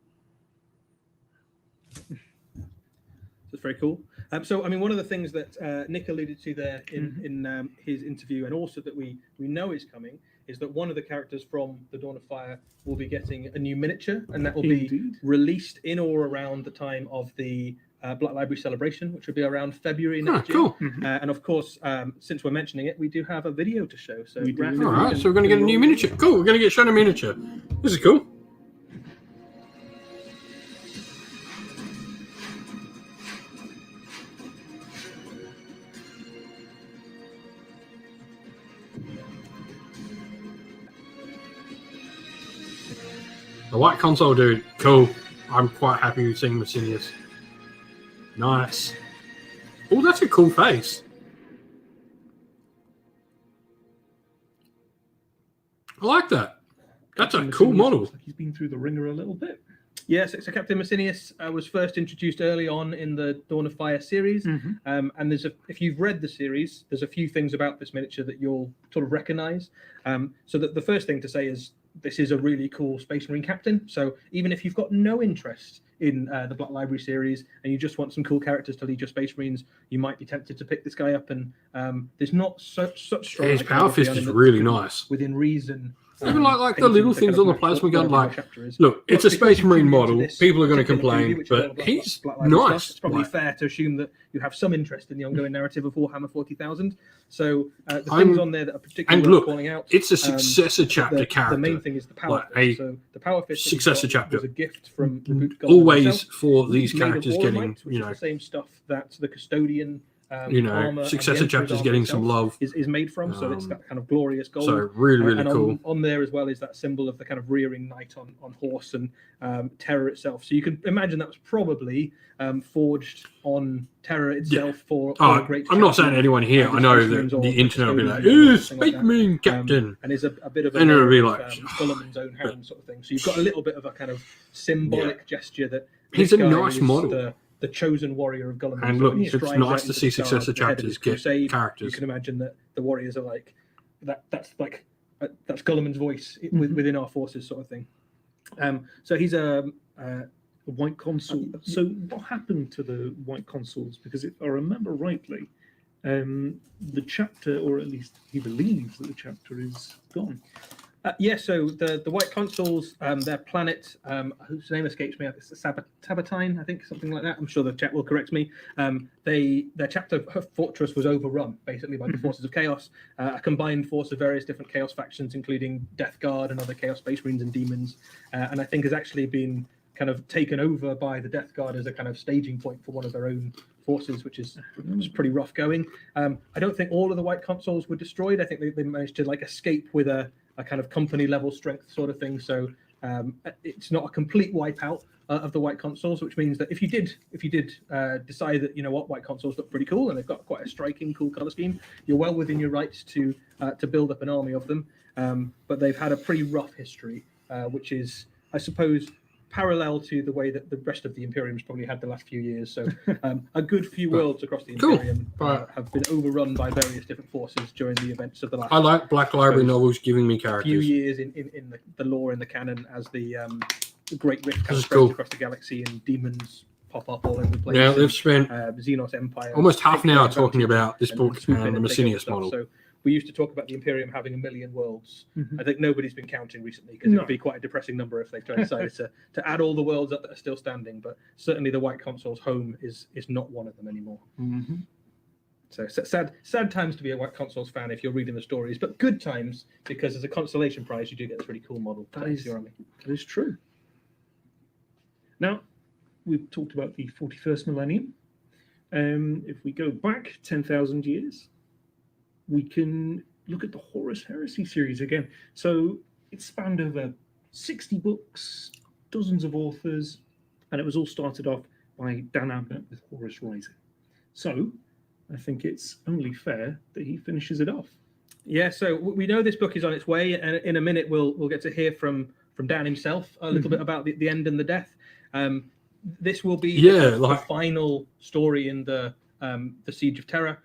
So it's very cool. So, I mean, one of the things that Nick alluded to there in his interview, and also that we know is coming, is that one of the characters from the Dawn of Fire will be getting a new miniature, and that will be released in or around the time of the Black Library celebration, which will be around February next year. Cool. And of course, since we're mentioning it, we do have a video to show. So, All right, so we're going to get a new miniature. Cool, we're going to get shown a miniature. This is cool. The white console, dude. Cool. I'm quite happy with seeing Messinius. Nice. Oh, that's a cool face. I like that. That's a cool model. Looks like he's been through the ringer a little bit. Yes, so Captain Messinius was first introduced early on in the Dawn of Fire series, and if you've read the series, there's a few things about this miniature that you'll sort of recognise. So the first thing to say is this is a really cool Space Marine captain. So even if you've got no interest in the Black Library series and you just want some cool characters to lead your Space Marines, you might be tempted to pick this guy up. And there's not such strong. His power fist is really nice. Within reason, Even like the little painting things on the kind of plasma gun, whatever like, chapter is. look, it's a Because Space you're Marine tuning into model. this People are going to particular complain, preview, which is but he's Black Library stuff, nice. It's probably Like, fair to assume that you have some interest in the ongoing narrative of Warhammer 40,000. So the things on there that are particularly and look, calling out. it's a successor chapter the character. main thing is the power Like fist. So the power fist that he's successor got chapter. was a gift from Reboot God Always himself. for these It's made of characters getting, Auramite, which is the same stuff that the Custodian armor successor and the Emperor's chapters armor getting itself some love. is made from. So it's that kind of glorious gold. So really and cool. on there as well is that symbol of the kind of rearing knight on horse and Terror itself. So you can imagine that was probably forged on Terror itself for a great. I'm not saying anyone here. I know that the internet will be like, Space Marine Captain. And is a bit of and it'll be like, Gulliman's own hand sort of thing. So you've got a little bit of a kind of symbolic gesture that he's a nice model. The chosen warrior of Gulliman. And look, it's nice to see successor chapters get characters. You can imagine that the warriors are like that's Gulliman's voice within our forces, sort of thing. So he's a white consul. So what happened to the white consuls? Because if I remember rightly, the chapter, or at least he believes that the chapter is gone. So the white consuls, their planet, whose name escapes me, it's Sabatine, I think, something like that. I'm sure the chat will correct me. Their chapter fortress was overrun, basically, by the forces of chaos, a combined force of various different chaos factions, including Death Guard and other chaos space marines and demons, and I think has actually been kind of taken over by the Death Guard as a kind of staging point for one of their own forces, which is pretty rough going. I don't think all of the white consuls were destroyed. I think they managed to escape with a kind of company level strength sort of thing. So it's not a complete wipeout of the white consuls, which means that if you did decide that white consuls look pretty cool and they've got quite a striking, cool color scheme, you're well within your rights to build up an army of them. But they've had a pretty rough history, which is, I suppose, parallel to the way that the rest of the Imperium's probably had the last few years. So a good few worlds across the Imperium have been overrun by various different forces during the events of the last. I like Black Library novels giving me characters. Few years in the lore, in the canon, as the Great Rift kind of spreads cool. across the galaxy and demons pop up all over the place. Yeah, they've spent Xenos Empire almost half an hour talking about this book swoop in and the take over Messinius stuff. model. So we used to talk about the Imperium having 1 million worlds. I think nobody's been counting recently because it would be quite a depressing number if they decided to add all the worlds up that are still standing. But certainly the White Consul's home is not one of them anymore. So sad times to be a White Consul's fan if you're reading the stories, but good times because as a consolation prize you do get this really cool model. That is true. Now, we've talked about the 41st millennium. If we go back 10,000 years, we can look at the Horus Heresy series again. So it spanned over 60 books, dozens of authors, and it was all started off by Dan Abnett with Horus Rising. So I think it's only fair that he finishes it off. Yeah, so we know this book is on its way, and in a minute we'll get to hear from Dan himself a little bit about the end and the death. This will be the final story in the Siege of Terror.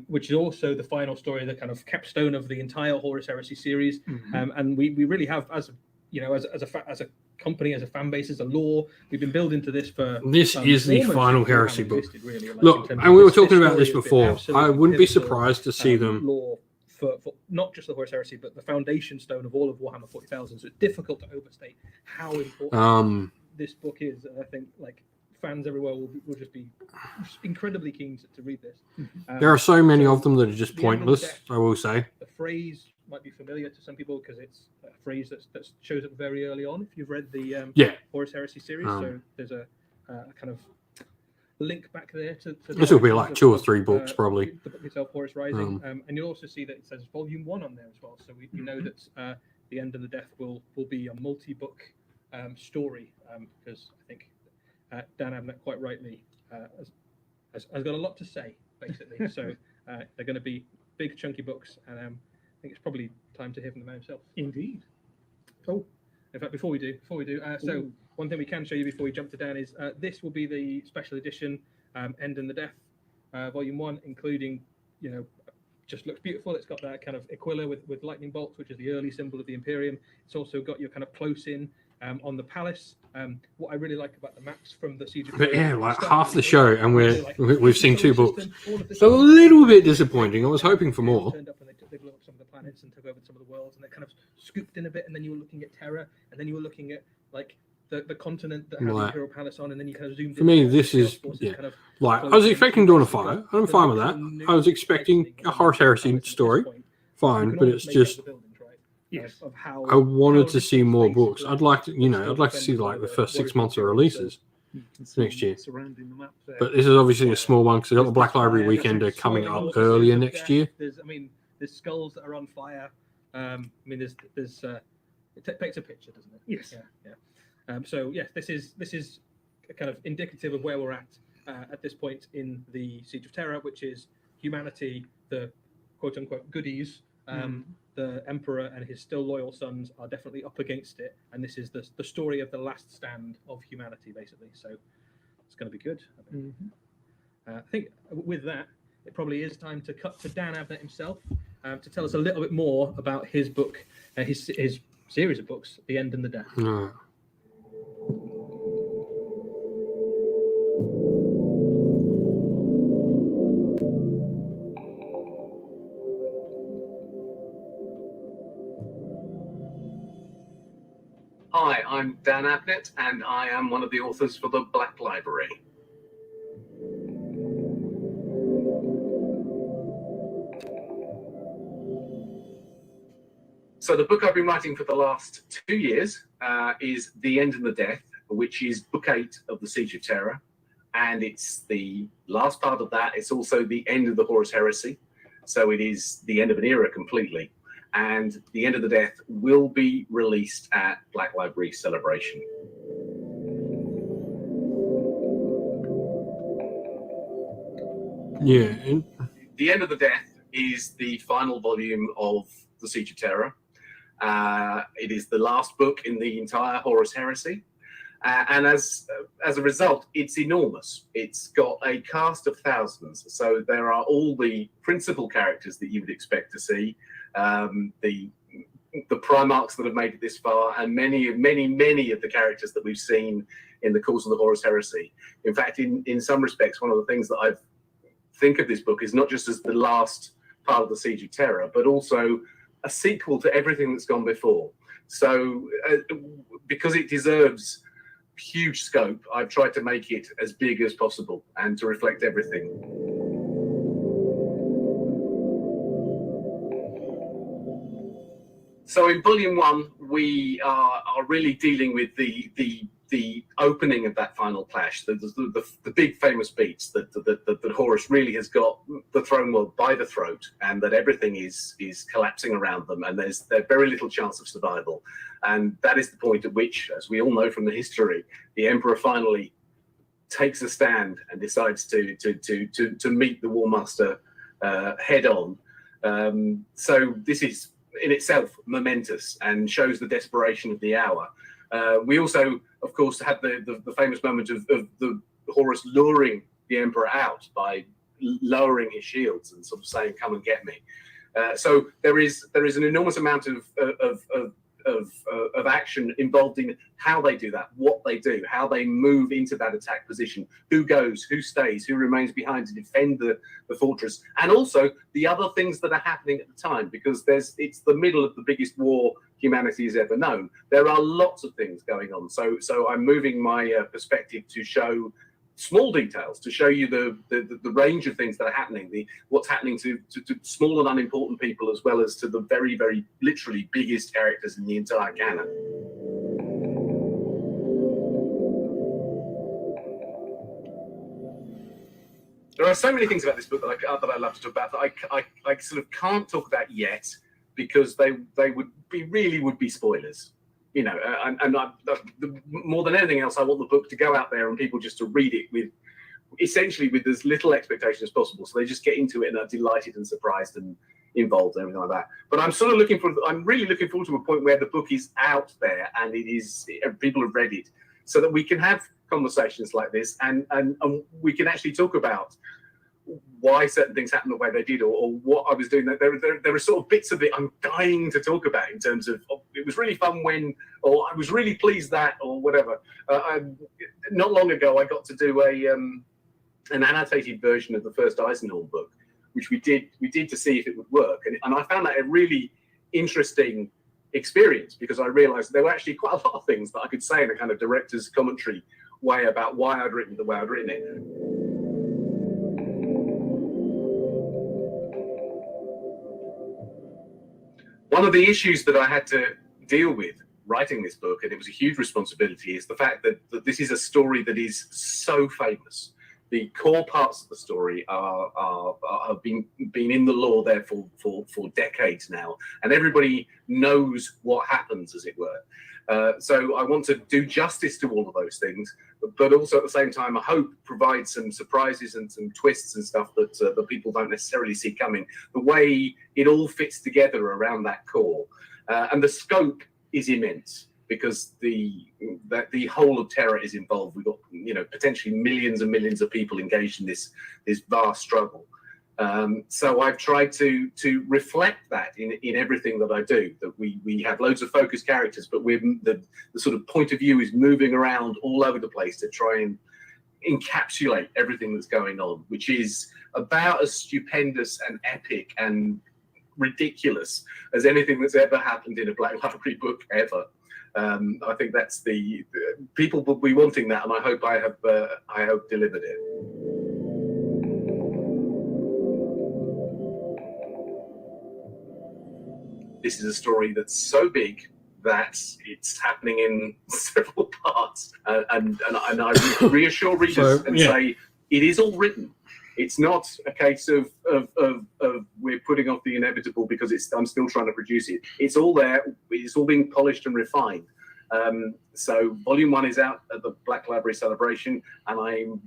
Which is also the final story, the kind of capstone of the entire Horus Heresy series. And we really have, as a company, as a fan base, as a lore, we've been building to this for. This is the final Heresy book. Really, look, and we were talking about this before. I wouldn't be surprised to see them. Lore for not just the Horus Heresy, but the foundation stone of all of Warhammer 40,000. So it's difficult to overstate how important this book is. And I think fans everywhere will just be incredibly keen to read this. There are so many of them that are just pointless, I will say. The phrase might be familiar to some people because it's a phrase that shows up very early on if you've read the Horus Heresy series. So there's a kind of link back there to this will be like 2 or 3 books probably. The book itself, Horus Rising. And you'll also see that it says Volume 1 on there as well. So we know that The End and the Death will be a multi-book story because I think Dan Abnett quite rightly has got a lot to say, basically. So they're going to be big, chunky books, and I think it's probably time to hear from the man himself. Indeed. Cool. In fact, before we do, so one thing we can show you before we jump to Dan is this will be the special edition End and the Death, Volume 1, including, just looks beautiful. It's got that kind of Aquila with lightning bolts, which is the early symbol of the Imperium. It's also got your kind of close-in on the palace. What I really like about the maps from the Siege of Terror, but half the show, and we've seen 2 books. So a little bit disappointing. I was hoping for more. Turned up and they blew up some of the planets and took over some of the worlds, and it kind of scooped in a bit, and then you were looking at Terra, and then you were looking at like the continent that had the Imperial Palace on, and then you kind of zoomed in. For me, this is kind of like, I was expecting Dawn of Fire. I'm fine with that. I was expecting a Horus Heresy story. Fine, but it's just I wanted to see more books. I'd like to, I'd like to see like the first 6 months of releases next year. But this is obviously a small one because I got the Black Library Weekender coming up earlier next year. There's skulls that are on fire. There's it paints a picture, doesn't it? Yes. Yeah. So yes, this is kind of indicative of where we're at this point in the Siege of Terra, which is humanity, the quote unquote goodies. The Emperor and his still loyal sons are definitely up against it, and this is the story of the last stand of humanity, basically. So it's going to be good. I think with that, it probably is time to cut to Dan Abnett himself to tell us a little bit more about his book, his series of books, The End and the Death. Hi, I'm Dan Abnett, and I am one of the authors for the Black Library. So the book I've been writing for the last 2 years is The End and the Death, which is book 8 of the Siege of Terra. And it's the last part of that. It's also the end of the Horus Heresy. So it is the end of an era completely. And The End of the Death will be released at Black Library Celebration. Yeah. The End of the Death is the final volume of the Siege of Terra. It is the last book in the entire Horus Heresy. And as a result, it's enormous. It's got a cast of thousands. So there are all the principal characters that you would expect to see. The Primarchs that have made it this far, and many of the characters that we've seen in the course of the Horus Heresy. In fact, in some respects, one of the things that I think of this book is not just as the last part of the Siege of Terra, but also a sequel to everything that's gone before. So because it deserves huge scope, I've tried to make it as big as possible and to reflect everything. So in Volume 1, we are really dealing with the opening of that final clash, the big famous beats that Horus really has got the throne world by the throat, and that everything is collapsing around them, and there's very little chance of survival. And that is the point at which, as we all know from the history, the Emperor finally takes a stand and decides to meet the War Master head on. So this is in itself momentous and shows the desperation of the hour. We also, of course, had the famous moment of the Horus luring the Emperor out by lowering his shields and sort of saying, "Come and get me." So there is an enormous amount of action involved in how they do that, what they do, how they move into that attack position, who goes, who stays, who remains behind to defend the fortress, and also the other things that are happening at the time, because it's the middle of the biggest war humanity has ever known. There are lots of things going on. So I'm moving my perspective to show small details, to show you the range of things that are happening, what's happening to small and unimportant people, as well as to the very, very literally biggest characters in the entire canon. There are so many things about this book that I love to talk about that I sort of can't talk about yet, because they would be spoilers. More than anything else, I want the book to go out there and people just to read it with as little expectation as possible, so they just get into it and are delighted and surprised and involved and everything like that. But I'm really looking forward to a point where the book is out there and people have read it, so that we can have conversations like this and we can actually talk about why certain things happened the way they did, or what I was doing. There are sort of bits of it I'm dying to talk about, in terms of it was really fun when, or I was really pleased that, or whatever. Not long ago, I got to do an annotated version of the first Eisenhorn book, which we did to see if it would work, and I found that a really interesting experience, because I realized there were actually quite a lot of things that I could say in a kind of director's commentary way about why I'd written the way I'd written it. One of the issues that I had to deal with writing this book, and it was a huge responsibility, is the fact that this is a story that is so famous. The core parts of the story have been in the lore there for decades now, and everybody knows what happens, as it were. So I want to do justice to all of those things, but also at the same time, I hope provide some surprises and some twists and stuff that people don't necessarily see coming. The way it all fits together around that core, and the scope is immense, because the whole of Terra is involved. We've got potentially millions and millions of people engaged in this vast struggle. So I've tried to reflect that in everything that I do. That we have loads of focused characters, but the sort of point of view is moving around all over the place to try and encapsulate everything that's going on, which is about as stupendous and epic and ridiculous as anything that's ever happened in a Black Library book ever. I think that's the people will be wanting that, and I hope I have delivered it. This is a story that's so big that it's happening in several parts, and I reassure readers say it is all written. It's not a case of we're putting off the inevitable because I'm still trying to produce it. It's all there. It's all being polished and refined. So Volume 1 is out at the Black Library Celebration, and I'm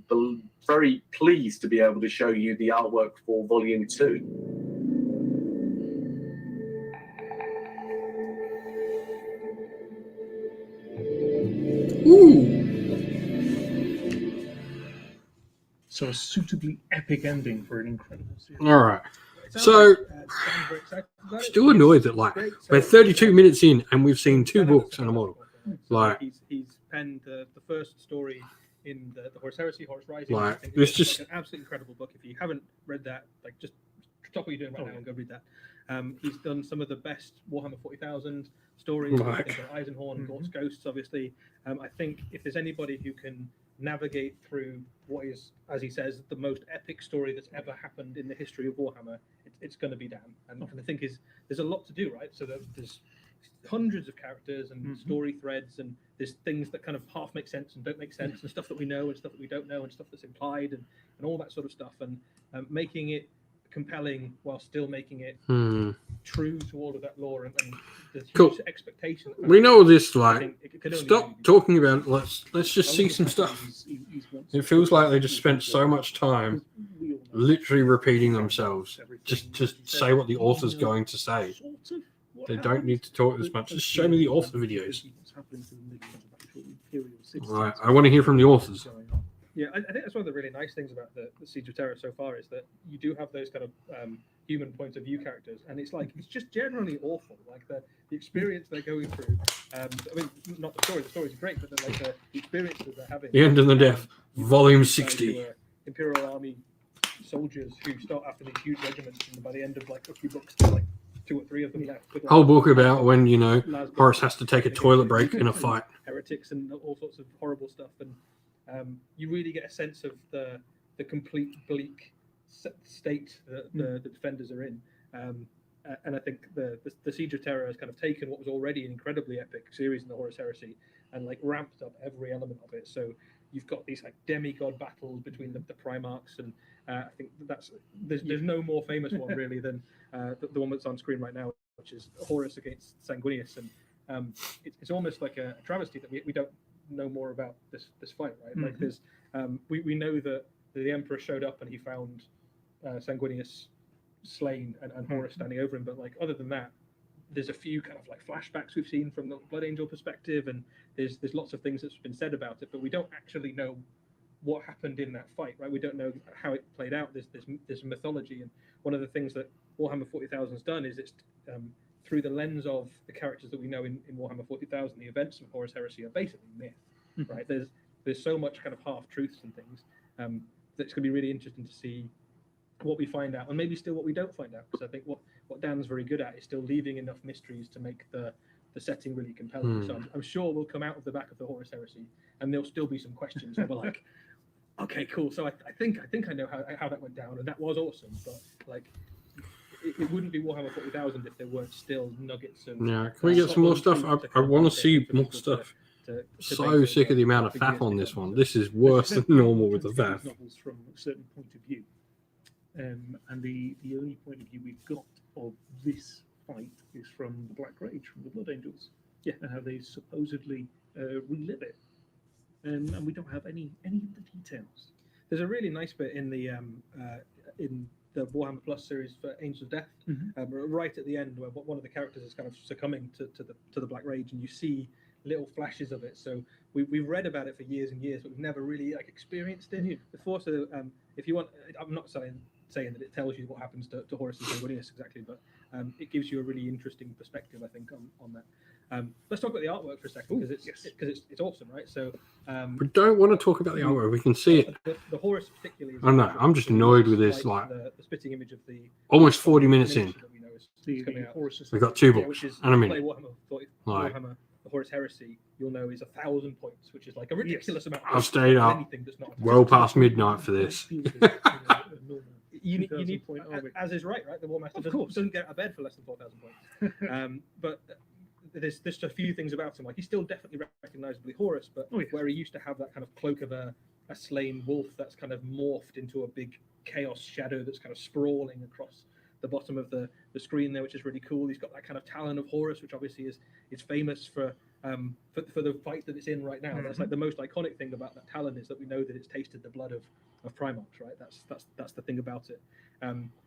very pleased to be able to show you the artwork for Volume 2. Ooh. So a suitably epic ending for an incredible series. All right. So I'm still annoyed that we're 32 minutes in and we've seen 2 books and a model. He's penned the first story in the Horus Heresy, Horus Rising. Like, I think it's it's just an absolutely incredible book. If you haven't read that, just stop what you're doing right now and go read that. He's done some of the best Warhammer 40,000 stories. I think Eisenhorn, Gort's Ghosts, obviously. I think if there's anybody who can navigate through what is, as he says, the most epic story that's ever happened in the history of Warhammer, it's going to be Dan. And I think there's a lot to do, right? So there's hundreds of characters and story threads, and there's things that kind of half make sense and don't make sense, and stuff that we know and stuff that we don't know, and stuff that's implied, and all that sort of stuff, and making it compelling while still making it true to all of that lore and the huge expectation. We know this. Stop talking about it. Let's just see some stuff. It feels like they just spent so much time literally repeating themselves. Just say what the author's going to say. They don't need to talk this much. Just show me the author videos. Right, I want to hear from the authors. Yeah, I think that's one of the really nice things about the Siege of Terror so far, is that you do have those kind of human point of view characters, and it's just generally awful. Like the experience they're going through. I mean, not the story. The stories are great, but the experiences they're having. The End and the Death, Volume 60. Imperial Army soldiers who start after these huge regiments, and by the end of a few books, 2 or 3 of them left. Whole book about when Horus has to take a toilet break in a fight. Heretics and all sorts of horrible stuff, and you really get a sense of the complete bleak state that the defenders are in. And I think the Siege of Terror has kind of taken what was already an incredibly epic series in the Horus Heresy and ramped up every element of it. So you've got these demigod battles between the Primarchs, and I think there's no more famous one really than the one that's on screen right now, which is Horus against Sanguinius, and it's almost like a travesty that we don't know more about this fight, right? There's we know that the Emperor showed up and he found Sanguinius slain and Horus standing over him, but other than that, there's a few kind of flashbacks we've seen from the Blood Angel perspective, and there's lots of things that's been said about it, but we don't actually know what happened in that fight, right? We don't know how it played out. There's mythology, and one of the things that Warhammer 40,000 has done is it's through the lens of the characters that we know in Warhammer 40,000, the events of Horus Heresy are basically myth, right? There's so much kind of half truths and things that it's going to be really interesting to see what we find out, and maybe still what we don't find out. Because I think what Dan's very good at is still leaving enough mysteries to make the setting really compelling. So I'm sure we'll come out of the back of the Horus Heresy, and there'll still be some questions. And we're like, okay, cool. So I think I know how that went down, and that was awesome. But like, it wouldn't be Warhammer 40,000 if there weren't still nuggets of. Yeah, can we get some more stuff? I want to see more stuff. So sick of the amount of faff on this one. This is worse than normal with the faff. Novels from a certain point of view, and the only point of view we've got of this fight is from the Black Rage, from the Blood Angels, and how they supposedly relive it, and we don't have any of the details. There's a really nice bit in the Warhammer Plus series for Angels of Death, right at the end, where one of the characters is kind of succumbing to the Black Rage, and you see little flashes of it. So we've read about it for years and years, but we've never really like experienced it before. So if you want, I'm not saying that it tells you what happens to Horus and Sanguinius exactly, but it gives you a really interesting perspective, I think, on that. Let's talk about the artwork for a second, because it's awesome, right? So we don't want to talk about the artwork. We can see it. The Horus particularly. I know. I'm just annoyed with this. Like the spitting image of the almost 40 minutes in. We've got 2 books and a minute. Warhammer, the Horus Heresy, you'll know, is 1,000 points, which is like a ridiculous amount. I've stayed up well past midnight for this. You need point, as is right? The War Master doesn't get out of bed for less than 4,000 points. But there's just a few things about him. Like, he's still definitely recognizably Horus, but where he used to have that kind of cloak of a slain wolf that's kind of morphed into a big chaos shadow that's kind of sprawling across the bottom of the screen there, which is really cool. He's got that kind of Talon of Horus, which obviously is famous for the fight that it's in right now. That's like the most iconic thing about that Talon, is that we know that it's tasted the blood of Primarchs, right? That's the thing about it.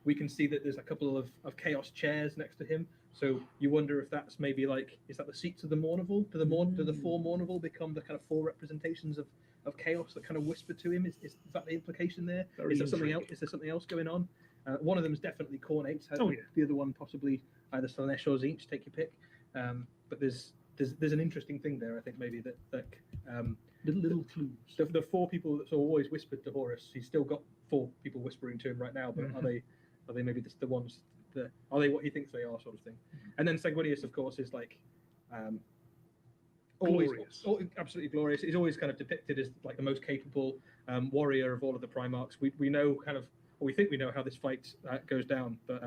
We can see that there's a couple of Chaos chairs next to him, so you wonder if that's maybe like, is that the seats of the Mournival? Do the 4 Mournival become the kind of 4 representations of Chaos that kind of whisper to him? Is that the implication there? Is there something else? Is there something else going on? One of them is definitely Cornates. The other one possibly either Slanesh or Tzeentch, take your pick. But there's an interesting thing there, I think, maybe that little clues. The 4 people that's always whispered to Horus, he's still got 4 people whispering to him right now, but are they maybe just the ones that are they what he thinks they are, sort of thing? And then Sanguinius, of course, is like always absolutely glorious. He's always kind of depicted as like the most capable warrior of all of the Primarchs. We know kind of, or we think we know how this fight goes down, but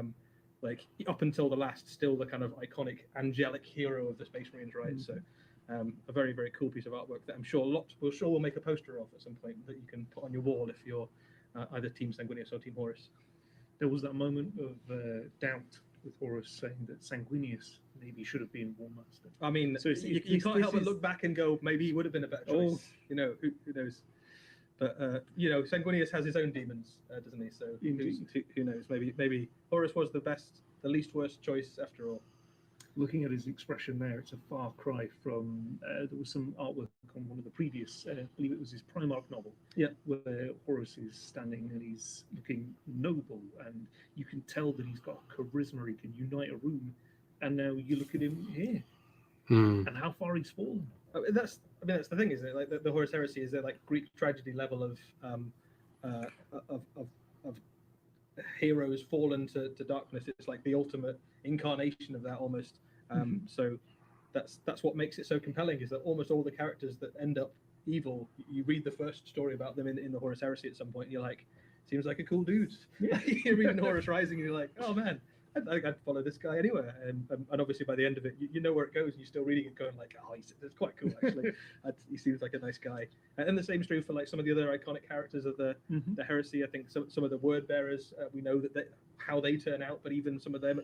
like up until the last, still the kind of iconic angelic hero of the Space Marines, right? So a very, very cool piece of artwork that I'm sure we'll make a poster of at some point that you can put on your wall if you're either Team Sanguinius or Team Horus. There was that moment of doubt with Horus saying that Sanguinius maybe should have been War Master. I mean, so you can't help but look back and go, maybe he would have been a better choice. You know, who knows? But Sanguinius has his own demons, doesn't he? So who knows? Maybe Horus was the least worst choice after all. Looking at his expression there, it's a far cry from. There was some artwork on one of the previous, I believe it was his Primarch novel, where Horus is standing and he's looking noble, and you can tell that he's got charisma. He can unite a room, and now you look at him here, and how far he's fallen. That's the thing, isn't it? Like the Horus Heresy is their like Greek tragedy level of heroes fallen to darkness. It's like the ultimate incarnation of that almost. So that's what makes it so compelling, is that almost all the characters that end up evil, you read the first story about them in the Horus Heresy at some point, and you're like, seems like a cool dude. You're reading Horus Rising and you're like, oh man, I'd follow this guy anywhere. And obviously by the end of it, you know where it goes, and you're still reading it going like, oh, it's quite cool actually. He seems like a nice guy. And the same is true for like some of the other iconic characters of the Heresy. I think some of the word bearers, we know that how they turn out, but even some of them,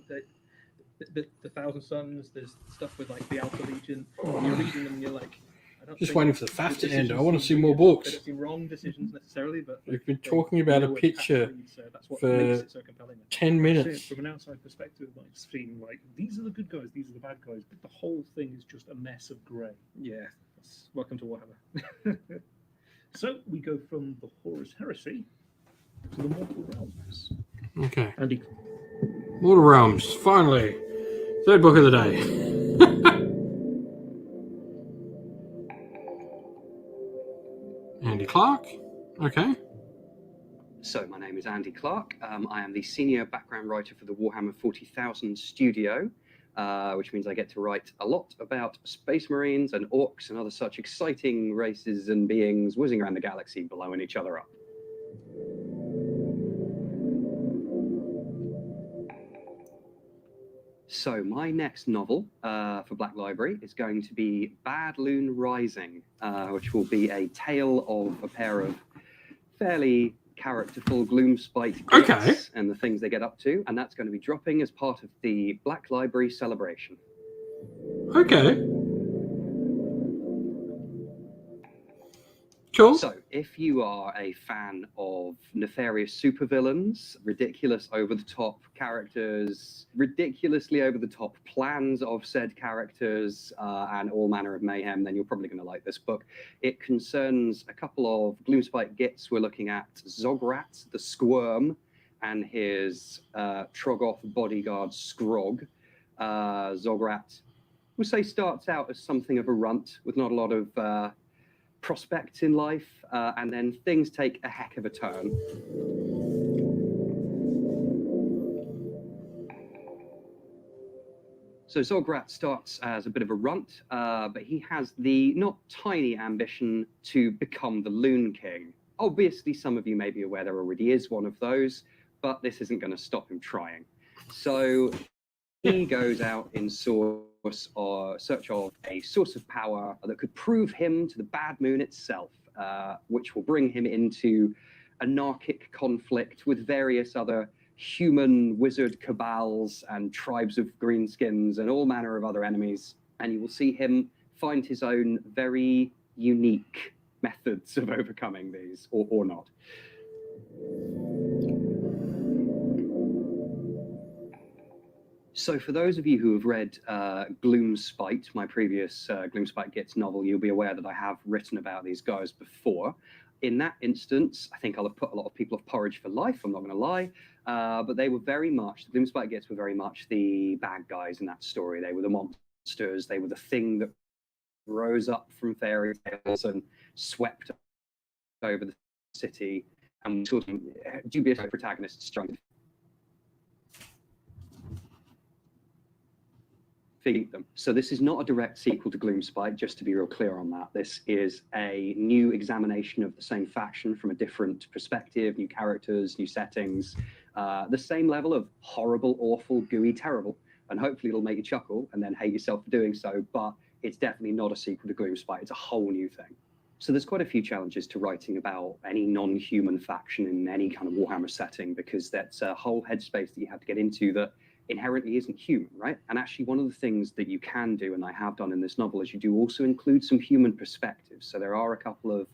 the Thousand Sons, there's stuff with like the Alpha Legion. You're reading them and you're like, just waiting for the faff to end. I want to see more books. They don't seem wrong decisions necessarily, but we've been talking about a picture for 10 minutes. From an outside perspective, it might seem like these are the good guys, these are the bad guys, but the whole thing is just a mess of grey. Yeah, welcome to Warhammer. So we go from the Horus Heresy to the Mortal Realms. Okay. Andy. Mortal Realms, finally. 3rd book of the day. Andy Clark. Okay. So my name is Andy Clark. I am the senior background writer for the Warhammer 40,000 studio, which means I get to write a lot about space marines and orcs and other such exciting races and beings whizzing around the galaxy, blowing each other up. So my next novel for Black Library is going to be Bad Loon Rising, which will be a tale of a pair of fairly characterful Gloomspite gits and the things they get up to, and that's going to be dropping as part of the Black Library celebration. Okay. Cool. So, if you are a fan of nefarious supervillains, ridiculous over-the-top characters, ridiculously over-the-top plans of said characters, and all manner of mayhem, then you're probably going to like this book. It concerns a couple of Gloomspite gits. We're looking at Zograt the Squirm and his Troggoth bodyguard Scrog. Zograt, we'll say, starts out as something of a runt with not a lot of prospects in life, and then things take a heck of a turn. So Zograt starts as a bit of a runt, but he has the not tiny ambition to become the Loon King. Obviously, some of you may be aware there already is one of those, but this isn't going to stop him trying. So he goes out in search of a source of power that could prove him to the Bad Moon itself, which will bring him into anarchic conflict with various other human wizard cabals and tribes of greenskins and all manner of other enemies. And you will see him find his own very unique methods of overcoming these, or not. So for those of you who have read Gloomspite, my previous Gloomspite Gits novel, you'll be aware that I have written about these guys before. In that instance, I think I'll have put a lot of people off porridge for life, I'm not going to lie, but they were very much, the Gloomspite Gits were very much the bad guys in that story. They were the monsters, they were the thing that rose up from fairy tales and swept over the city, and sort of dubious protagonists strung them. So this is not a direct sequel to Gloomspite, just to be real clear on that. This is a new examination of the same faction from a different perspective, new characters, new settings, the same level of horrible, awful, gooey, terrible, and hopefully it'll make you chuckle and then hate yourself for doing so, but it's definitely not a sequel to Gloomspite. It's a whole new thing. So there's quite a few challenges to writing about any non-human faction in any kind of Warhammer setting, because that's a whole headspace that you have to get into that inherently isn't human, right? And actually one of the things that you can do, and I have done in this novel, is you do also include some human perspectives. So there are a couple of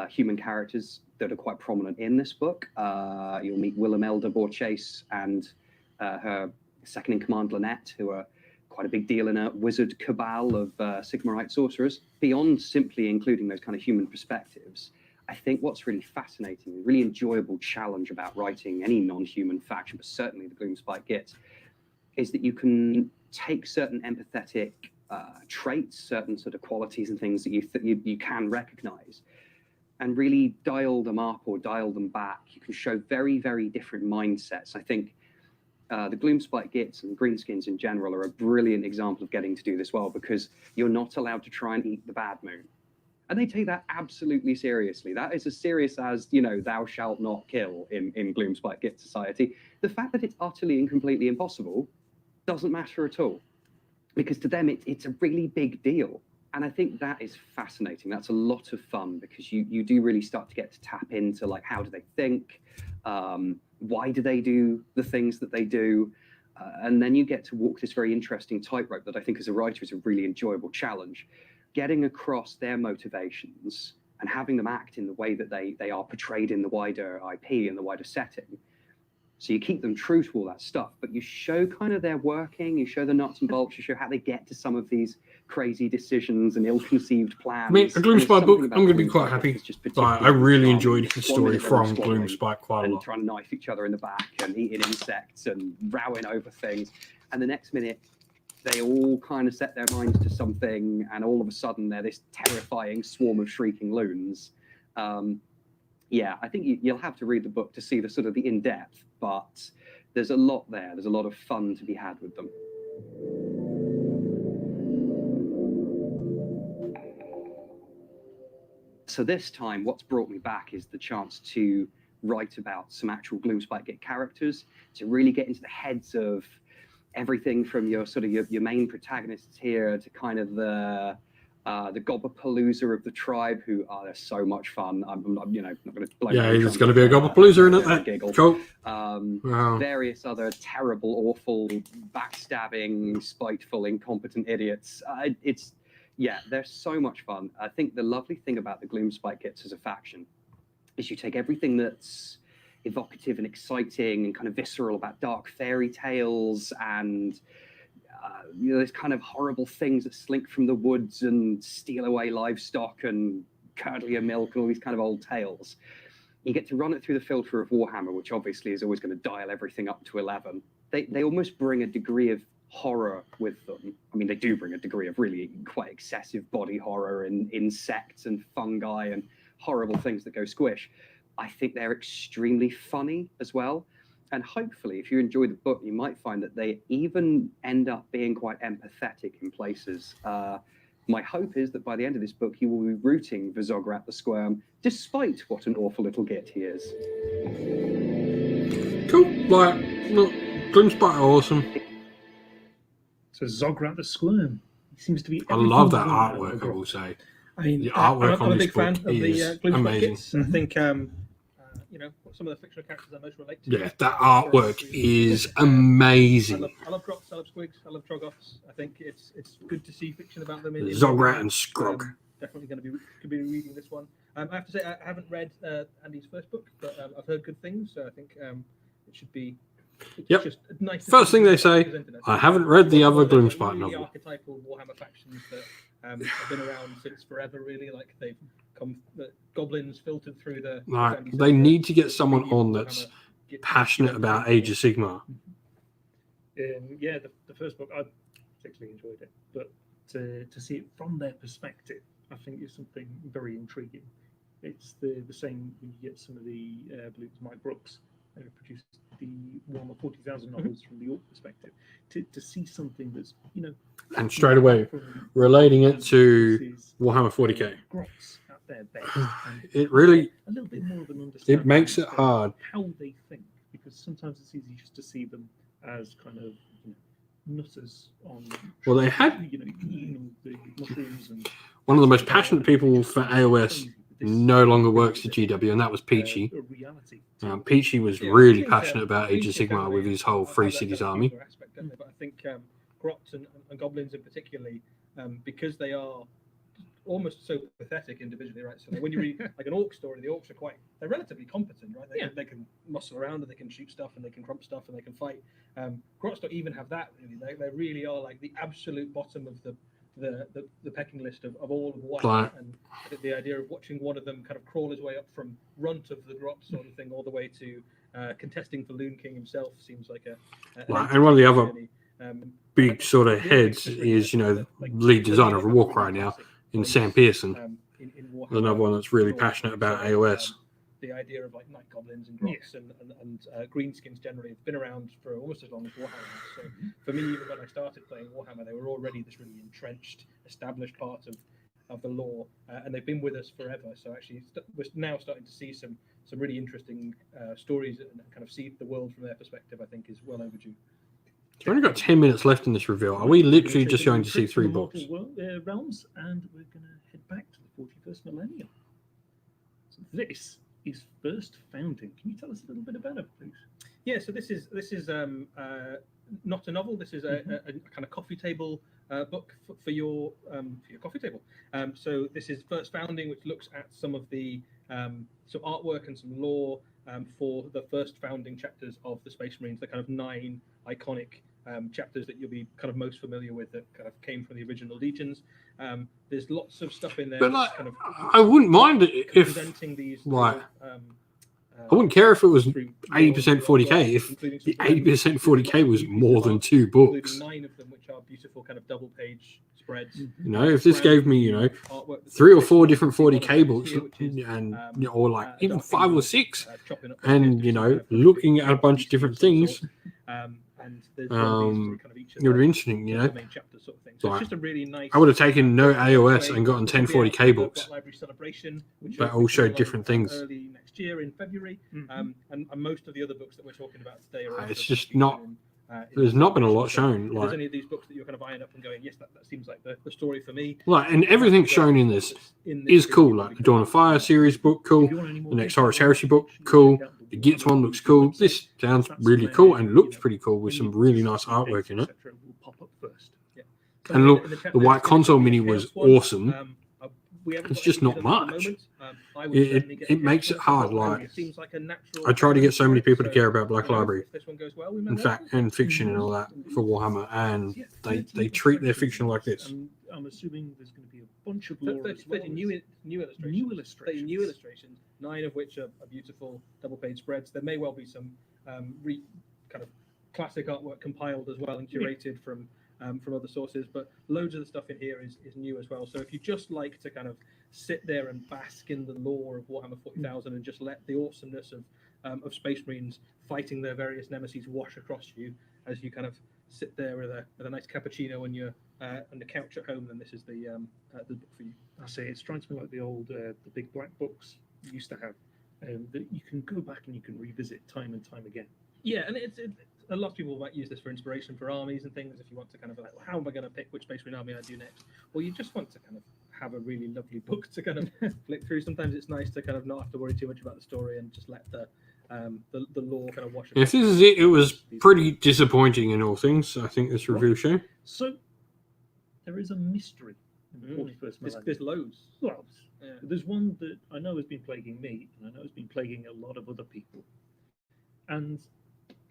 human characters that are quite prominent in this book. You'll meet Willimelda Borchase and her second-in-command Lynette, who are quite a big deal in a wizard cabal of Sigmarite sorcerers. Beyond simply including those kind of human perspectives, I think what's really fascinating, really enjoyable challenge about writing any non-human faction, but certainly the Gloomspite Gits, is that you can take certain empathetic traits, certain sort of qualities and things that you can recognize, and really dial them up or dial them back. You can show very, very different mindsets. I think the Gloomspite Gits and Greenskins in general are a brilliant example of getting to do this well, because you're not allowed to try and eat the Bad Moon. And they take that absolutely seriously. That is as serious as, you know, thou shalt not kill in Gloomspite Git society. The fact that it's utterly and completely impossible doesn't matter at all, because to them it's a really big deal. And I think that is fascinating. That's a lot of fun, because you do really start to get to tap into, like, how do they think? Why do they do the things that they do? And then you get to walk this very interesting tightrope that I think as a writer is a really enjoyable challenge, getting across their motivations and having them act in the way that they are portrayed in the wider IP and the wider setting. So you keep them true to all that stuff, but you show kind of their working, you show the nuts and bolts, you show how they get to some of these crazy decisions and ill-conceived plans. I mean, a Gloomspite book, I'm going to be quite happy. I really enjoyed his story from Gloomspite quite a lot. Trying to knife each other in the back and eating insects and rowing over things. And the next minute, they all kind of set their minds to something, and all of a sudden they're this terrifying swarm of shrieking loons. Yeah, I think you'll have to read the book to see the sort of the in-depth, but there's a lot there. There's a lot of fun to be had with them. So this time, what's brought me back is the chance to write about some actual Gloomspite Git characters, to really get into the heads of everything from your sort of your main protagonists here to kind of the Gobbapalooza of the tribe, who are they're so much fun. I'm not going to blow. Yeah, there's going to be a Gobbapalooza in it. That giggle. Cool. Wow. Various other terrible, awful, backstabbing, spiteful, incompetent idiots. They're so much fun. I think the lovely thing about the Gloomspite Gits as a faction is you take everything that's evocative and exciting and kind of visceral about dark fairy tales and those kind of horrible things that slink from the woods and steal away livestock and curdle your milk and all these kind of old tales. You get to run it through the filter of Warhammer, which obviously is always going to dial everything up to 11. They almost bring a degree of horror with them. I mean, they do bring a degree of really quite excessive body horror and insects and fungi and horrible things that go squish. I think they're extremely funny as well. And hopefully, if you enjoy the book, you might find that they even end up being quite empathetic in places. My hope is that by the end of this book, you will be rooting for Zograt the Squirm, despite what an awful little git he is. Cool. Like, look, Gloomspite are awesome. So Zograt the Squirm. He seems to be. I love that artwork, I will say. I mean, The artwork I'm on a this big fan book of the is Gloomspite amazing. Gits. I think some of the fictional characters I most relate to. Yeah, that artwork is amazing. I love Grots, I love Squigs, I love Troggoths. I think it's good to see fiction about them. Zograt and Scrog. Definitely going to be reading this one. I have to say I haven't read Andy's first book, but I've heard good things, so I think it should be. Yep. Just nice. First thing they say, I haven't read the other Gloomspite really novel. Archetypal Warhammer factions that have been around since forever. Really, like they've come. The goblins filtered through the. Like, they need to get someone on that's passionate about Age of Sigmar. The first book, I particularly enjoyed it, but to see it from their perspective, I think is something very intriguing. It's the same when you get some of the Blues Mike Brooks produced the Warhammer 40,000 novels from the Orc perspective. To see something that's And straight away, relating it to Warhammer 40k. Grots at their best. It really, a little bit more of an understanding. it makes it hard. How they think, because sometimes it's easy just to see them as kind of nutters on. Well, they had eating the mushrooms and one of the most passionate people for AOS no longer works at GW, and that was Peachy. Peachy was really passionate about Age of Sigmar with his whole Free Cities army. But I think Grots and Goblins in particularly, because they are almost so pathetic individually, right? So when you read like an Orc story, the Orcs they're relatively competent, right? They can muscle around and they can shoot stuff and they can crump stuff and they can fight. Grots don't even have that really. They really are like the absolute bottom of the pecking list of all of Warhammer, and the idea of watching one of them kind of crawl his way up from runt of the Grot sort of thing all the way to contesting for Loon King himself seems like and one of the other big sort of heads is lead designer of Warcry now in Sam Pearson. Another one that's really passionate about AOS. The idea of like night goblins and grots and greenskins generally have been around for almost as long as Warhammer has. So for me, even when I started playing Warhammer, they were already this really entrenched, established part of the lore, and they've been with us forever. So actually, we're now starting to see some really interesting stories and kind of see the world from their perspective. I think is well overdue. We've only got 10 minutes left in this reveal. Are we literally just going to see 3 books? Realms, and we're going to head back to the 41st millennium. So this is First Founding. Can you tell us a little bit about it, please? Yeah, so this is not a novel. This is a kind of coffee table book for your coffee table. So this is First Founding, which looks at some of the some artwork and some lore for the first founding chapters of the Space Marines, the kind of 9 iconic chapters that you'll be kind of most familiar with that kind of came from the original legions. There's lots of stuff in there. But like, kind of I wouldn't mind it if these like. I wouldn't care if it was 80% 40k. If the 80% 40k was more than 2 books, 9 of them, which are beautiful, kind of double-page spreads. You know, if this gave me, artwork that's 3 or 4 different one 40k of those books, here, which is, and or like even Dark 5 or Angels, 6, chopping up and the kind of looking at a short bunch of piece different some things, sort. And there's one of these kind of each of it would be the interesting. main chapters sort of thing. So Like, it's just a really nice. I would have taken no AOS way. and gotten We'll 10 probably 40k have books. Black Library Celebration, which That will all be showed coming different along, things. early next year in February. And most of the other books that we're talking about today are. It's also just not. in There's not been a lot so shown. if Like, there's any of these books that you're kind of eyeing up and going, yes, that seems like the story for me. and everything shown in this is cool. Like the Dawn of Fire series book, cool. The next Horus Heresy book, cool. The Gitz one looks cool. This sounds really cool and looks pretty cool with some really nice artwork in it. Will pop up first. And look, the white console mini was awesome. It's just not much. It makes it hard. Like, I try to get so many people to care about Black Library, in fact, and fiction and all that for Warhammer, and they treat their fiction like this. I'm assuming there's going to be a bunch of lore as well. 30 new illustrations, 9 of which are beautiful double-page spreads. There may well be some kind of classic artwork compiled as well and curated from other sources, but loads of the stuff in here is new as well. So if you just like to kind of sit there and bask in the lore of Warhammer 40,000 and just let the awesomeness of Space Marines fighting their various nemesis wash across you as you kind of sit there with a nice cappuccino on the couch at home, then this is the book for you. I say it strikes me like the old the big black books you used to have, that you can go back and you can revisit time and time again. Yeah, and it's a lot of people might use this for inspiration for armies and things. If you want to kind of like, well, how am I going to pick which Space Marine army I do next? Or you just want to kind of have a really lovely book to kind of flick through. Sometimes it's nice to kind of not have to worry too much about the story and just let the lore kind of wash. If this is it, it was pretty disappointing in all things. I think this review show. So there is a mystery in the 41st millennium. There's loads. Well, there's one that I know has been plaguing me, and I know has been plaguing a lot of other people. And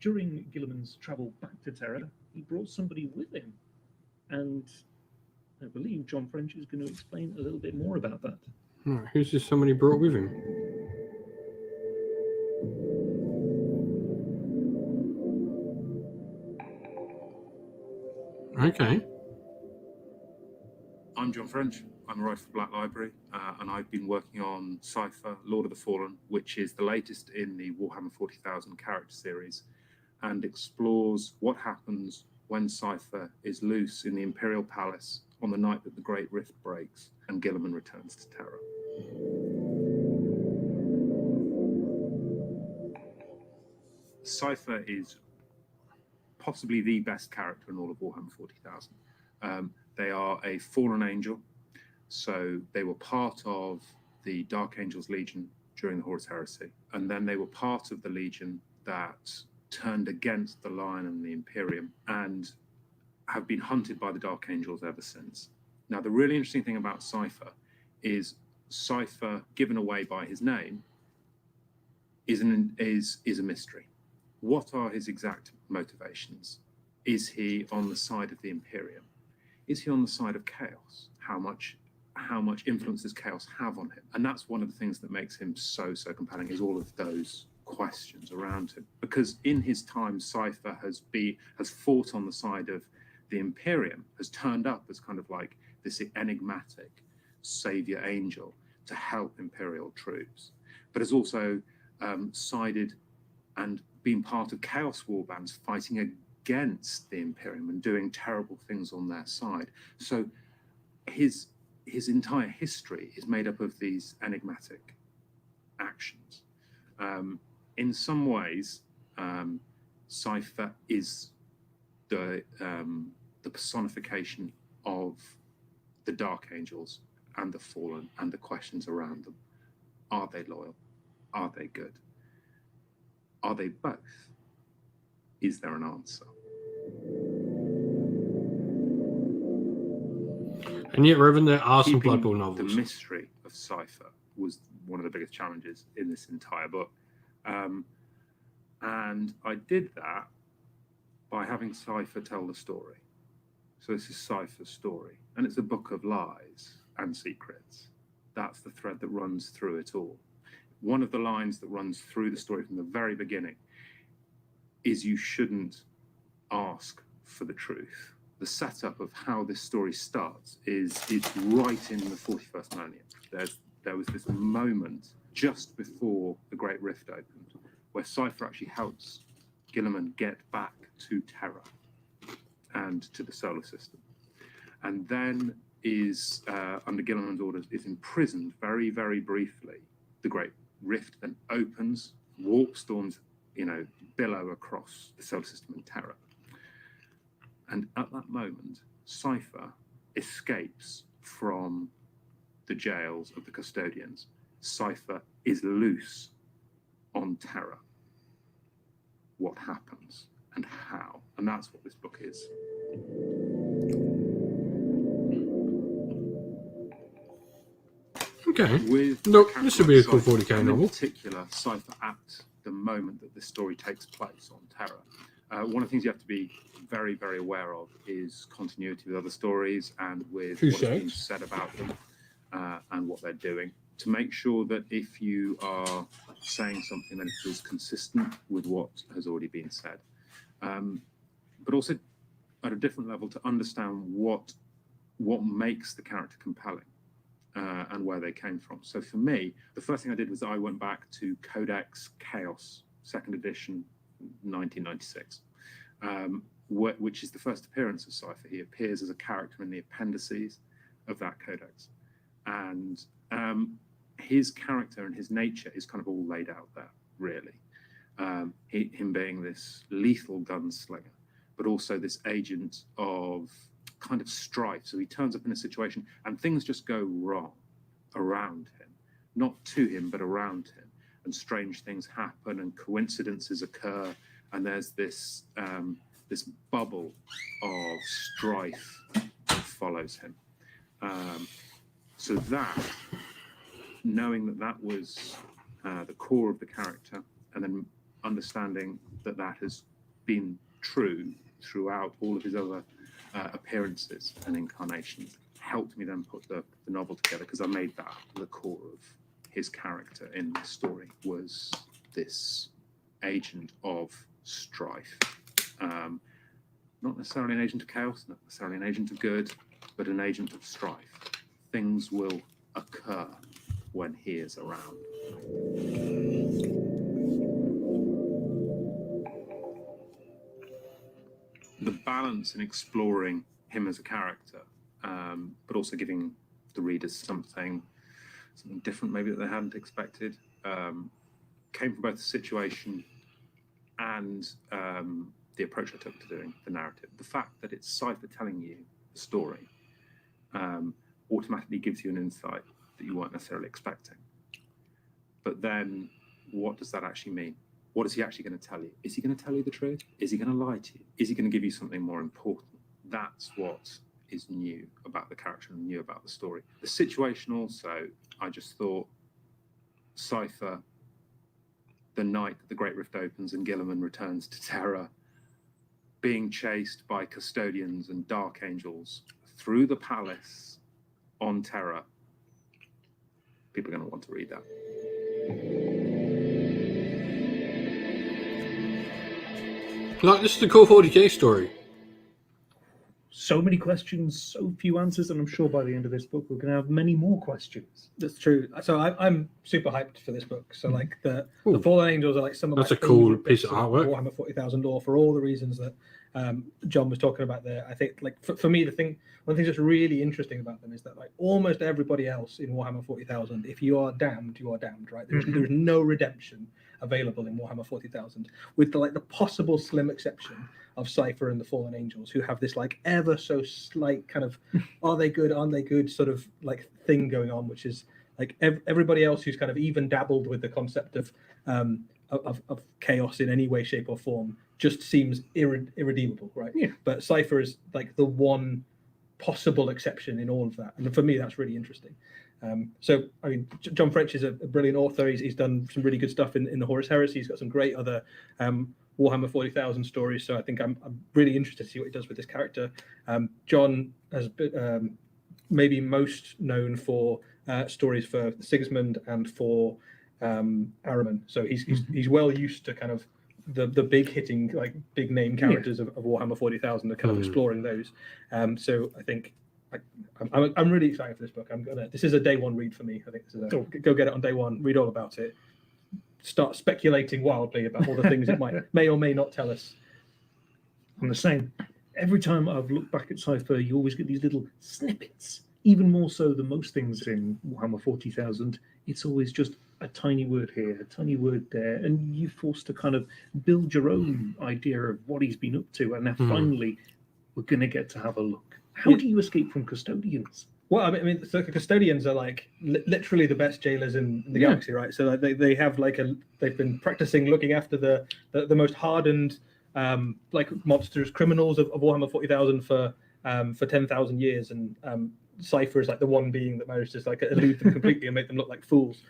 during Gilliman's travel back to Terra, he brought somebody with him. And I believe John French is going to explain a little bit more about that. All right, who's this somebody brought with him? Okay. I'm John French. I'm a writer for Black Library, and I've been working on Cypher, Lord of the Fallen, which is the latest in the Warhammer 40,000 character series, and explores what happens when Cypher is loose in the Imperial Palace on the night that the Great Rift breaks and Gilliman returns to Terra. Cypher is possibly the best character in all of Warhammer 40,000. They are a fallen angel, so they were part of the Dark Angels Legion during the Horus Heresy, and then they were part of the Legion that turned against the Lion and the Imperium and have been hunted by the Dark Angels ever since. Now, the really interesting thing about Cypher is Cypher, given away by his name, is a mystery. What are his exact motivations? Is he on the side of the Imperium? Is he on the side of chaos? How much influence does chaos have on him? And that's one of the things that makes him so compelling, is all of those questions around him. Because in his time, Cypher has fought on the side of the Imperium, has turned up as kind of like this enigmatic savior angel to help Imperial troops, but has also sided and been part of chaos warbands fighting against the Imperium and doing terrible things on their side. So his entire history is made up of these enigmatic actions. In some ways, Cypher is the personification of the Dark Angels and the Fallen and the questions around them. Are they loyal? Are they good? Are they both? Is there an answer? And yet, Reverend, there are some Blood Bowl The novels. mystery of Cypher was one of the biggest challenges in this entire book. And I did that by having Cypher tell the story. So this is Cypher's story. And it's a book of lies and secrets. That's the thread that runs through it all. One of the lines that runs through the story from the very beginning is you shouldn't ask for the truth. the setup of how this story starts is it's right in the 41st millennium. There was this moment just before the Great Rift opened where Cypher actually helps Gilliman get back to Terra and to the solar system, and then is under Gilliman's orders is imprisoned very, very briefly. The Great Rift then opens, warp storms, billow across the solar system and Terra. And at that moment, Cypher escapes from the jails of the custodians. Cypher is loose on Terra. What happens and how? And that's what this book is. Okay. With Look, this would be a cool Cypher, 40k and novel. In particular, Cypher at the moment that this story takes place on Terra. One of the things you have to be very, very aware of is continuity with other stories and with what is being said about them and what they're doing, to make sure that if you are saying something, that it feels consistent with what has already been said. But also at a different level to understand what makes the character compelling and where they came from. So for me, the first thing I did was I went back to Codex Chaos, 2nd edition, 1996, which is the first appearance of Cypher. He appears as a character in the appendices of that codex. And his character and his nature is kind of all laid out there, really. Him being this lethal gunslinger, but also this agent of kind of strife. So he turns up in a situation and things just go wrong around him, not to him, but around him. And strange things happen and coincidences occur. And there's this this bubble of strife that follows him. So that, knowing that was the core of the character, and then understanding that has been true throughout all of his other appearances and incarnations, helped me then put the novel together, because I made that the core of his character in the story, was this agent of strife. Not necessarily an agent of chaos, not necessarily an agent of good, but an agent of strife. Things will occur when he is around. The balance in exploring him as a character, but also giving the readers something different maybe that they hadn't expected, came from both the situation and the approach I took to doing the narrative. The fact that it's Cypher telling you the story automatically gives you an insight that you weren't necessarily expecting. But then what does that actually mean? What is he actually going to tell you? Is he going to tell you the truth? Is he going to lie to you? Is he going to give you something more important? That's what is new about the character and new about the story. The situation also, I just thought, Cypher, the night that the Great Rift opens and Gilliman returns to Terra, being chased by custodians and dark angels through the palace on Terra. People are going to want to read that. Like, this is a cool 40k story. So many questions, so few answers, and I'm sure by the end of this book we're going to have many more questions. That's true. So I'm super hyped for this book. So like the Fallen Angels are like some of That's my a cool favorite piece bits of artwork. Warhammer 40,000 lore, for all the reasons that John was talking about there. I think like for me, one of the things that's really interesting about them is that like almost everybody else in Warhammer 40,000, if you are damned, you are damned, right? There's no redemption available in Warhammer 40,000, with the possible slim exception of Cypher and the Fallen Angels, who have this like ever so slight kind of are they good, aren't they good sort of like thing going on, which is like everybody else who's kind of even dabbled with the concept of chaos in any way, shape or form just seems irredeemable, right? Yeah. But Cypher is like the one possible exception in all of that, and for me that's really interesting. So I mean, John French is a brilliant author. He's done some really good stuff in the Horus Heresy. He's got some great other Warhammer 40,000 stories. So I think I'm really interested to see what he does with this character. John has maybe most known for stories for Sigismund and for Ahriman. So he's well used to kind of the big hitting, like big name characters of Warhammer 40,000, and kind of exploring those. So I think I'm really excited for this book. This is a day one read for me. I think this is go get it on day one, read all about it, start speculating wildly about all the things it may or may not tell us. I'm the same. Every time I've looked back at Cypher, you always get these little snippets. Even more so than most things in Warhammer 40,000, it's always just a tiny word here, a tiny word there, and you're forced to kind of build your own idea of what he's been up to. And now finally, we're going to get to have a look. How do you escape from custodians? Well, I mean, so the custodians are like literally the best jailers in the galaxy, right? So they have they've been practicing looking after the most hardened like monsters, criminals of Warhammer 40,000 for 10,000 years, and Cypher is like the one being that manages to like elude them completely and make them look like fools.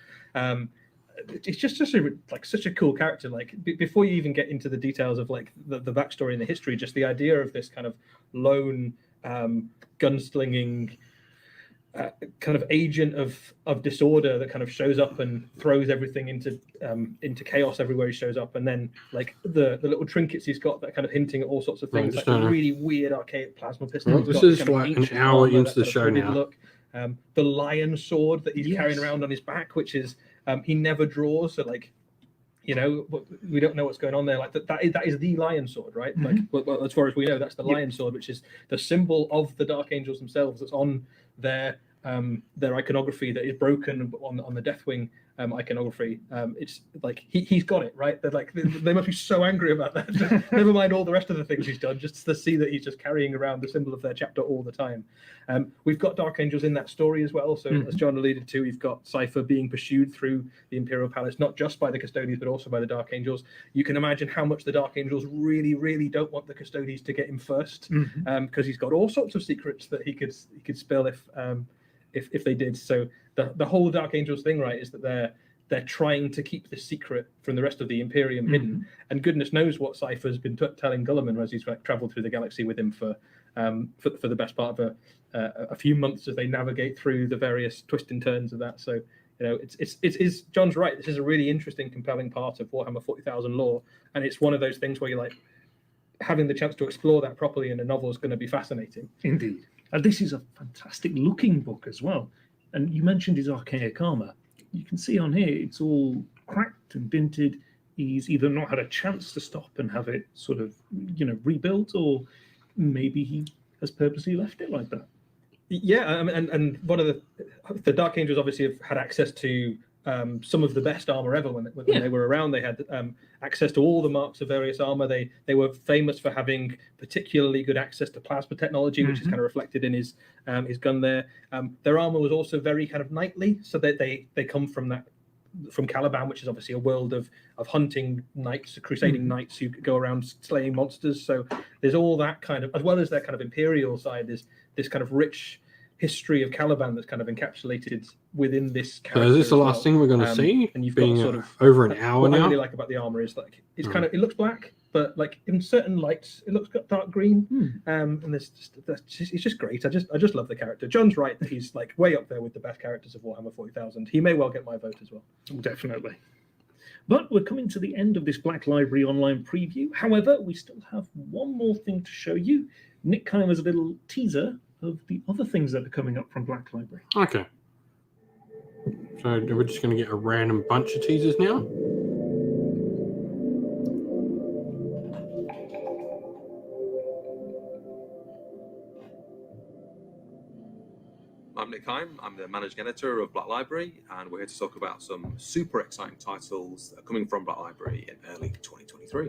It's just such a cool character. Like before you even get into the details of like the backstory and the history, just the idea of this kind of lone gunslinging kind of agent of disorder that kind of shows up and throws everything into chaos everywhere he shows up, and then like the little trinkets he's got that kind of hinting at all sorts of things, like a really weird archaic plasma pistol. Well, this is like an hour into the show now. Look. The lion sword that he's carrying around on his back, which is he never draws, so like, you know, we don't know what's going on there. Like that is the lion sword, right? Like, well, as far as we know, that's the lion sword, which is the symbol of the Dark Angels themselves. That's on their iconography that is broken on the Deathwing iconography. It's like he's got it right. They're like they must be so angry about that. Never mind all the rest of the things he's done, just to see that he's just carrying around the symbol of their chapter all the time. We've got Dark Angels in that story as well. So as John alluded to, we've got Cypher being pursued through the Imperial Palace, not just by the Custodians but also by the Dark Angels. You can imagine how much the Dark Angels really, really don't want the Custodians to get him first, because he's got all sorts of secrets that he could spill if they did. So the whole Dark Angels thing, right, is that they're trying to keep this secret from the rest of the Imperium hidden, and goodness knows what Cypher's been telling Gulliman as he's traveled through the galaxy with him for the best part of a few months as they navigate through the various twists and turns of that. So you know, it's John's right. This is a really interesting, compelling part of Warhammer 40,000 lore, and it's one of those things where you're like, having the chance to explore that properly in a novel is going to be fascinating. Indeed. And this is a fantastic looking book as well. And you mentioned his archaic armor. You can see on here, it's all cracked and dinted. He's either not had a chance to stop and have it sort of, you know, rebuilt, or maybe he has purposely left it like that. Yeah, and one of the Dark Angels obviously have had access to some of the best armor ever when they were around. They had access to all the marks of various armor. They were famous for having particularly good access to plasma technology, which is kind of reflected in his gun there. Their armor was also very kind of knightly, so that they come from Caliban, which is obviously a world of hunting knights, crusading knights who go around slaying monsters. So there's all that kind of, as well as their kind of imperial side, there's this kind of rich history of Caliban that's kind of encapsulated within this character. So is this the last thing we're going to see? And you've being got sort of over an hour now. What I really like about the armor is like it's kind of, it looks black, but like in certain lights it looks dark green. And there's it's just great. I just love the character. John's right that he's like way up there with the best characters of Warhammer 40,000. He may well get my vote as well. Definitely. But we're coming to the end of this Black Library online preview. However, we still have one more thing to show you. Nick kind of has a little teaser of the other things that are coming up from Black Library. Okay. So we're just going to get a random bunch of teasers now. I'm Nick Heim. I'm the managing editor of Black Library, and we're here to talk about some super exciting titles that are coming from Black Library in early 2023.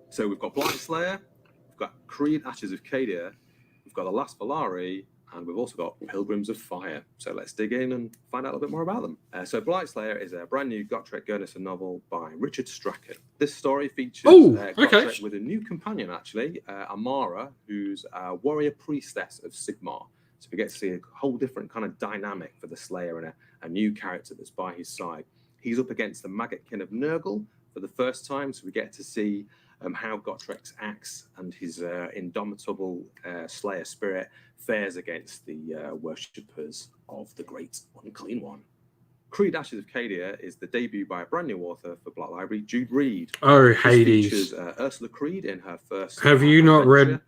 So we've got Blight Slayer, we've got Creed Ashes of Cadia, we've got The Last Valari, and we've also got Pilgrims of Fire. So let's dig in and find out a little bit more about them. So Blight Slayer is a brand new Gotrek Gurnison novel by Richard Strachan. This story features Gotrek with a new companion, actually, Amara, who's a warrior priestess of Sigmar. So we get to see a whole different kind of dynamic for the Slayer and a new character that's by his side. He's up against the Maggotkin of Nurgle for the first time, so we get to see how Gotrek's axe and his indomitable Slayer spirit fares against the worshippers of the Great Unclean One. Creed Ashes of Cadia is the debut by a brand new author for Black Library, Jude Reed. Oh, This Hades. features Ursula Creed in her first. Have you not read adventure.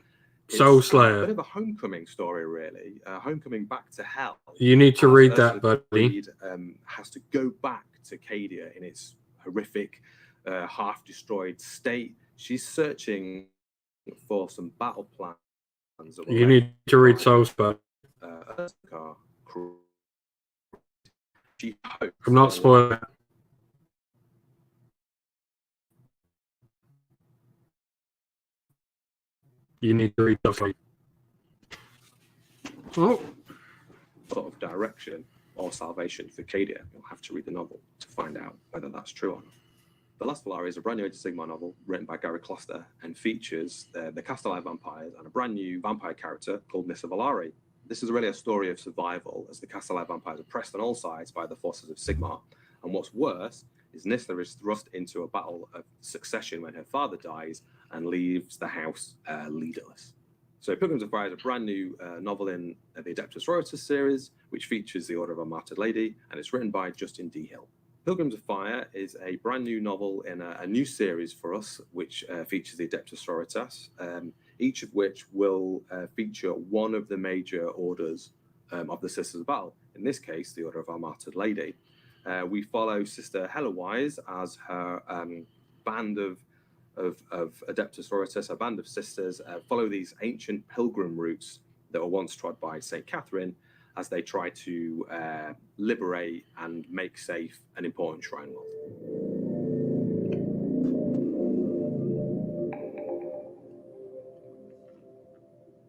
Soul It's a Slayer? bit of a homecoming story, really. Homecoming back to hell. You need to As read Ursula that, buddy. Creed has to go back to Cadia in its horrific, half-destroyed state. She's searching for some battle plans. That were You left need to read by, Soul Slayer. Ursula Creed. She hopes I'm not that spoiling it. You need to read Soul Slayer. Oh, sort of direction or salvation for Cadia. You'll have to read the novel to find out whether that's true or not. The Last Valar is a brand new Age of Sigmar novel written by Gary Kloster and features the Castellite vampires and a brand new vampire character called Nissa Valari. This is really a story of survival as the Castellite vampires are pressed on all sides by the forces of Sigmar. And what's worse is Nissa is thrust into a battle of succession when her father dies and leaves the house leaderless. So Pilgrims of Fire is a brand new novel in the Adeptus Sororitas series, which features the Order of a Martyred Lady, and it's written by Justin D. Hill. Pilgrims of Fire is a brand new novel in a new series for us, which features the Adeptus Sororitas, each of which will feature one of the major orders of the Sisters of Battle. In this case, the Order of our Martyred Lady. We follow Sister Hella Wise as her band of Adeptus Sororitas, a band of sisters, follow these ancient pilgrim routes that were once trod by St. Catherine as they try to liberate and make safe an important shrine world.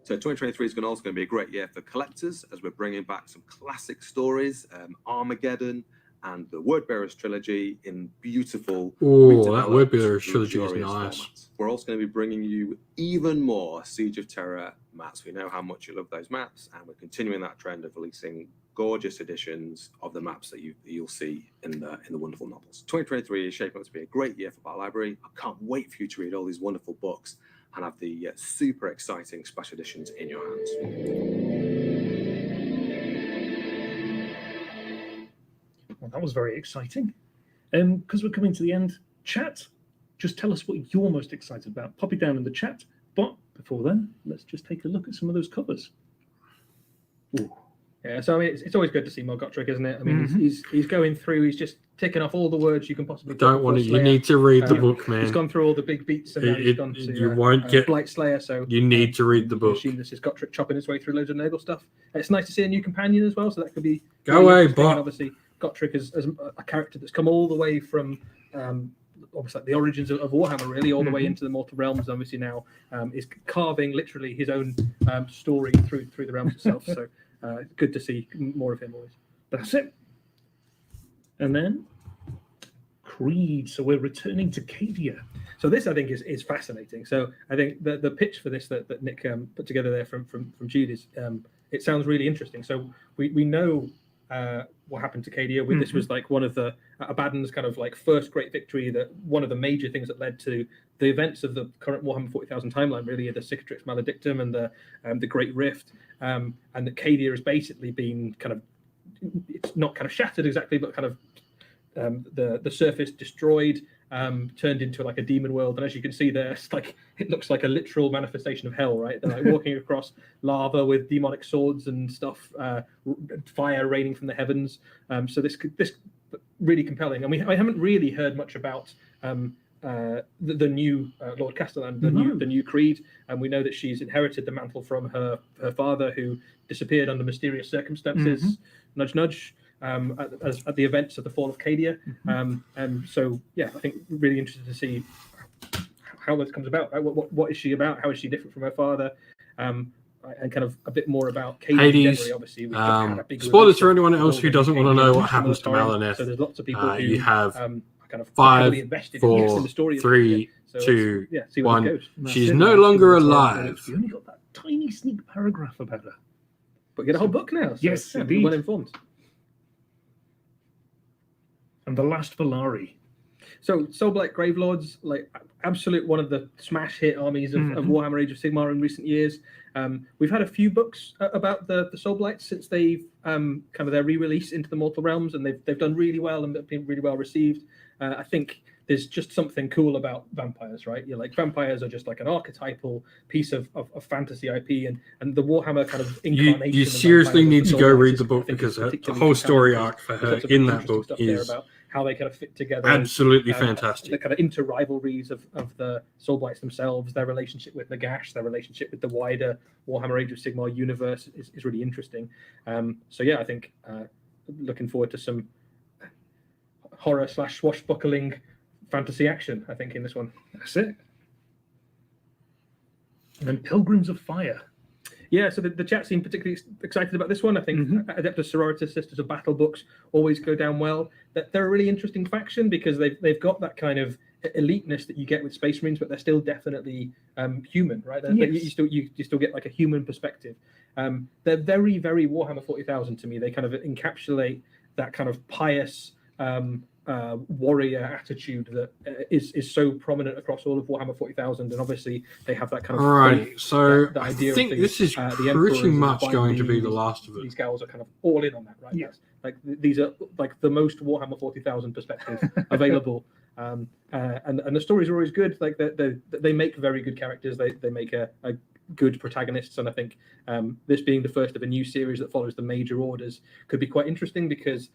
So 2023 is also going to be a great year for collectors as we're bringing back some classic stories, Armageddon and the Wordbearers trilogy in beautiful. Oh, that Wordbearers trilogy is nice. Formats. We're also going to be bringing you even more Siege of Terror maps. We know how much you love those maps, and we're continuing that trend of releasing gorgeous editions of the maps that you'll see in the wonderful novels. 2023 is shaping up to be a great year for Battle Library. I can't wait for you to read all these wonderful books and have the super exciting special editions in your hands. Well, that was very exciting. Because we're coming to the end, chat, just tell us what you're most excited about. Pop it down in the chat. But before then, let's just take a look at some of those covers. Ooh. Yeah, so I mean, it's always good to see more Gotrek, isn't it? I mean, he's going through, he's just ticking off all the words you can possibly. Don't want to. You need to read the book, man. He's gone through all the big beats, and now he's gone to you won't get Blight Slayer. So you need to read the book. I assume this is Gotrek chopping his way through loads of Nurgle stuff. It's nice to see a new companion as well, so that could be Go away, interesting. bot. And obviously, Gotrek is a character that's come all the way from almost like the origins of Warhammer, really, all the way into the mortal realms. Obviously now is carving literally his own story through the realms itself. So good to see more of him always. That's it. And then Creed. So we're returning to Cadia. So this, I think, is fascinating. So I think the pitch for this that Nick put together there from Jude is it sounds really interesting. So we know what happened to Cadia. This was like one of the Abaddon's kind of like first great victory, that one of the major things that led to the events of the current Warhammer 40,000 timeline, really, the Cicatrix Maledictum and the Great Rift, and that Cadia has basically been kind of, it's not kind of shattered exactly, but kind of the surface destroyed, turned into like a demon world. And as you can see there, it's like, it looks like a literal manifestation of hell, right? They're like walking across lava with demonic swords and stuff, fire raining from the heavens. So this really compelling. And I haven't really heard much about the new Lord Castellan, the new Creed, and we know that she's inherited the mantle from her father, who disappeared under mysterious circumstances. Nudge, nudge. At the events of the fall of Cadia. And so, yeah, I think really interested to see how this comes about. Right? What is she about? How is she different from her father? And kind of a bit more about Cadia. Hades. Obviously, we had a big Spoilers release for anyone else who doesn't want to know what of happens to Malineth. So there's lots of people who you have kind of 5, heavily invested 4, in the story. 3, So 2, see where 1. it goes. She's no longer alive. You only got that tiny sneak paragraph about her. But get a whole book now. So Yes, indeed. Well informed. And the last Valari. So Soulblight Gravelords, like absolute one of the smash hit armies of Warhammer Age of Sigmar in recent years. We've had a few books about the Soulblights since they've kind of their re-release into the Mortal Realms, and they've done really well and been really well received. I think there's just something cool about vampires, right? You're like, vampires are just like an archetypal piece of fantasy IP, and the Warhammer kind of incarnation. You of seriously vampires need of to the go Soulblights read is, the book, I think, because the particularly whole story compelling. arc for There's her lots of in that interesting book stuff there is about how they kind of fit together. absolutely The fantastic. kind of inter-rivalries of the Soulblights themselves, their relationship with Nagash, their relationship with the wider Warhammer Age of Sigmar universe is really interesting. So yeah, I think looking forward to some horror / swashbuckling fantasy action, I think, in this one. That's it. And then Pilgrims of Fire. Yeah, so the chat seemed particularly excited about this one. I think Adeptus Sororitas, Sisters of Battle books always go down well. They're a really interesting faction because they've got that kind of eliteness that you get with Space Marines, but they're still definitely human, right? Yes. You still get like a human perspective. They're very, very Warhammer 40,000 to me. They kind of encapsulate that kind of pious warrior attitude that is so prominent across all of Warhammer 40,000, and obviously they have that kind of Alrighty, so the I idea think of the, this is the emperors pretty and much divine going to be being. the last of it. These guys are kind of all in on that, right? Yeah. That's, like these are like the most Warhammer 40,000 perspective available, and the stories are always good. Like they make very good characters. They make a good protagonists, and I think this being the first of a new series that follows the major orders could be quite interesting because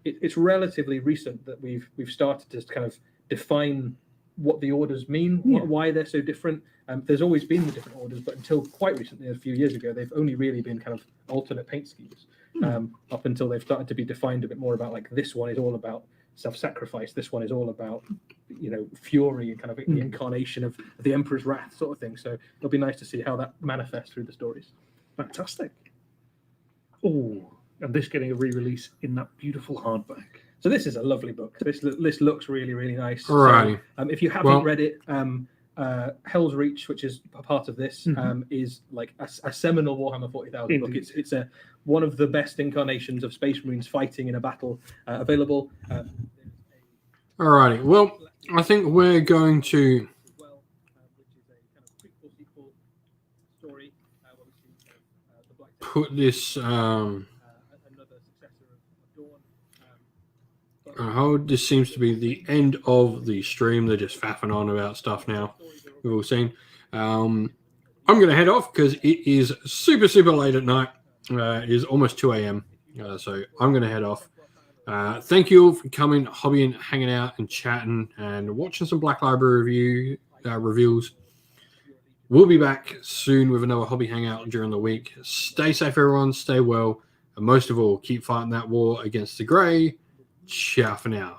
it's relatively recent that we've started to kind of define what the orders mean, why they're so different. There's always been the different orders, but until quite recently, a few years ago, they've only really been kind of alternate paint schemes up until they've started to be defined a bit more about like this one is all about self-sacrifice, this one is all about fury and kind of the incarnation of the Emperor's wrath sort of thing. So it'll be nice to see how that manifests through the stories. Fantastic. Oh, and this getting a re-release in that beautiful hardback. So this is a lovely book. This looks really, really nice. Alrighty. So, if you haven't read it, Hell's Reach, which is a part of this, is like a seminal Warhammer 40,000 book. It's one of the best incarnations of Space Marines fighting in a battle available. Alrighty, well, I think we're going to put this hold. This seems to be the end of the stream. They're just faffing on about stuff now. We've all seen. I'm going to head off because it is super, super late at night. It is almost 2 a.m. So I'm going to head off. Thank you all for coming, hobbying, hanging out, and chatting, and watching some Black Library reviews. We'll be back soon with another hobby hangout during the week. Stay safe, everyone. Stay well. And most of all, keep fighting that war against the grey. Ciao for now.